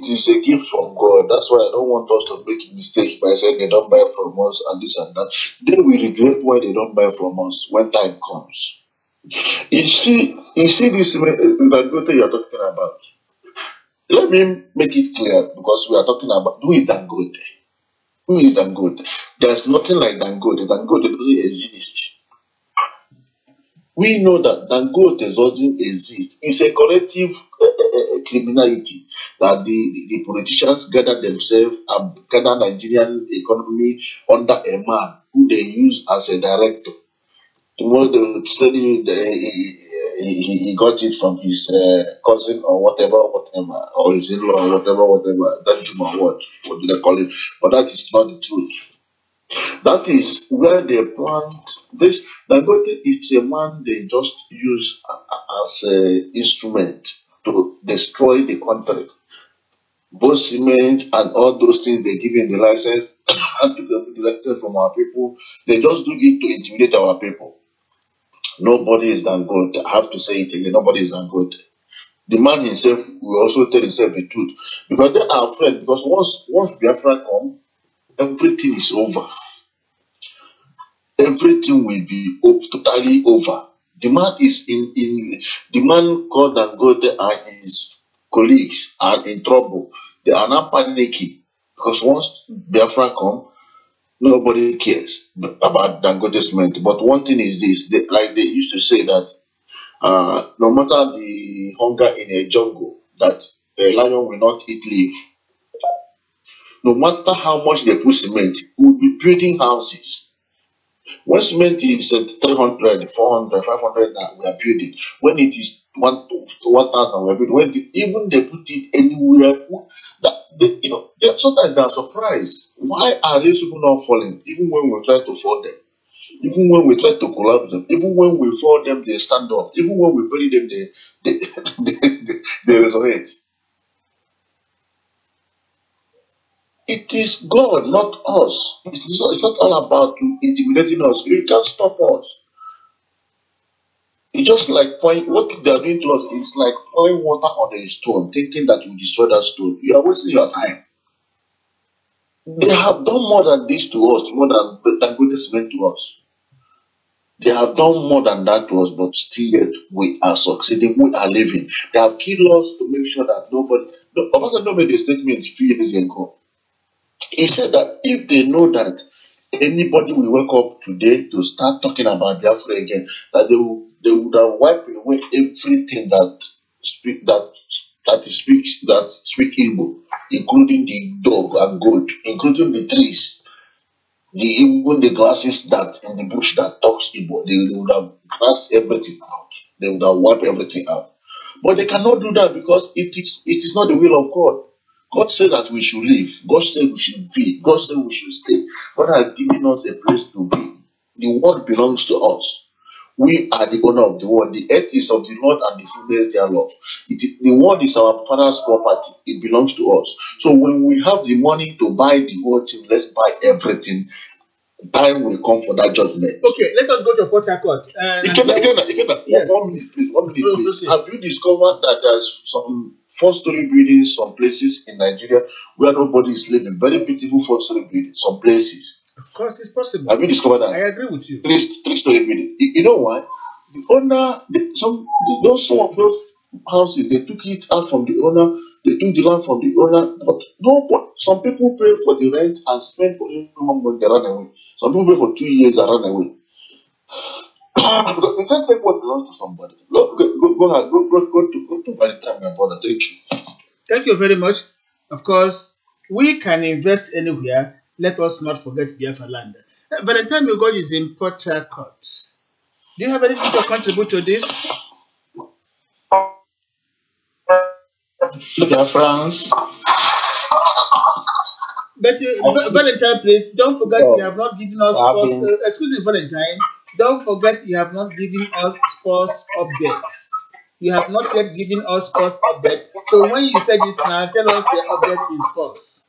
is a gift from God. That's why I don't want us to make a mistake by saying they don't buy from us and this and that. They will regret why they don't buy from us when time comes. You see this Dangote you are talking about. Let me make it clear, because we are talking about who is Dangote. Who is Dangote? There's nothing like Dangote. Dangote doesn't exist. We know that Dangote doesn't exist. It's a collective criminality that the politicians gather themselves and gather Nigerian economy under a man who they use as a director. Tomorrow they will tell you he got it from his cousin or whatever, or his in-law or whatever. That Juma, what do they call it? But that is not the truth. That is where they plant this. Dangote is a man they just use as an instrument to destroy the country. Both cement and all those things they give in the license and to get the license from our people, they just do it to intimidate our people. Nobody is Dangote. I have to say it again. Nobody is Dangote. The man himself will also tell himself the truth, because they are afraid. Because once Biafra come, everything is over. Everything will be totally over. The man is in the man called Dangote and his colleagues are in trouble. They are not panicking because once Biafra come, nobody cares about Dangote's cement. But one thing is this: like they used to say that no matter the hunger in a jungle, that a lion will not eat leaf. No matter how much they put cement, we will be building houses. When cement is at 300, 400, 500, we are building. When it is 1,000, we are building. Even they put it anywhere, sometimes they are surprised. Why are these people not falling? Even when we try to fall them, even when we try to collapse them, even when we fall them, they stand up. Even when we bury them, they resurrect. It is God, not us. It's not all about intimidating us. You can't stop us. It's just like what they are doing to us is like pouring water on a stone, thinking that you destroy that stone. You are wasting your time. They have done more than this to us, more than goodness meant to us. They have done more than that to us, but still yet we are succeeding, we are living. They have killed us to make sure that nobody. No, Obasanjo made a statement a few years ago. He said that if they know that anybody will wake up today to start talking about Biafra again, that they would have wiped away everything that speak Igbo, including the dog and goat, including the trees, even the grasses that in the bush that talks Igbo. They would have grassed everything out. They would have wiped everything out. But they cannot do that because it is not the will of God. God said that we should live. God said we should be. God said we should stay. God has given us a place to be. The world belongs to us. We are the owner of the world. The earth is of the Lord and the fullness thereof. The world is our Father's property. It belongs to us. So when we have the money to buy the whole thing, let's buy everything. Time will come for that judgment. Okay, let us go to Port Harcourt. Yes. 1 minute, please. 1 minute, please. Okay. Have you discovered that there's some 4-story buildings, some places in Nigeria where nobody is living? Very beautiful 4-story buildings, some places. Of course, it's possible. Have you discovered that? I agree with you. 3-story building. You know why? The owner, some of those houses, they took it out from the owner. They took the land from the owner. But some people pay for the rent and spend only 1 month when they run away. Some people pay for 2 years and run away. Because you can't take what belongs to somebody. Look, go ahead, go to Valentine, my brother. Thank you. Thank you very much. Of course, we can invest anywhere. Let us not forget Biafra land. Valentine God is in Port Harcourt. Do you have anything to contribute to this? France. But Valentine, please don't forget you have not given us excuse me, Valentine. Don't forget you have not given us sports updates. You have not yet given us sports update. So when you say this now, tell us the update in sports.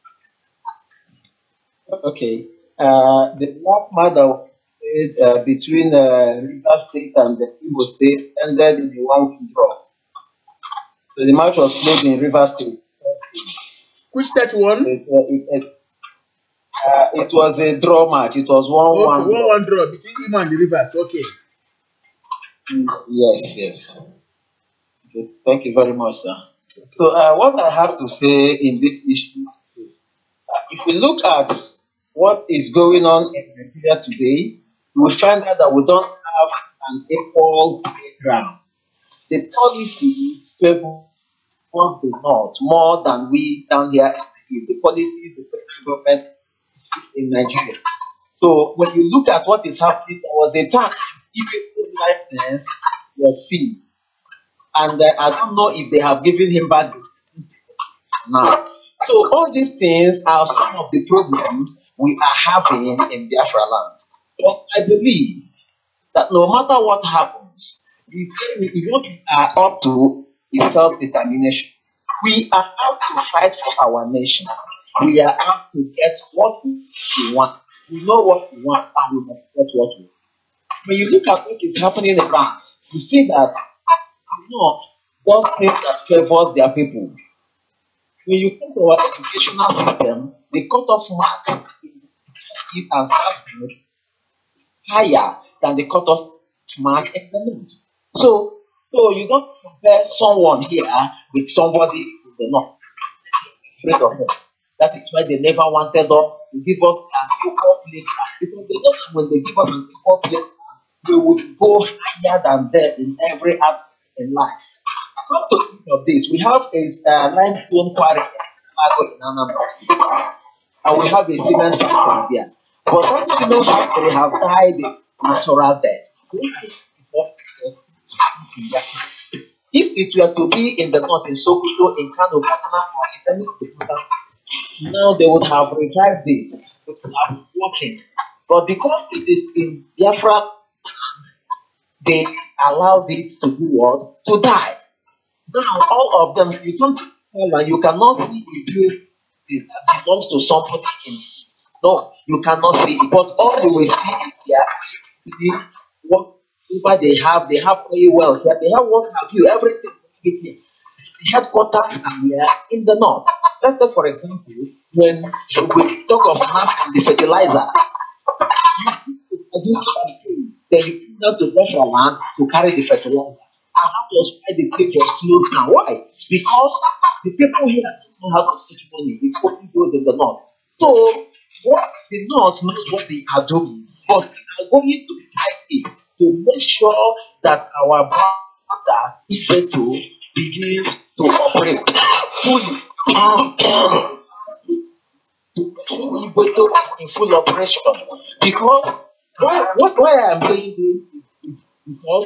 Okay. The last match that is between Rivers State and the Igbo State ended in a 1-1 draw. So the match was played in Rivers State. Which state won? It was a draw match. It was 1-1. Okay, 1-1 draw between Imo and the Rivers. Okay. Yes. Okay. Thank you very much, sir. So what I have to say in this issue, if we look at what is going on in Nigeria today, we will find out that we don't have an equal playground. The policy favors the north more than we down here. The policy, the federal government in Nigeria. So when you look at what is happening, there was a time if license was seized, and I don't know if they have given him back now. So all these things are some of the problems we are having in Biafra land. But I believe that no matter what happens, what we are up to is self-determination. We are out to fight for our nation. We are out to get what we want. We know what we want and we must get what we want. When you look at what is happening around, you see that those things that favors their people. When you come to our educational system, the cutoff mark is and south higher than the cutoff mark in the north. So you don't compare someone here with somebody in the north. Afraid of them. That is why they never wanted us to give us an equal play card. Because they know that when they give us an equal play card, we would go higher than them in every aspect in life. Come to think of this, we have a limestone quarry in Anambra State, and we have a cement factory there. But that cement factory have died a natural death. If it were to be in the north, in Sokoto, in Kano, Katsina, or in any of the other, now they would have revived it. It would have been working. But because it is in Biafra, they allowed it to do what? To die. Now, all of them, you don't tell and you cannot see a building that belongs to somebody in. No, you cannot see it. But all you will see is there, whatever they have oil wells, yeah, they have what have you, everything. The headquarters and we are in the north. Let's take, for example, when we talk of NAP and the fertilizer, you produce something, then you put out to Biafra land to carry the fertilizer. And that was why the state was closed now. Why? Because the people here don't have much money. It only goes in the north. So what the north knows what they are doing, but they are going to fight it to make sure that our border Ibeto begins to operate fully. Ibeto is in full operation. Because why I'm saying this is because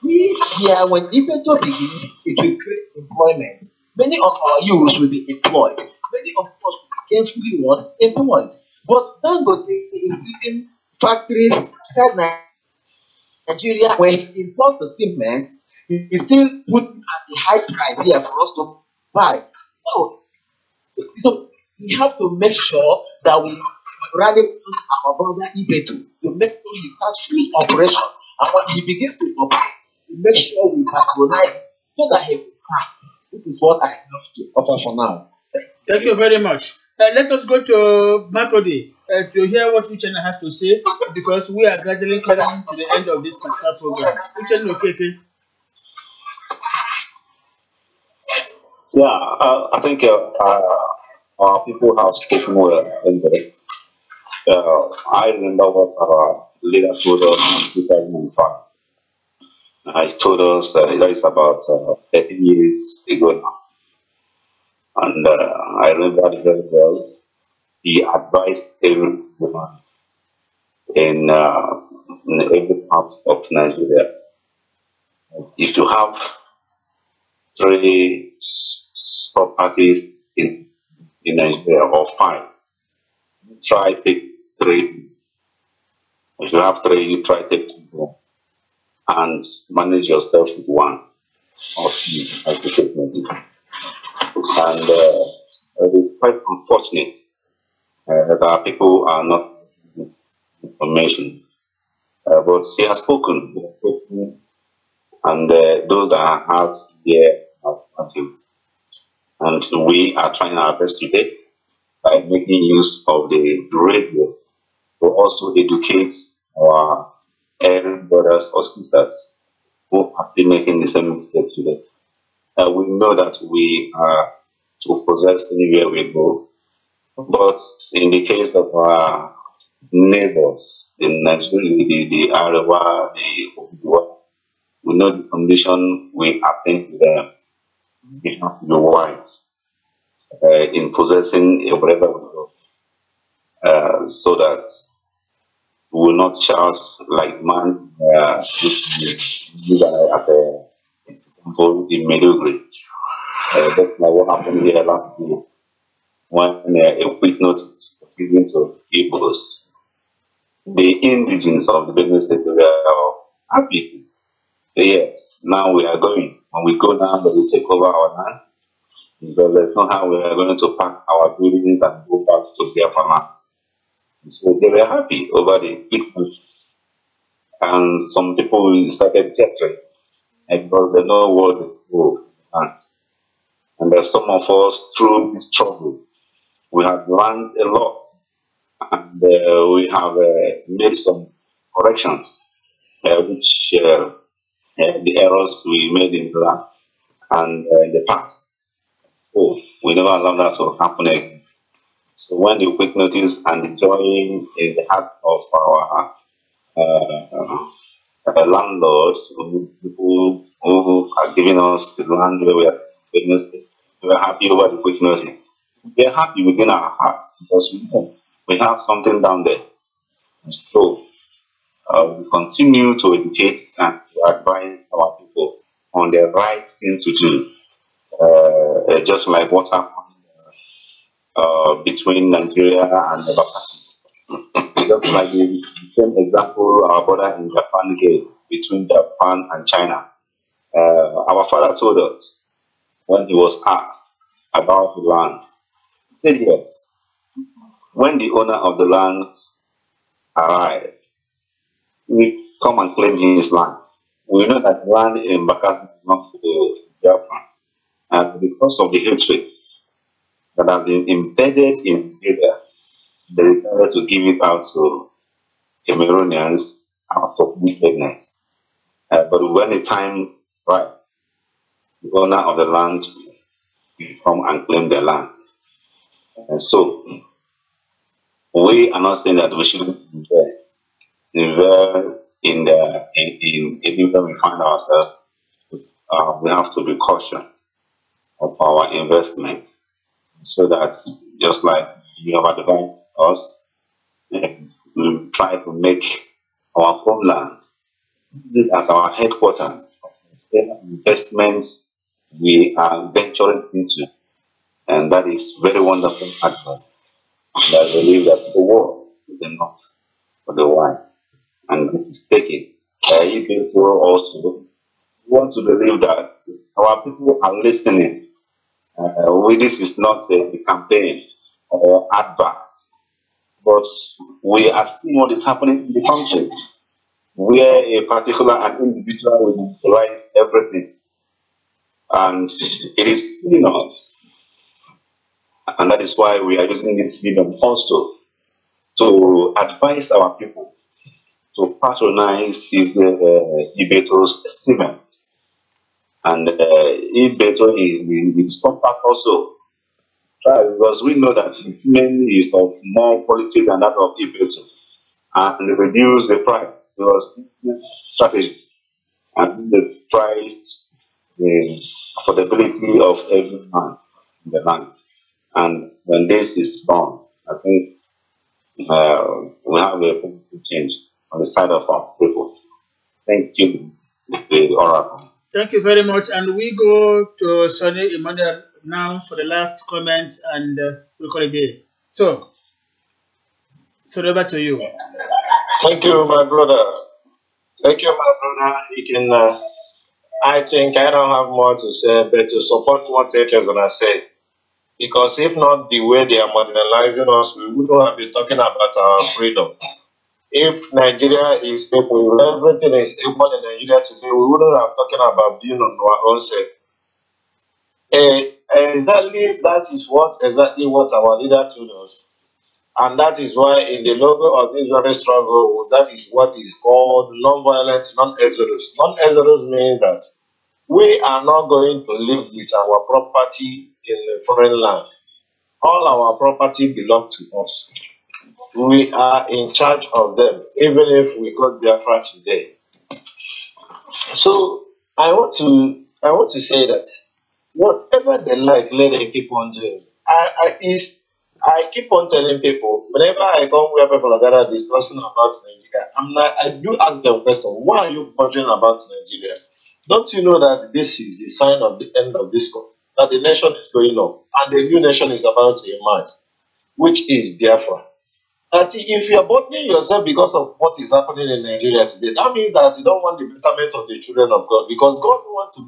we here, when Ibeto begins, it will create employment. Many of our youths will be employed. Many of us will be gainfully what? Employed. But Dangote is building factories outside Nigeria. When he imports the cement, he still put at a high price here for us to buy. So we have to make sure that we rally our brother Ibeto to make sure he starts full operation. And when he begins to operate, we make sure we patronize him so that he will start. This is what I have to offer for now. Thank you very much. Let us go to Makodi to hear what Uchenna has to say, because we are gradually coming to the end of this particular program. Uchenna, okay? Yeah, I think our people have spoken well anyway. I remember what our leader told us in 2005. He told us that is about 30 years ago now. And I remember it very well. He advised everyone in every part of Nigeria that if you have 3 properties in Nigeria or 5, try take 3. If you have 3, you try take 2 and manage yourself with 1 or 2, as the case may be. And it is quite unfortunate that our people are not getting this information. But he has spoken, and those that are out here have nothing. And we are trying our best today by making use of the radio to also educate our elder brothers or sisters who are still making the same mistake today. We know that we are to possess anywhere we go, but in the case of our neighbors in Nigeria, the Arewa, the Oduwa, we know the condition we are staying with them. We have to be wise in possessing wherever we go, so that we will not shout like man as a example in Medugri. That's like what happened here last year when a quick notice was given to Igbos. The indigenes of the Benue State were happy. Yes, now we are going. When we go down, they will take over our land. Because there's not how we are going to pack our buildings and go back to Biafra land. So they were happy over the quick notice. And some people started chattering because they know what they go. And there's some of us through this trouble. We have learned a lot, and we have made some corrections. which the errors we made in the land and in the past. So we never allow that to happen again. So when the quick notice and the joy in the heart of our landlords, who are giving us the land where we are building states, we are happy over the quick notice. We are happy within our hearts because we know we have something down there. So we continue to educate and to advise our people on the right thing to do, just like what happened between Nigeria and Biafra. Just like the same example our brother in Japan gave between Japan and China. Our father told us when he was asked about the land, he said yes. When the owner of the land arrived, we come and claim his land. We know that land in Bakassi belongs to Biafra, and because of the hatred that has been embedded in Nigeria, they decided to give it out to Cameroonians out of wickedness. But when the time right, the owner of the land will come and claim the land. And so we are not saying that we shouldn't invest in the anywhere we find ourselves. We have to be cautious of our investments so that just like you have advised us, we try to make our homeland as our headquarters of investments we are venturing into. And that is very wonderful advice. And I believe that the world is enough for the wise. And this is taken. You people also want to believe that our people are listening. This is not a campaign or adverts, but we are seeing what is happening in the country, where a particular an individual will monopolize everything, and it is killing us. And that is why we are using this medium also to advise our people to patronize Ibeto's cement. And Ibeto is the stopper also. Try, because we know that cement is of more quality than that of Ibeto. And reduce the price because this strategy and the price, the affordability of every man in the land. And when this is done, I think we have a positive change on the side of our people. Thank you, the Oracle. Thank you very much. And we go to Sonny Emmanuel now for the last comment, and we call it a day. So over to you. Thank you, my brother. Thank you, my brother. You can, I think I don't have more to say, but to support what Ekezona said. Because if not the way they are marginalizing us, we wouldn't have been talking about our freedom. If Nigeria is able, if everything is able in Nigeria today, we wouldn't have talking about being on our own self. Exactly what our leader told us. And that is why in the logo of this very struggle, that is what is called non-violent, non-exodus. Non-exodus means that we are not going to live with our property in a foreign land. All our property belongs to us. We are in charge of them, even if we got Biafra today. So I want to say that whatever they like, let them keep on doing. I keep on telling people, whenever I come where people are gathered discussing about Nigeria, I do ask them a question, why are you bothering about Nigeria? Don't you know that this is the sign of the end of this war? That the nation is going up and the new nation is about to emerge, which is Biafra. That if you are bothering yourself because of what is happening in Nigeria today, that means that you don't want the betterment of the children of God, because God wants to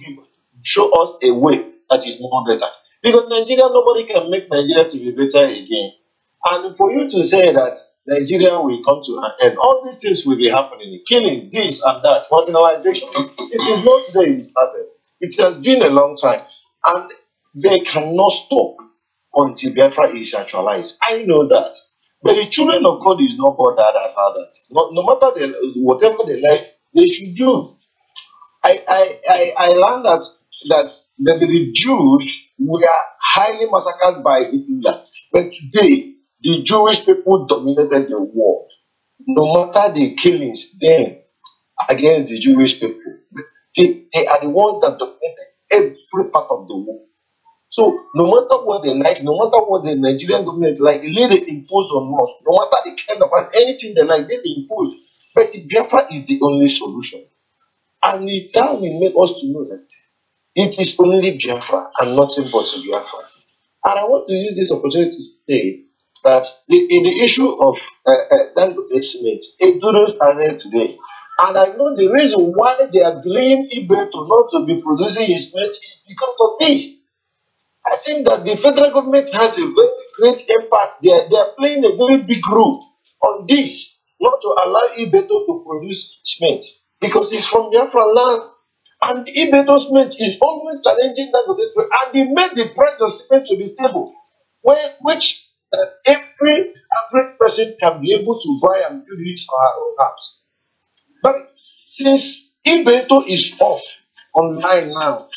show us a way that is more better. Because Nigeria, nobody can make Nigeria to be better again. And for you to say that Nigeria will come to an end, all these things will be happening, killings, this and that, marginalization. It is not today it started. It has been a long time. And they cannot stop until Biafra is actualized. I know that. But the children of God is not bothered about that. No matter whatever they like they should do. I learned that the Jews were highly massacred by Hitler, but today the Jewish people dominated the world. No matter the killings then against the Jewish people, they are the ones that dominated every part of the world. So no matter what they like, no matter what the Nigerian government like, they impose on us, no matter the kind of anything they like, they impose. But Biafra is the only solution. And that will make us to know that it is only Biafra and nothing but Biafra. And I want to use this opportunity to say that in the issue of Dangote cement, Enduro started today. And I know the reason why they are blaming Ibeto not to be producing his cement is because of this. I think that the federal government has a very great impact. They are playing a very big role on this, not to allow Ibeto to produce cement because it's from Biafra land. And Ibeto cement is always challenging that, and they made the price of cement to be stable, which that every average person can be able to buy and build it for our own house. But since Ibeto is off online now,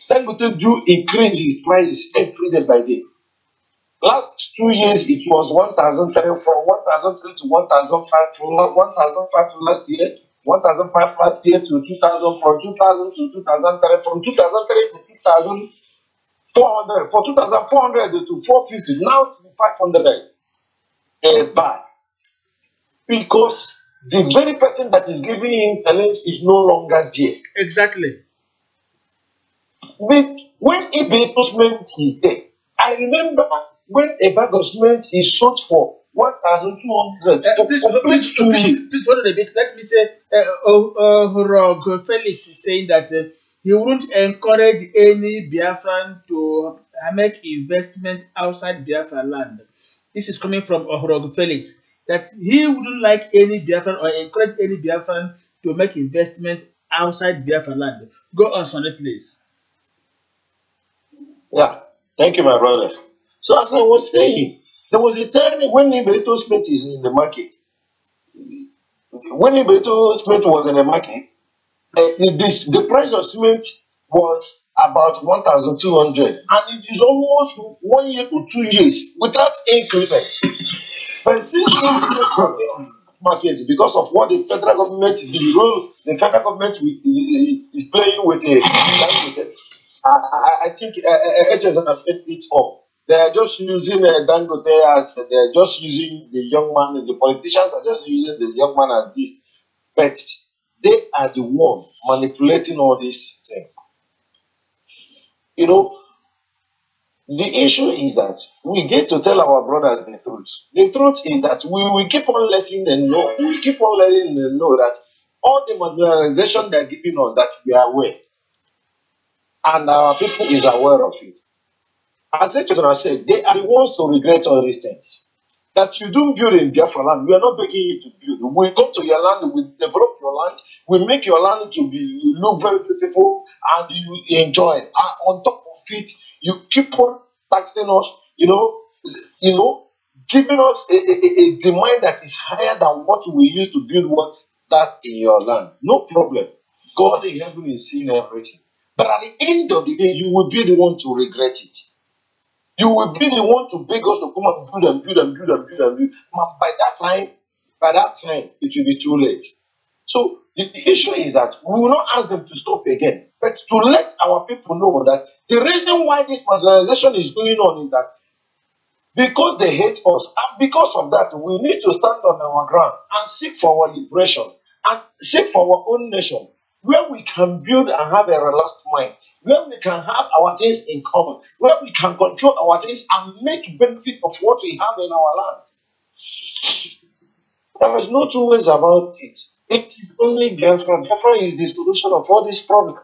Dangote do increase his prices every day by day. Last 2 years, it was 1,003 from 1,003 to 1,005 from 1,005 to last year, 1,005 last year to 2,000, from 2,000 to 2,003, from 2,003 to 2,400, from 2,400 to 450, now to 500 a bag. Because the very person that is giving him challenge is no longer there. Exactly. When Ibeto cement is there, I remember when a bag of cement is sold for 1,200 Please hold on a bit. Let me say, Horog Felix is saying that he wouldn't encourage any Biafran to make investment outside Biafra land. This is coming from Horog Felix. That he wouldn't like any Biafran or encourage any Biafran to make investment outside Biafra land. Go on, Sonny, please. Yeah, thank you, my brother. So as I was saying, there was a time when Ibeto cement is in the market. When Ibeto cement was in the market, the price of cement was about 1,200, and it is almost 1 year to 2 years without increment. But since the market, because of what the federal government, the role the federal government is playing with I think HS has set it up. They are just using Dangote as they are just using the young man, and the politicians are just using the young man as this. But they are the one manipulating all these things. You know, the issue is that we get to tell our brothers the truth. The truth is that we keep on letting them know, that all the marginalization they are giving us, that we are aware. And our people is aware of it. As I said, they are the ones to regret all these things. That you don't build in Biafra land, we are not begging you to build. We come to your land, we develop your land, we make your land to look very beautiful, and you enjoy it. And on top of it, you keep on taxing us, giving us a demand that is higher than what we use to build that in your land. No problem. God in heaven is seeing everything. But at the end of the day, you will be the one to regret it. You will be the one to beg us to come and build and build and build and build and build. And by that time, it will be too late. So the issue is that we will not ask them to stop again, but to let our people know that the reason why this marginalization is going on is that because they hate us, and because of that, we need to stand on our ground and seek for our liberation and seek for our own nation, where we can build and have a relaxed mind, where we can have our things in common, where we can control our things and make benefit of what we have in our land. There is no two ways about it. It is only Biafra. Biafra is the solution of all these problems.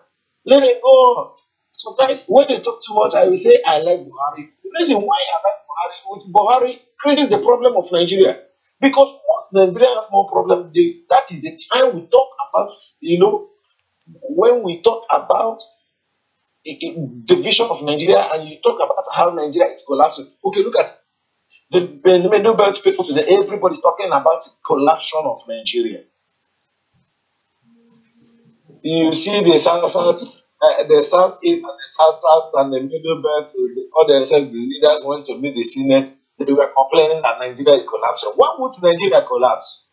Let it go on. Sometimes when they talk too much, I will say I like Buhari. The reason why I like Buhari, with Buhari increases the problem of Nigeria. Because once Nigeria has more problems, that is the time we talk about, when we talk about the vision of Nigeria and you talk about how Nigeria is collapsing. Okay, look at the Nobel people today. Everybody's talking about the collapse of Nigeria. You see the the southeast and the south and the middle belt, all themselves, the leaders went to meet the Senate. They were complaining that Nigeria is collapsing. Why would Nigeria collapse?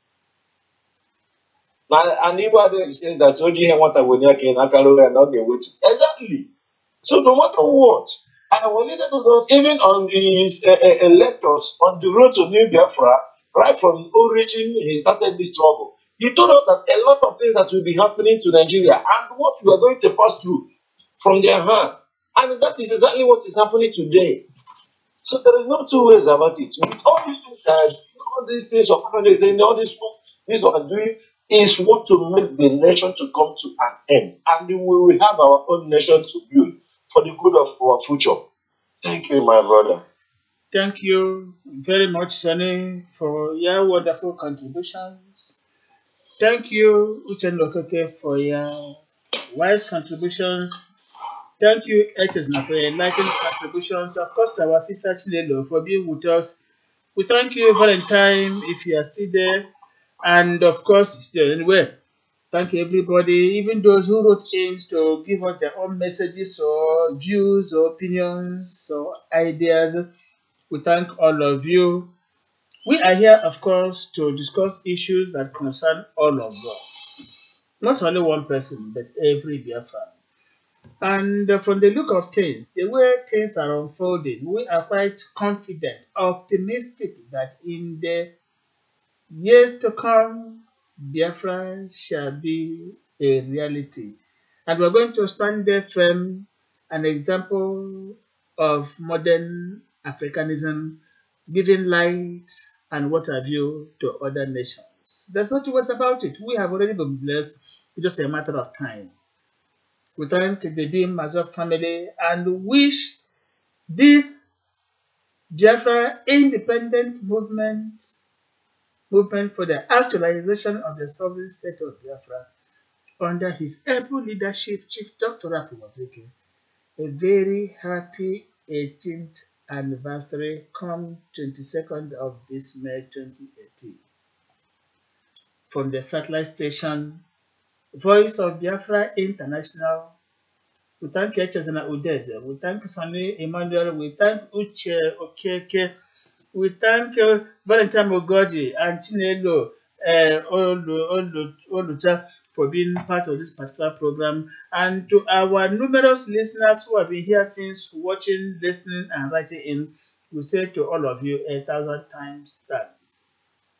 Now, and anybody says that OGM want to win again, and not the way to. Exactly. So no matter what, and we needed to do, even on his lectures on the road to New Biafra, right from origin, he started this struggle. He told us that a lot of things that will be happening to Nigeria and what we are going to pass through from their hand. And that is exactly what is happening today. So there is no two ways about it. With all these things all these things of all these are doing is what to make the nation to come to an end. And we will have our own nation to build for the good of our future. Thank you, my brother. Thank you very much, Sonny, for your wonderful contributions. Thank you, Uchen Lokoke, for your wise contributions. Thank you, Echesna, for your enlightened contributions. Of course, to our sister Chinelo for being with us. We thank you, Valentine, if you are still there. And of course, still anyway. Thank you, everybody, even those who wrote in to give us their own messages or views or opinions or ideas. We thank all of you. We are here, of course, to discuss issues that concern all of us. Not only one person, but every Biafran. And from the look of things, the way things are unfolding, we are quite confident, optimistic that in the years to come, Biafra shall be a reality. And we're going to stand there firm, an example of modern Africanism, giving light and what have you to other nations. There's no two ways about it. We have already been blessed. It's just a matter of time. We thank the Bim-Massob family and wish this Biafra independent movement for the actualization of the sovereign state of Biafra under his able leadership, Chief Dr. Rafi Waziri, a very happy 18th anniversary come 22nd of this May 2018. From the satellite station, Voice of Biafra International, we thank Echezana Udeze, we thank Sonny Emmanuel, we thank Uche Okeke, we thank Valentine Mogoji and Chinelo Olucha for being part of this particular program, and to our numerous listeners who have been here since, watching, listening, and writing in, we say to all of you 1,000 times thanks.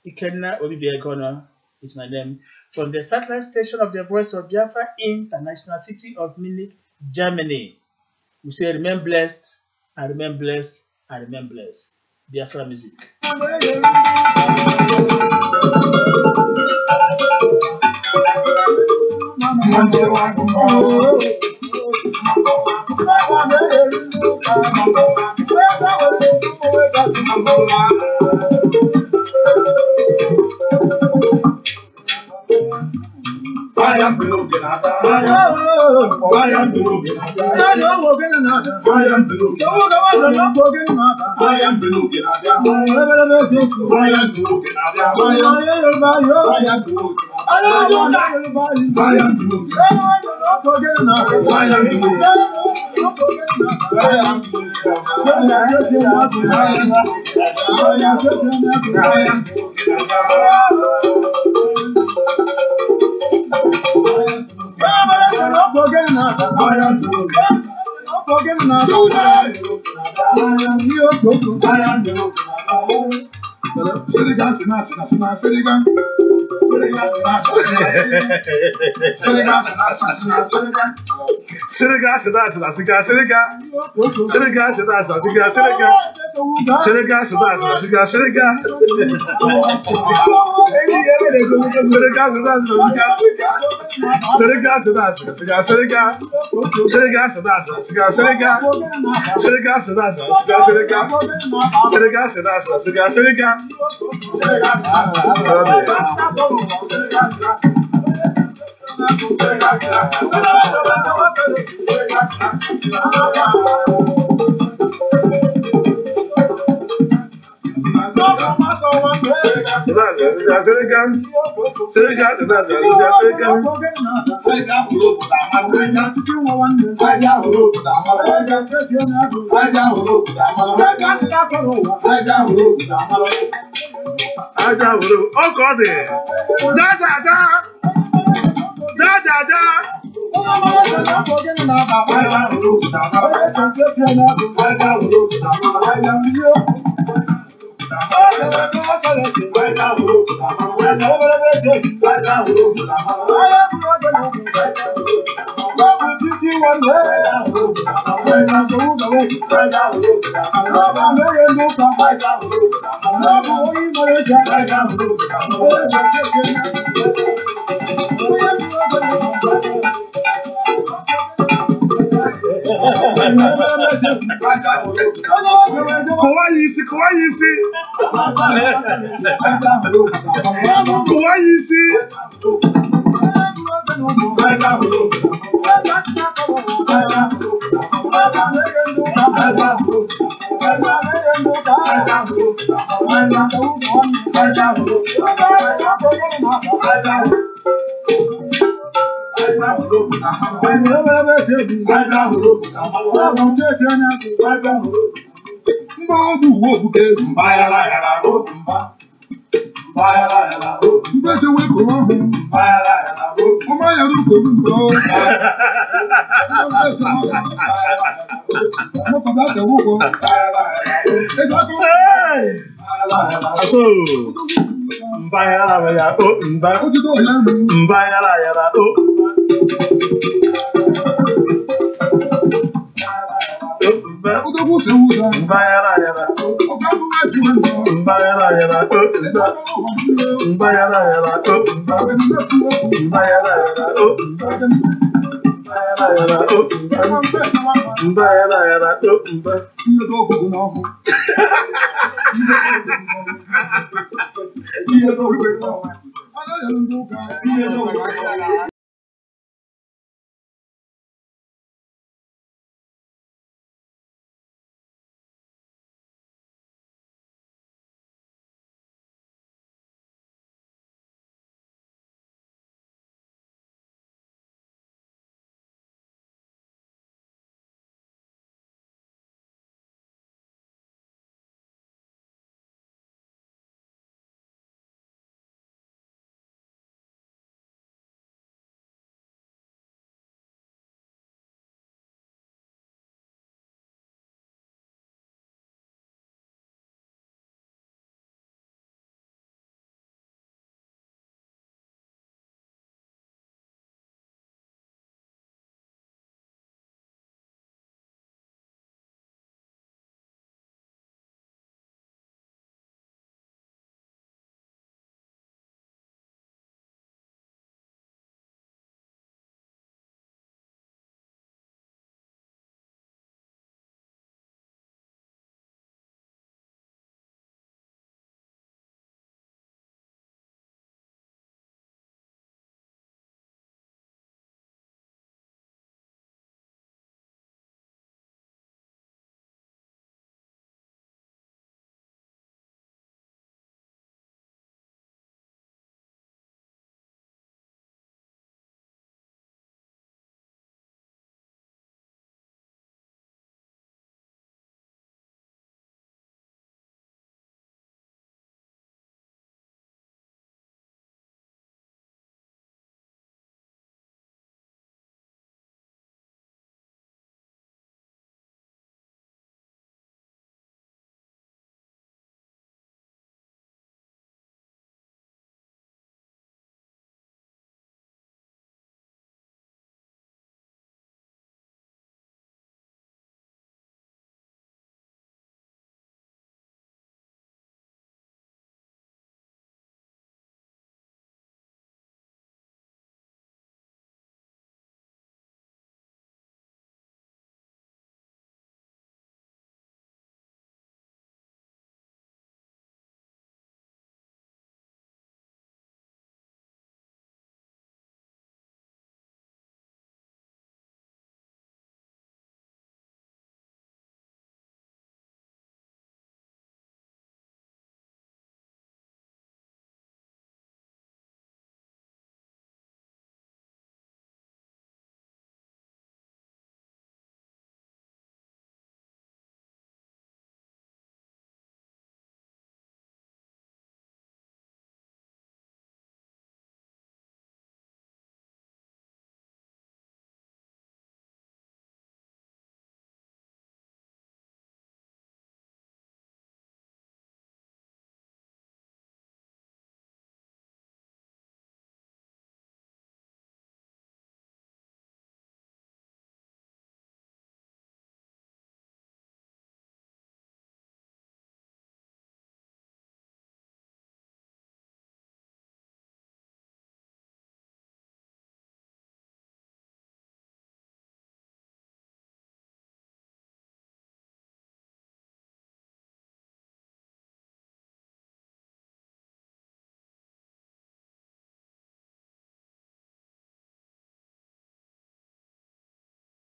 Ikenna Obibiagona is my name, from the satellite station of the Voice of Biafra International, city of Munich, Germany. We say remain blessed, and remain blessed, and remain blessed. Biafra music. I am looking at that. I am looking at that. I am looking at that. I am looking at that. I am looking at that. I am looking at that.